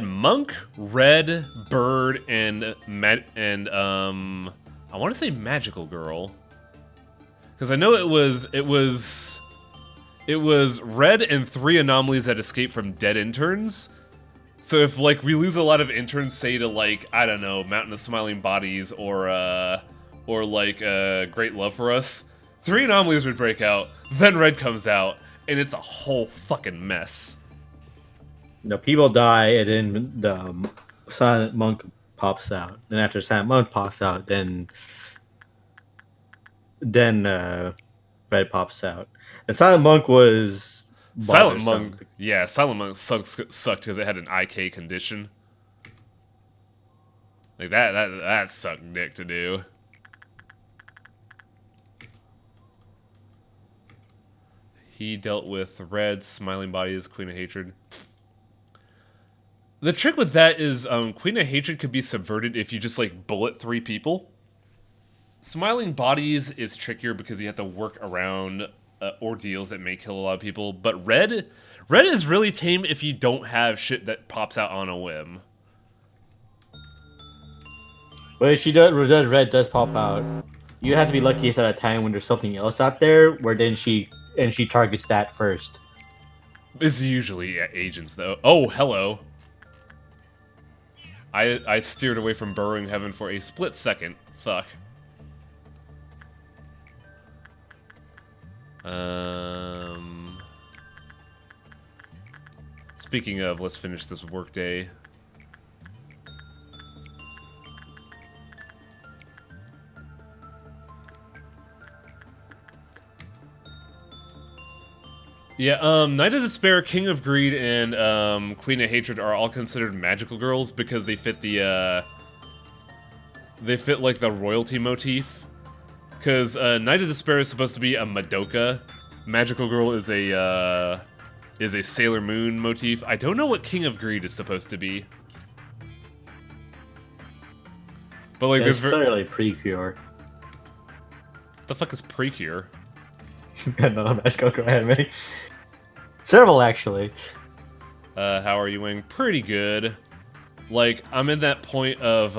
Monk, Red, Bird, and I want to say Magical Girl. Because I know it was Red and 3 anomalies that escaped from dead interns. So if like we lose a lot of interns, say to like, I don't know, Mountain of Smiling Bodies or like Great Love for Us, 3 anomalies would break out, then Red comes out, and it's a whole fucking mess. No, people die, and then the Silent Monk pops out. And after Silent Monk pops out, then Red pops out. And Silent Monk was Silent bothersome. Monk, yeah, Silent Monk sucked because it had an IK condition. Like that sucked dick to do. He dealt with Red, Smiling Bodies, Queen of Hatred. The trick with that is Queen of Hatred could be subverted if you just like bullet 3 people. Smiling Bodies is trickier because you have to work around ordeals that may kill a lot of people. But Red is really tame if you don't have shit that pops out on a whim. But if Red does pop out, you have to be lucky at a time when there's something else out there where then she targets that first. It's usually agents though. Oh, hello. I steered away from Burrowing Heaven for a split second. Fuck. Speaking of, let's finish this workday. Yeah, Knight of Despair, King of Greed, and Queen of Hatred are all considered magical girls because they fit the they fit like the royalty motif. Because Knight of Despair is supposed to be a Madoka, magical girl is a Sailor Moon motif. I don't know what King of Greed is supposed to be, but like It's there's clearly Precure. the fuck is Precure? Another magical girl anime. Several actually. How are you, Wing? Pretty good. Like, I'm in that point of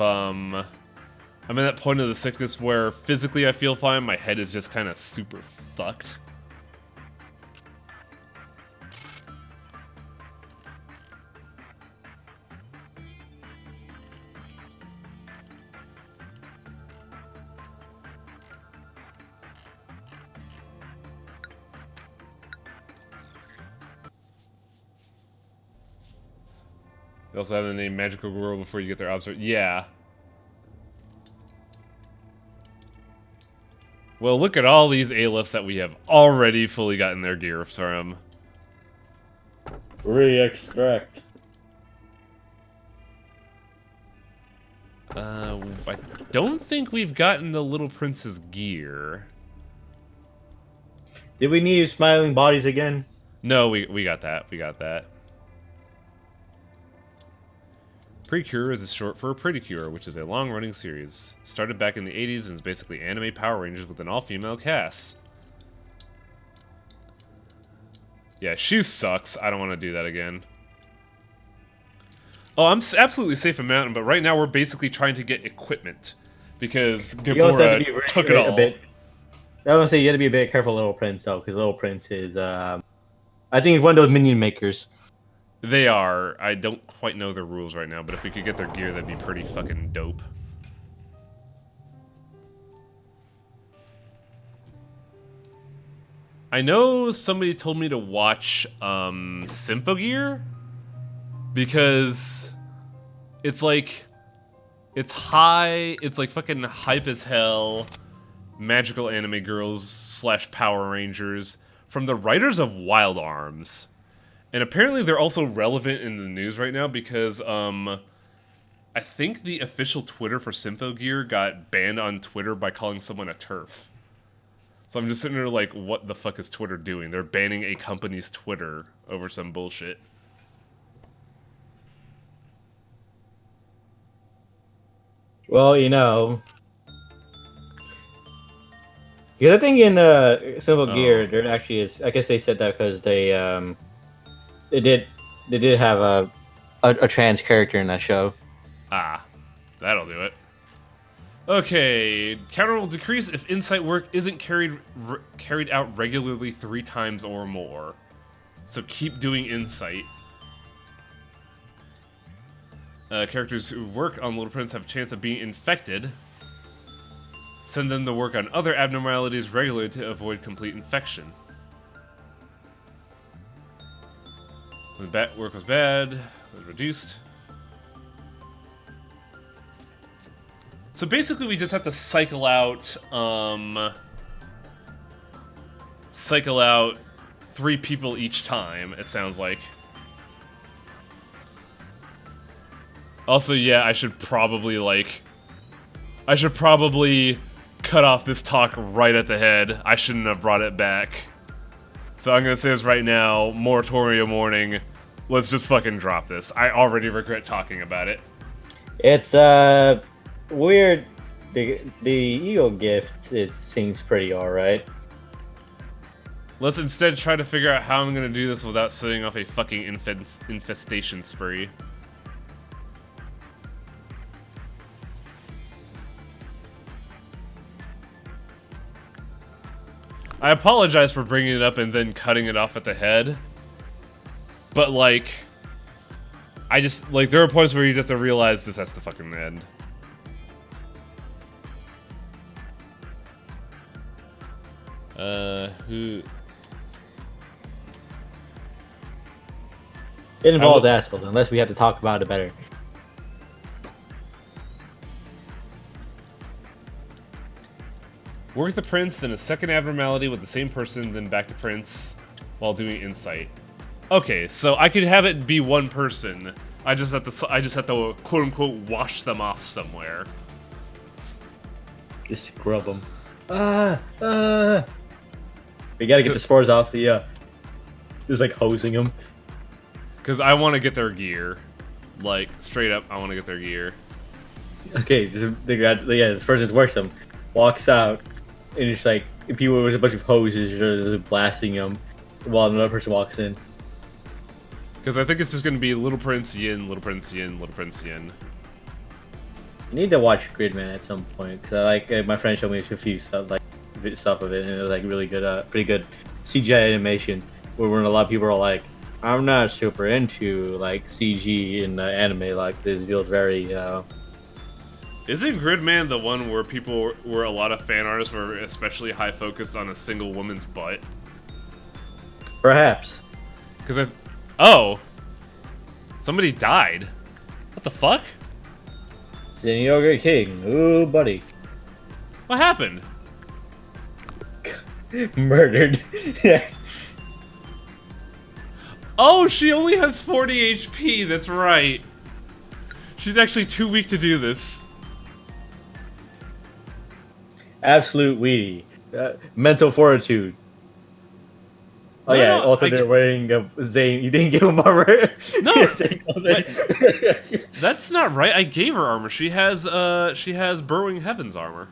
the sickness where physically I feel fine, my head is just kind of super fucked. They also have the name Magical Girl before you get their observation. Yeah. Well, look at all these A-lifts that we have already fully gotten their gear from. Re-extract. I don't think we've gotten the Little Prince's gear. Did we need smiling bodies again? No, we got that. We got that. Precure is short for Pretty Cure, which is a long-running series. Started back in the 80s and is basically anime Power Rangers with an all-female cast. Yeah, she sucks. I don't want to do that again. Oh, I'm absolutely safe in Mountain, but right now we're basically trying to get equipment. Because Gabora took it all. I was gonna say you have to be a bit careful, Little Prince, though, because Little Prince is, I think he's one of those minion makers. They are. I don't quite know their rules right now, but if we could get their gear, that'd be pretty fucking dope. I know somebody told me to watch Symphogear because it's like it's like fucking hype as hell magical anime girls / Power Rangers from the writers of Wild Arms. And apparently they're also relevant in the news right now because I think the official Twitter for Symphogear got banned on Twitter by calling someone a TERF. So I'm just sitting there like, what the fuck is Twitter doing? They're banning a company's Twitter over some bullshit. Well, you know, the other thing in Symphogear, there actually is. I guess they said that because they did have a trans character in that show. Ah, that'll do it. Okay, counter will decrease if insight work isn't carried out regularly 3 times or more. So keep doing insight. Characters who work on Little Prince have a chance of being infected. Send them to work on other abnormalities regularly to avoid complete infection. When the bat work was bad, it was reduced. So basically we just have to cycle out 3 people each time, it sounds like. Also, yeah, I should probably cut off this talk right at the head. I shouldn't have brought it back. So I'm gonna say this right now, moratorium warning. Let's just fucking drop this. I already regret talking about it. It's weird. The ego gift, it seems pretty alright. Let's instead try to figure out how I'm gonna do this without setting off a fucking infestation spree. I apologize for bringing it up and then cutting it off at the head. But, like, I just, like, there are points where you just have to realize this has to fucking end. Who... It involves assholes, unless we have to talk about it better. Work the Prince, then a second abnormality with the same person, then back to Prince. while doing insight. Okay, so I could have it be one person. I just have to quote unquote wash them off somewhere. Just scrub them. We gotta get the spores off the. Just like hosing them. Because I want to get their gear. Like, straight up, I want to get their gear. Okay, this person works them, walks out, and it's like people with a bunch of hoses are just blasting them while another person walks in. Because I think it's just going to be Little Prince Yin, Little Prince Yin, Little Prince Yin. I need to watch Gridman at some point because my friend showed me a few stuff of it, and it was like really good, pretty good CGI animation. Where a lot of people are like, I'm not super into like CG in the anime like this. Feels very. Isn't Gridman the one where a lot of fan artists were especially high focused on a single woman's butt? Perhaps. Because oh, somebody died. What the fuck? Zenyoga King, ooh buddy. What happened? Murdered. Oh, she only has 40 HP. That's right. She's actually too weak to do this. Absolute weedy. Mental fortitude. Oh No, yeah, no, also they're wearing a Zane. You didn't give him armor. No, that's not right. I gave her armor. She has Burrowing Heaven's armor.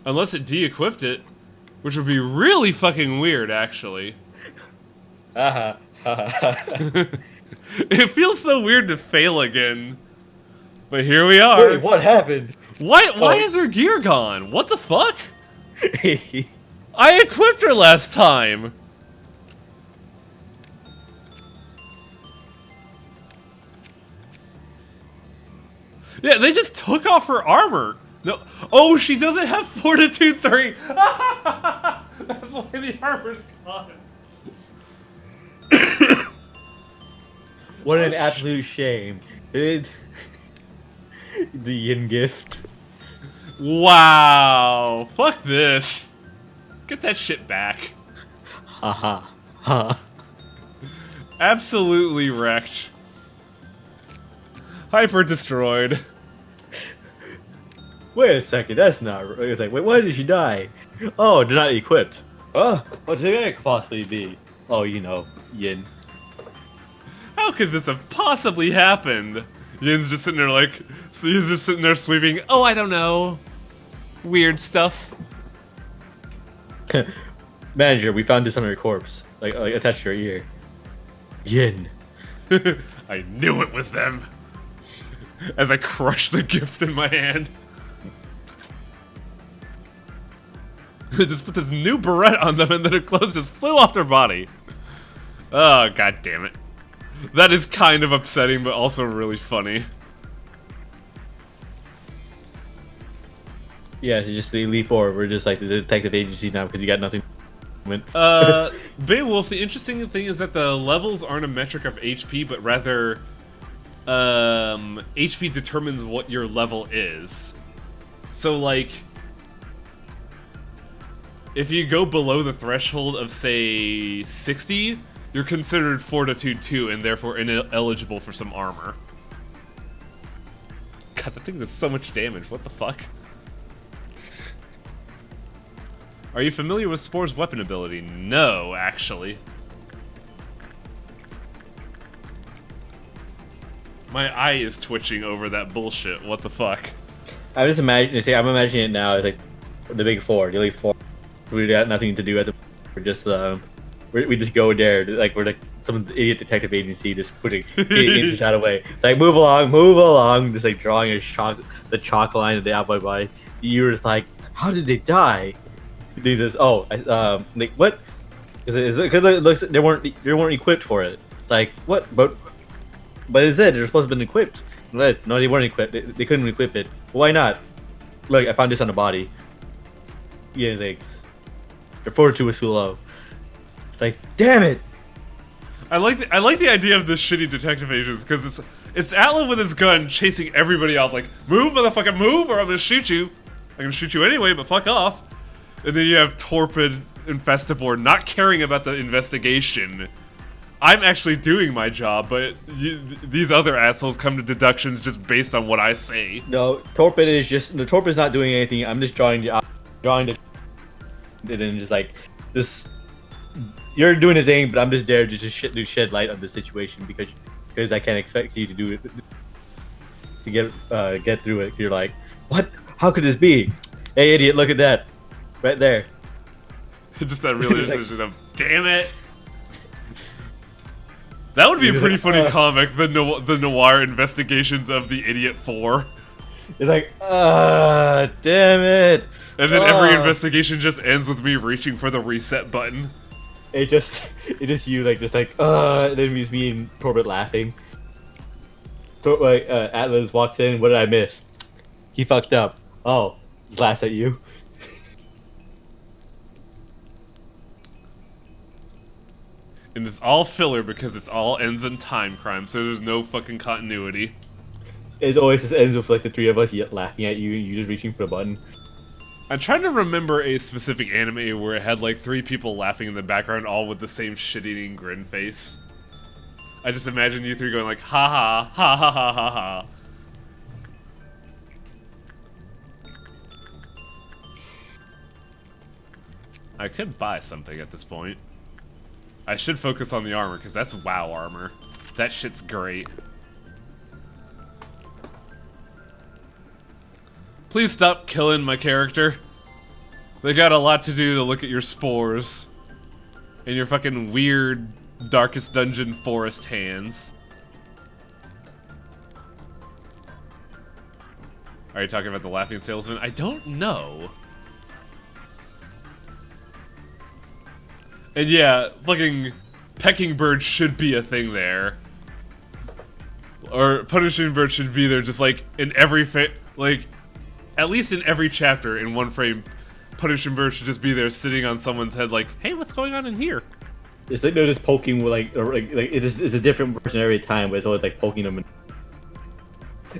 Unless it de-equipped it, which would be really fucking weird, actually. It feels so weird to fail again. But here we are. Wait, what happened? Why is her gear gone? What the fuck? I equipped her last time. Yeah, they just took off her armor. No. Oh, she doesn't have Fortitude 3. That's why the armor's gone. What an absolute shame. The yin gift. Wow. Fuck this. Get that shit back. Haha. Ha. Absolutely wrecked. Hyper destroyed. Wait a second, that's not right. It's like, wait, why did she die? Oh, they're not equipped. Oh, what could that possibly be? Oh, you know, yin. How could this have possibly happened? Yin's just sitting there like, so he's just sitting there sweeping, oh, I don't know. Weird stuff. Manager, we found this on her corpse. Like attached to her ear. Yin. I knew it was them. As I crushed the gift in my hand. Just put this new beret on them and then her clothes just flew off their body. Oh, god damn it. That is kind of upsetting, but also really funny. Yeah, it's just the Elite Four. We're just like the detective agency now because you got nothing. Beowulf, the interesting thing is that the levels aren't a metric of HP, but rather HP determines what your level is. So, like, if you go below the threshold of, say, 60, you're considered Fortitude 2 and therefore ineligible for some armor. God, that thing does so much damage. What the fuck? Are you familiar with Spore's weapon ability? No, actually. My eye is twitching over that bullshit. What the fuck? I'm imagining it now. It's like the big four, the Elite Four. We got nothing to do at the. We're just we just go there. Like we're like some idiot detective agency just putting it out of the way. It's like move along. Just like drawing the chalk line that they have by. You're just like, how did they die? They just like what? Because it looks they weren't equipped for it. It's like what? But it said they're supposed to have been equipped. No, they weren't equipped. They couldn't equip it. Why not? Look, I found this on the body. Yeah, like their fortitude was too low. It's like, damn it! I like the idea of this shitty detective agents because it's Atlan with his gun chasing everybody off. Like, move, motherfucker, move, or I'm gonna shoot you. I'm gonna shoot you anyway, but fuck off. And then you have Torpid and Festivore not caring about the investigation. I'm actually doing my job, but these other assholes come to deductions just based on what I say. No, Torpid is not doing anything. I'm just drawing the, and then just like this. You're doing a thing, but I'm just there to just shed light on the situation because I can't expect you to do it to get through it. You're like, what? How could this be? Hey, idiot! Look at that, right there. Just that realization of, damn it. That would be a pretty funny comic, the noir investigations of the Idiot 4. It's like, damn it. And then every investigation just ends with me reaching for the reset button. It just you like and then it's me and Corbett laughing. So Atlas walks in. What did I miss? He fucked up. Oh, he's laughs at you. And it's all filler because it's all ends in time crime, so there's no fucking continuity. It always just ends with like the three of us laughing at you and you just reaching for the button. I'm trying to remember a specific anime where it had like 3 people laughing in the background, all with the same shit-eating grin face. I just imagine you 3 going like, ha ha, ha ha ha ha ha. I could buy something at this point. I should focus on the armor, because that's WoW armor. That shit's great. Please stop killing my character. They got a lot to do to look at your spores. And your fucking weird Darkest Dungeon forest hands. Are you talking about the laughing salesman? I don't know. And yeah, fucking pecking bird should be a thing there. Or punishing bird should be there just like in every like at least in every chapter in one frame, punishing bird should just be there sitting on someone's head like, hey, what's going on in here? It's like they're just poking with like it's a different person every time, but it's always like poking them and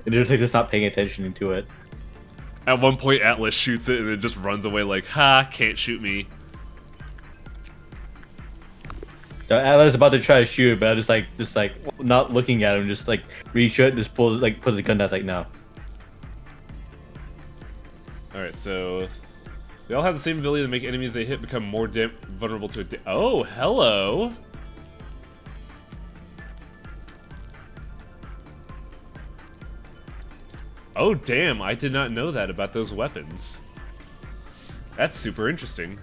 they're just not paying attention to it. At one point Atlas shoots it and it just runs away like, ha, can't shoot me. Atlas is about to try to shoot it, but I just like not looking at him, just like reach it, just puts the gun down. It's like no. All right, so they all have the same ability to make enemies they hit become more vulnerable to it. Oh, hello. Oh, damn! I did not know that about those weapons. That's super interesting.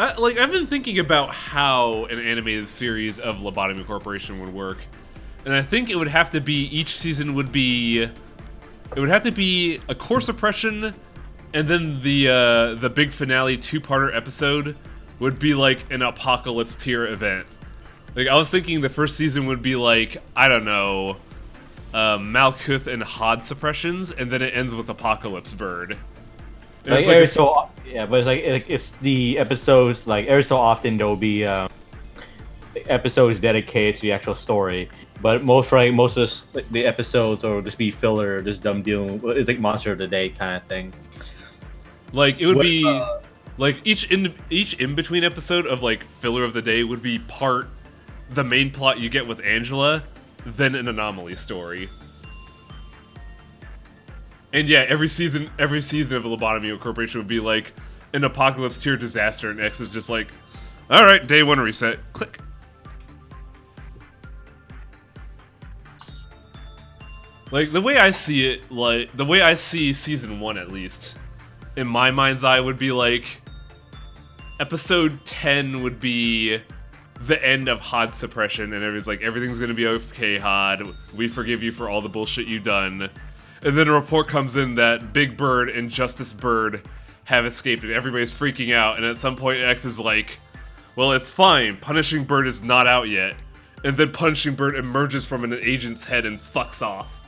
I've been thinking about how an animated series of Lobotomy Corporation would work, and I think it would have to be each season would be, it would have to be a core suppression, and then the big finale 2-parter episode would be like an apocalypse tier event. Like I was thinking the first season would be like, I don't know, Malkuth and Hod suppressions, and then it ends with Apocalypse Bird. Like every so yeah, but it's the episodes like every so often there will be episodes dedicated to the actual story. But most of the episodes will just be filler, just dumb dealing. It's like monster of the day kind of thing. Like it would be like each in between episode of like filler of the day would be part the main plot you get with Angela, then an anomaly story. And yeah, every season of a Lobotomy Corporation would be like an apocalypse tier disaster, and X is just like, all right, day 1 reset, click. Like the way I see it, like the way I see season 1 at least, in my mind's eye would be like, episode 10 would be the end of Hod suppression, and everybody's like, everything's gonna be okay, Hod. We forgive you for all the bullshit you've done. And then a report comes in that Big Bird and Justice Bird have escaped, and everybody's freaking out. And at some point, X is like, well, it's fine. Punishing Bird is not out yet. And then Punishing Bird emerges from an agent's head and fucks off.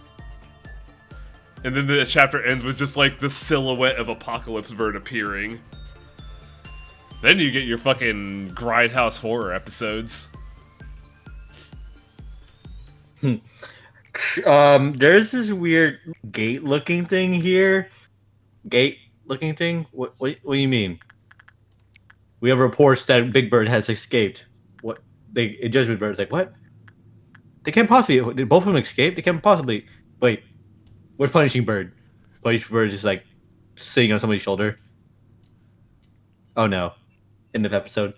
And then the chapter ends with just like the silhouette of Apocalypse Bird appearing. Then you get your fucking Grindhouse horror episodes. There's this weird gate-looking thing here. Gate-looking thing. What do you mean? We have reports that Big Bird has escaped. What? Judgment Bird's like, what? They can't possibly. Did both of them escape? They can't possibly. Wait, where's Punishing Bird? Punishing Bird is like sitting on somebody's shoulder. Oh no! End of episode.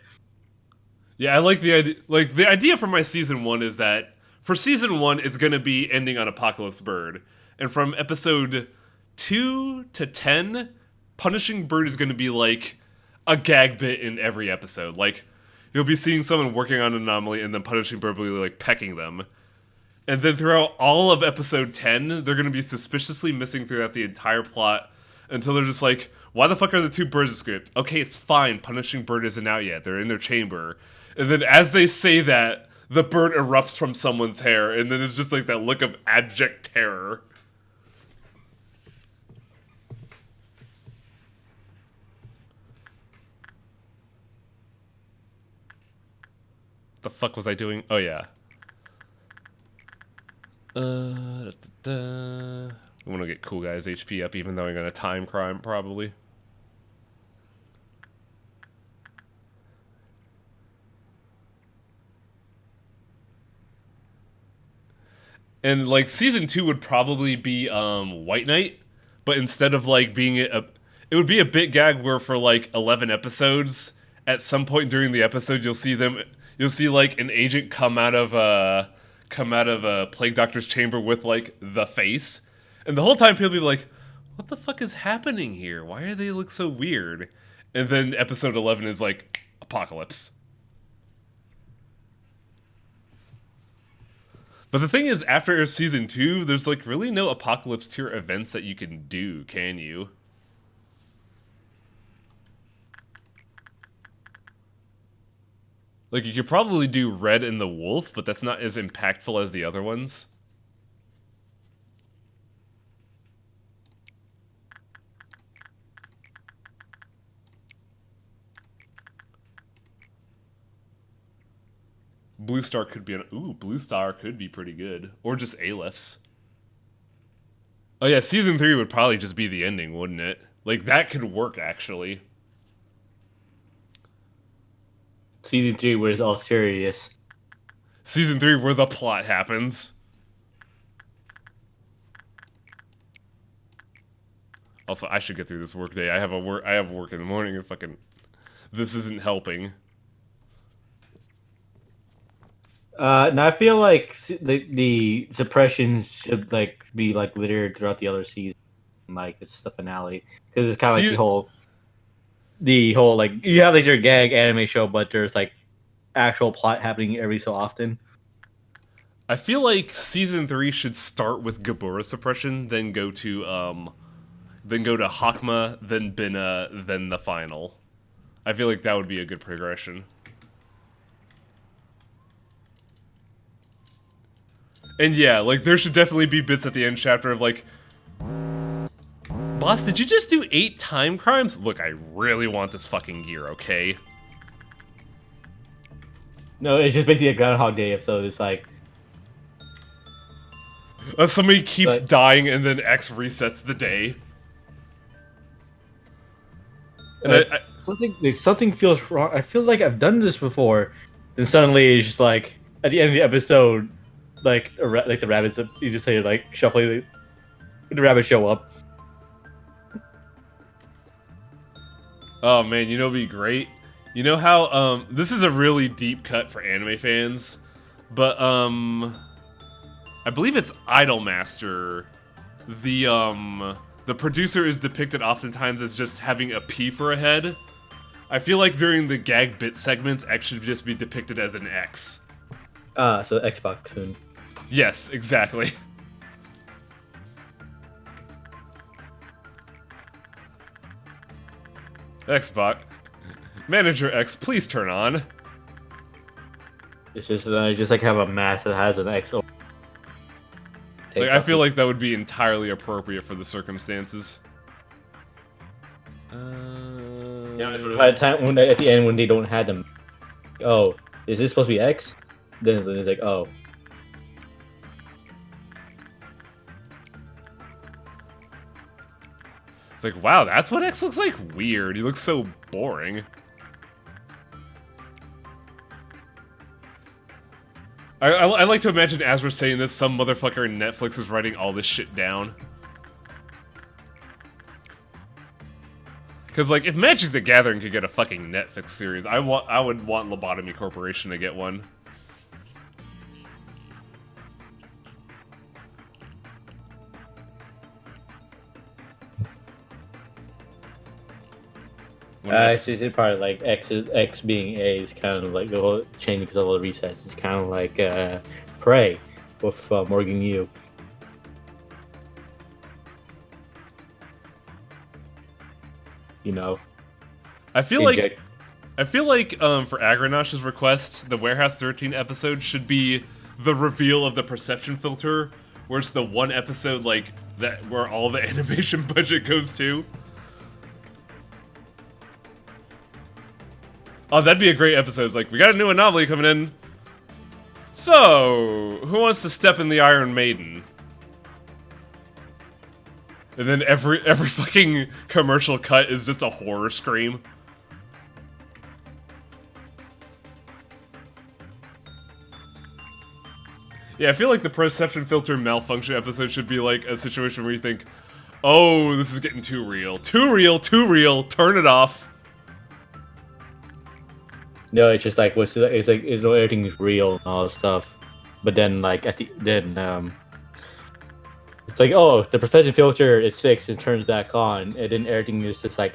Yeah, I like the idea. Like the idea for my season 1 is that for season 1, it's gonna be ending on Apocalypse Bird, and from episode 2 to 10, Punishing Bird is gonna be like a gag bit in every episode. Like you'll be seeing someone working on an anomaly, and then Punishing Bird will be like pecking them. And then throughout all of episode 10, they're going to be suspiciously missing throughout the entire plot until they're just like, why the fuck are the two birds escaped? Okay, it's fine. Punishing Bird isn't out yet. They're in their chamber. And then as they say that, the bird erupts from someone's hair. And then it's just like that look of abject terror. The fuck was I doing? Oh, yeah. I want to get Cool Guy's HP up, even though I'm going to time crime, probably. And, like, season 2 would probably be, White Knight, but instead of, like, being it would be a bit gag where for, like, 11 episodes, at some point during the episode, you'll see, like, an agent come out of a Plague Doctor's chamber with, like, the face. And the whole time people be like, what the fuck is happening here? Why do they look so weird? And then episode 11 is, like, Apocalypse. But the thing is, after season 2, there's, like, really no Apocalypse tier events that you can do, can you? Like, you could probably do Red and the Wolf, but that's not as impactful as the other ones. Blue Star could be Blue Star could be pretty good. Or just Aleph. Oh yeah, season 3 would probably just be the ending, wouldn't it? Like, that could work, actually. Season 3 where it's all serious. Season 3 where the plot happens. Also, I should get through this work day. I have work in the morning and fucking this isn't helping. Now I feel like the suppression should like be like littered throughout the other season, like it's the finale because it's kind of like the whole like you have like your gag anime show, but there's like actual plot happening every so often. I feel like season 3 should start with Gabura suppression, then go to Hakma, then Bina, then the final. I feel like that would be a good progression. And yeah, like, there should definitely be bits at the end chapter of, like, boss, did you just do 8 time crimes? Look, I really want this fucking gear, okay? No, it's just basically a Groundhog Day episode. It's like... somebody keeps dying and then X resets the day. And something feels wrong. I feel like I've done this before. Then suddenly it's just like, at the end of the episode... Like the rabbits, you just say like shuffling, the rabbits show up. Oh man, you know what'd be great? You know how this is a really deep cut for anime fans, but I believe it's Idolmaster. The producer is depicted oftentimes as just having a P for a head. I feel like during the gag bit segments, X should just be depicted as an X. So Xbox soon. Yes, exactly. Xbox. Manager X, please turn on. It's just like have a mask that has an X. Like, I feel like that would be entirely appropriate for the circumstances. Yeah, at the end when they don't have them. Oh, is this supposed to be X? Then it's like, oh. It's like, wow, that's what X looks like? Weird. He looks so boring. I like to imagine as we're saying this, some motherfucker in Netflix is writing all this shit down. Because, like, if Magic the Gathering could get a fucking Netflix series, I would want Lobotomy Corporation to get one. It's probably like X being A is kind of like the whole chain because of all the resets. It's kind of like Prey with Morgan Yu. You know, I feel like for Agranosh's request, the Warehouse 13 episode should be the reveal of the perception filter, where it's the one episode like that where all the animation budget goes to. Oh, that'd be a great episode. It's like, we got a new anomaly coming in. So, who wants to step in the Iron Maiden? And then every fucking commercial cut is just a horror scream. Yeah, I feel like the perception filter malfunction episode should be like a situation where you think, oh, this is getting too real. Too real, too real, turn it off. No, it's just like it's like everything is real and all this stuff, but then like it's like, oh, the perception filter is fixed and turns back on, and then everything is just like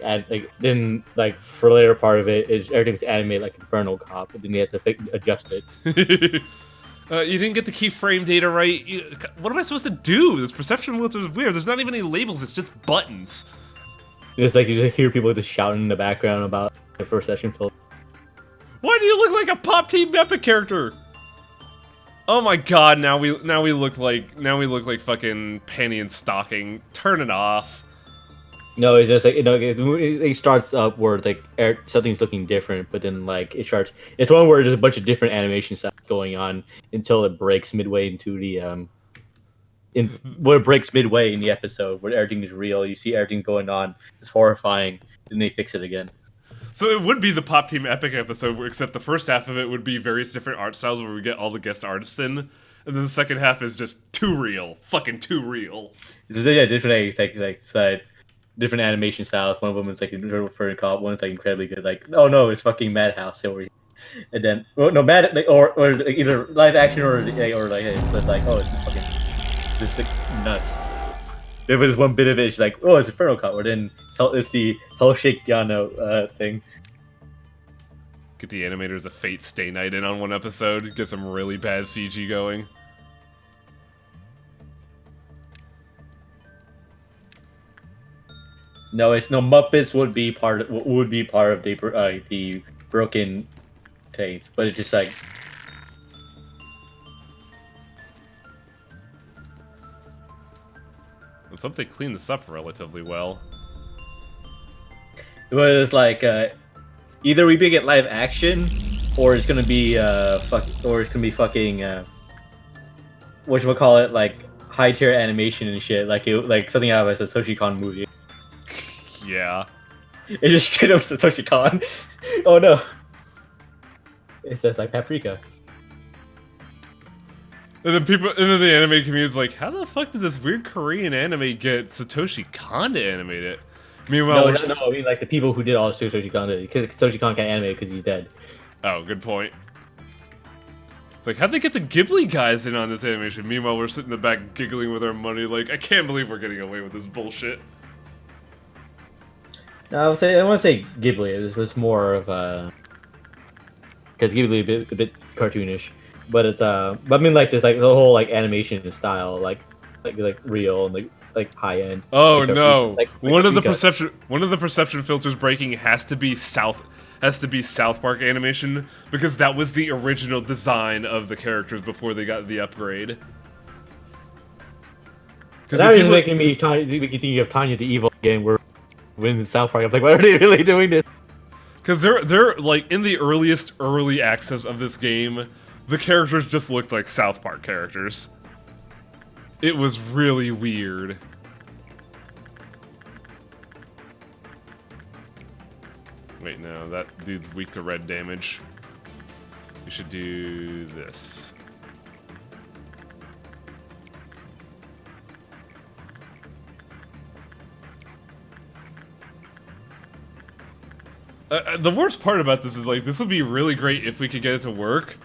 then like for later part of it is everything's animated like Infernal Cop, and then you have to adjust it. You didn't get the keyframe data right. What am I supposed to do? This perception filter is weird. There's not even any labels. It's just buttons. It's like you just hear people just shouting in the background about the perception filter. Why do you look like a Pop Team Epic character? Oh my god! Now we look like fucking panty and stocking. Turn it off. No, it's just like it starts up where like something's looking different, but then like it starts. It's one where there's a bunch of different animation stuff going on until it breaks midway into the where it breaks midway in the episode where everything is real. You see everything going on. It's horrifying. Then they fix it again. So it would be the Pop Team Epic episode, except the first half of it would be various different art styles where we get all the guest artists in, and then the second half is just too real, fucking too real. Yeah, different different animation styles. One of them is like Infernal Cop, one is like incredibly good. Like, oh no, it's fucking Madhouse over here. And then, well, no, or like either live action or it's like, oh, it's fucking this is like nuts. There was one bit of it, it's like, oh, it's Infernal Cop, or then it's the Hellshake Yano thing. Get the animators of Fate Stay Night in on one episode, get some really bad CG going. No, it's no Muppets would be part of the broken tape, but it's just like Something cleaned this up relatively well. it was like either we get live action, or it's gonna be fucking whatchamacallit, like high tier animation and shit, like something out of a Satoshi Kon movie. Yeah. It just straight up Satoshi Kon. Oh no. It says like paprika. And then the anime community is like, how the fuck did this weird Korean anime get Satoshi Kon to animate it? Meanwhile, No, I mean like the people who did all Satoshi Kon did, because Satoshi Kon can't animate because he's dead. Oh, good point. It's like, how'd they get the Ghibli guys in on this animation? Meanwhile, we're sitting in the back giggling with our money like, I can't believe we're getting away with this bullshit. No, I want to say Ghibli. It was more of a because Ghibli a bit cartoonish, but it's but I mean like this, like the whole like animation style, like real and like high end. Oh like, no! One of the perception filters breaking has to be South Park animation, because that was the original design of the characters before they got the upgrade. Because that is making me think of Tanya the Evil game where when South Park, I'm like, why are they really doing this? Because they're like in the early access of this game, the characters just looked like South Park characters. It was really weird. Wait, no, that dude's weak to red damage. We should do this. The worst part about this is, like, this would be really great if we could get it to work.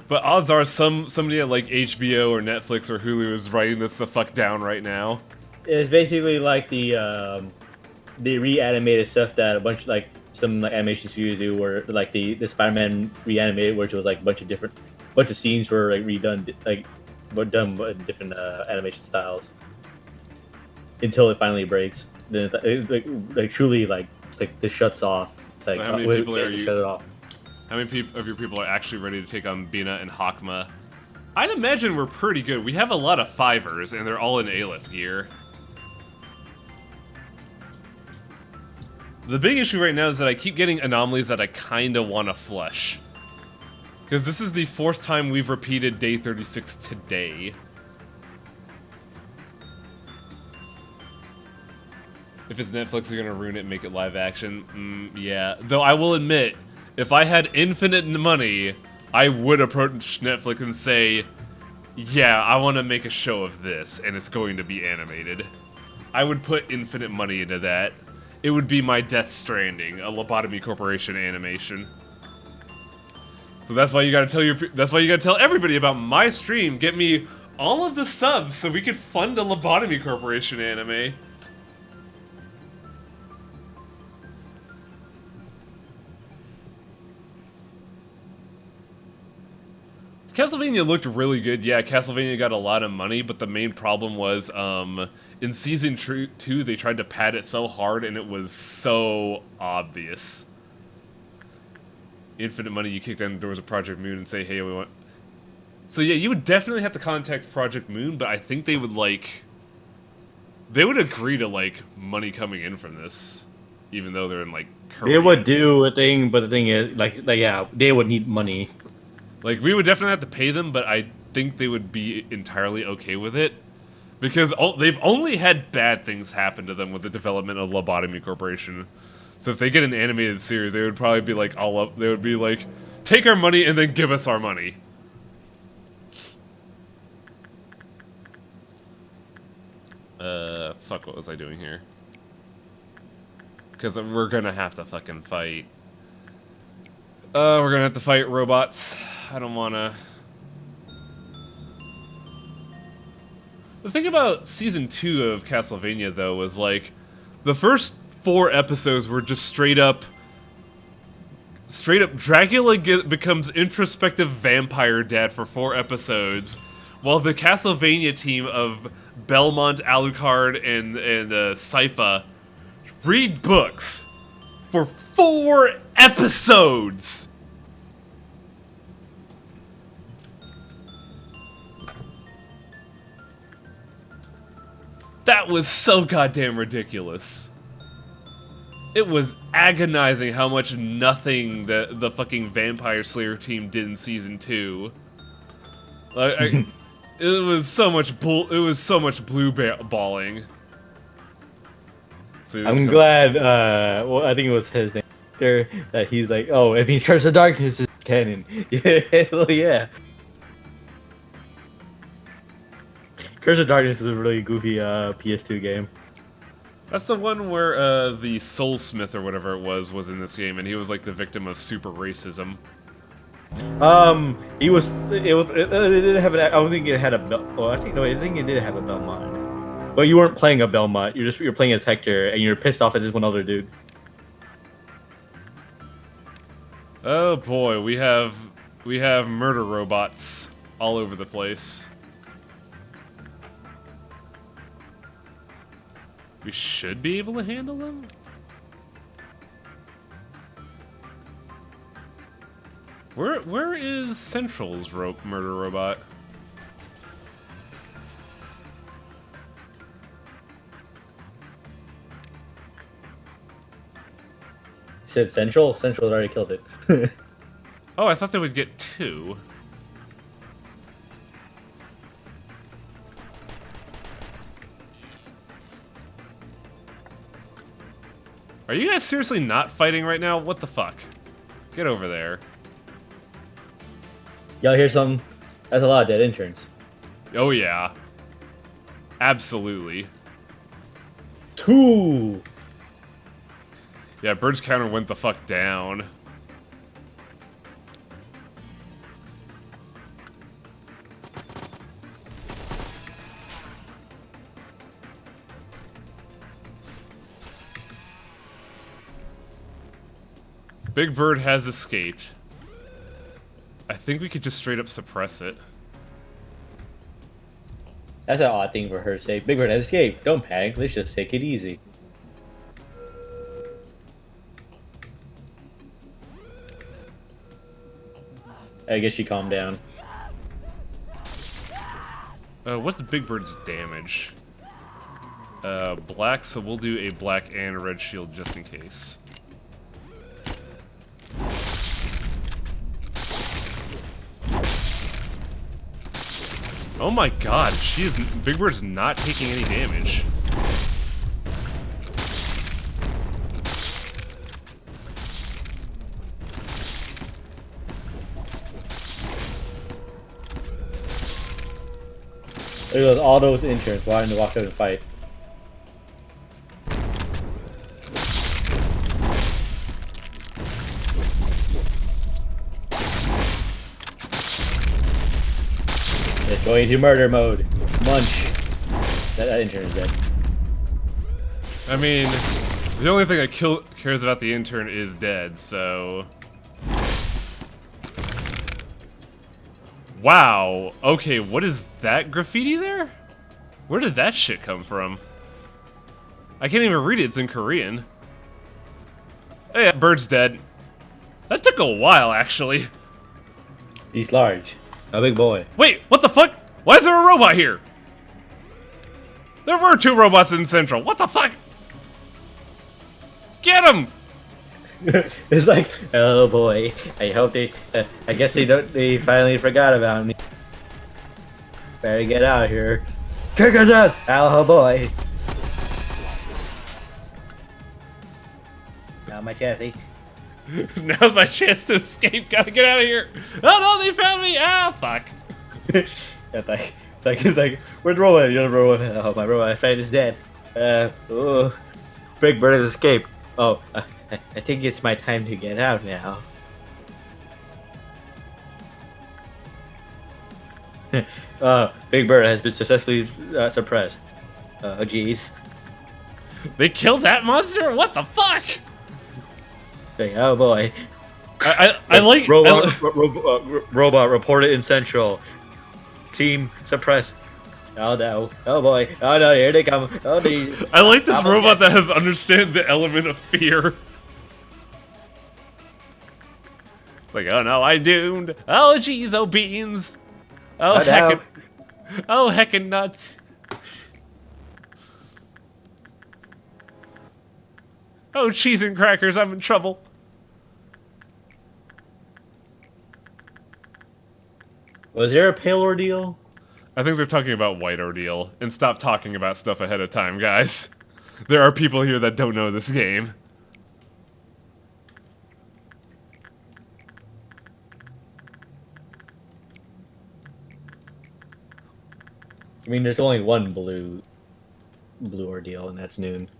But odds are somebody at, like, HBO or Netflix or Hulu is writing this the fuck down right now. It's basically like the reanimated stuff that a bunch of, like, some like animation studios do, where like the Spider-Man reanimated, which was like a bunch of scenes were like redone, like done in different animation styles until it finally breaks. Then like truly like this shuts off. It's like, So how many people are you? Shut it off. How many of your people are actually ready to take on Bina and Hakma? I'd imagine we're pretty good. We have a lot of fivers, and they're all in Aleph gear. The big issue right now is that I keep getting anomalies that I kinda wanna flush. Because this is the 4th time we've repeated day 36 today. If it's Netflix, they're gonna ruin it and make it live action. Yeah. Though I will admit, if I had infinite money, I would approach Netflix and say, yeah, I want to make a show of this, and it's going to be animated. I would put infinite money into that. It would be my Death Stranding, a Lobotomy Corporation animation. So that's why you gotta tell everybody about my stream. Get me all of the subs so we could fund a Lobotomy Corporation anime. Castlevania looked really good. Yeah, Castlevania got a lot of money, but the main problem was, in Season 2, they tried to pad it so hard, and it was so obvious. Infinite money, you kick down the doors of Project Moon and say, hey, we want... So yeah, you would definitely have to contact Project Moon, but I think they would, like... They would agree to, like, money coming in from this, even though they're in, like, Korea. They would do a thing, but the thing is, like yeah, they would need money. Like, we would definitely have to pay them, but I think they would be entirely okay with it. Because they've only had bad things happen to them with the development of Lobotomy Corporation. So if they get an animated series, they would probably be like, all up. They would be like, take our money and then give us our money. Fuck, what was I doing here? Because we're gonna have to fucking fight. We're gonna have to fight robots. I don't wanna... The thing about Season 2 of Castlevania, though, was, like, the first 4 episodes were just straight up Dracula becomes introspective vampire dad for 4 episodes, while the Castlevania team of Belmont, Alucard, and Sypha read books for 4 episodes! That was so goddamn ridiculous. It was agonizing how much nothing the fucking Vampire Slayer team did in Season 2. It was so much blue balling. So I'm glad, well, I think it was his name there, that he's like, oh, it means Curse of Darkness is canon. Yeah. Curse of Darkness is a really goofy PS2 game. That's the one where the Soulsmith or whatever it was in this game, and he was like the victim of super racism. It didn't have an. I don't think it had a bell. Well, I think it did have a Belmont. But you weren't playing a Belmont. You're playing as Hector, and you're pissed off at this one other dude. Oh boy, we have murder robots all over the place. We should be able to handle them? Where is Central's murder robot? You said Central? Central already killed it. Oh, I thought they would get 2. Are you guys seriously not fighting right now? What the fuck? Get over there. Y'all hear something? That's a lot of dead interns. Oh yeah. Absolutely. 2! Yeah, Bird's counter went the fuck down. Big Bird has escaped. I think we could just straight up suppress it. That's an odd thing for her to say. Big Bird has escaped. Don't panic. Let's just take it easy. I guess she calmed down. What's Big Bird's damage? Black, so we'll do a black and a red shield just in case. Oh my god, Big Bird's not taking any damage. There goes all those interns wanting to walk up and fight. It's going to murder mode. Munch. That intern is dead. I mean, the only thing that cares about the intern is dead, so... Wow, okay, what is that graffiti there? Where did that shit come from? I can't even read it, it's in Korean. Oh yeah, Bird's dead. That took a while, actually. He's large. A big boy. Wait, what the fuck? Why is there a robot here? There were 2 robots in Central, what the fuck? Get him! It's like, oh boy, I hope I guess they finally forgot about me. Better get out of here. Kick his ass! Oh boy. Now my chassis. Now's my chance to escape, gotta get out of here. Oh no, they found me! Ah, fuck. It's like, where's the robot? You're the robot. Oh, my robot friend is dead. Oh, Big Bird has escaped. Oh, I think it's my time to get out now. Big Bird has been successfully suppressed. Oh, jeez. They killed that monster? What the fuck? Oh boy. I like... Robot reported in Central. Team suppressed. Oh no. Oh boy. Oh no, here they come. Oh geez. I like this robot that has understand the element of fear. It's like, oh no, I'm doomed. Oh jeez, oh beans. Oh heckin'. Oh heckin' nuts. Oh cheese and crackers, I'm in trouble. Was there a pale ordeal? I think they're talking about white ordeal. And stop talking about stuff ahead of time, guys. There are people here that don't know this game. I mean, there's only one blue ordeal, and that's noon.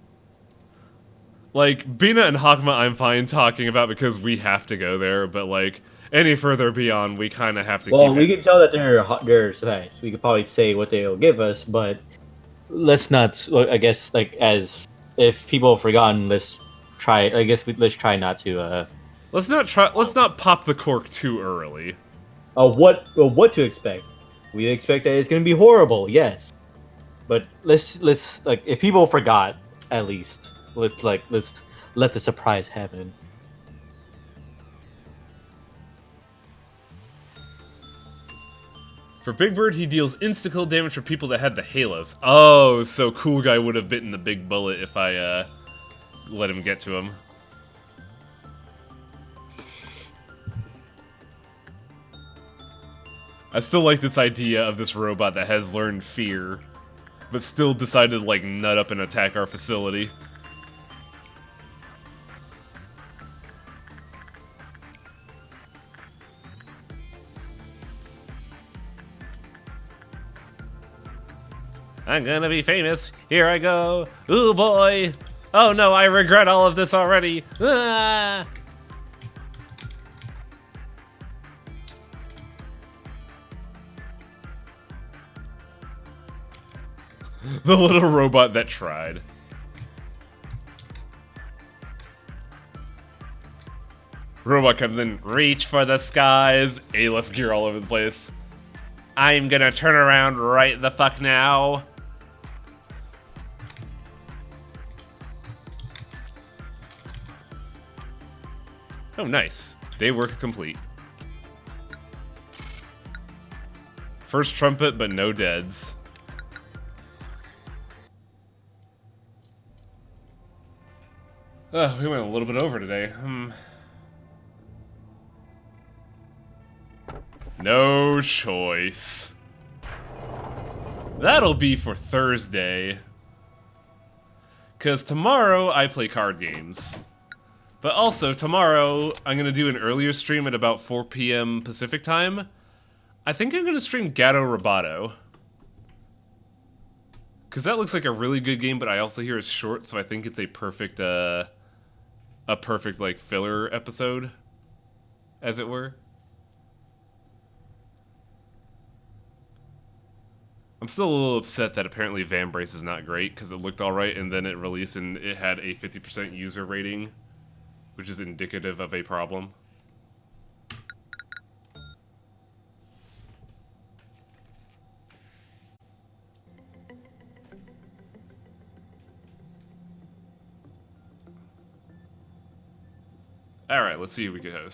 Like, Bina and Hakma I'm fine talking about because we have to go there, but like, any further beyond, we kind of have to well, keep we can tell that they're suppressed. We could probably say what they'll give us, but let's not. I guess like as if people have forgotten, let's try. I guess let's try not to. Let's not pop the cork too early. What to expect? We expect that it's gonna be horrible, yes. But let's like if people forgot, at least let's let the surprise happen. For Big Bird, he deals insta-kill damage for people that had the halos. Oh, so Cool Guy would have bitten the big bullet if I let him get to him. I still like this idea of this robot that has learned fear, but still decided to like nut up and attack our facility. I'm gonna be famous. Here I go. Ooh boy. Oh no, I regret all of this already. Ah! The little robot that tried. Robot comes in, reach for the skies. A-left gear all over the place. I'm gonna turn around right the fuck now. Oh, nice. Day work complete. First trumpet, but no deads. We went a little bit over today. No choice. That'll be for Thursday. 'Cause tomorrow I play card games. But also, tomorrow I'm gonna do an earlier stream at about 4 p.m. Pacific time. I think I'm gonna stream Gato Roboto. Cause that looks like a really good game, but I also hear it's short, so I think it's a perfect like filler episode, as it were. I'm still a little upset that apparently Vambrace is not great, because it looked alright and then it released and it had a 50% user rating, which is indicative of a problem. Alright, let's see who we can host.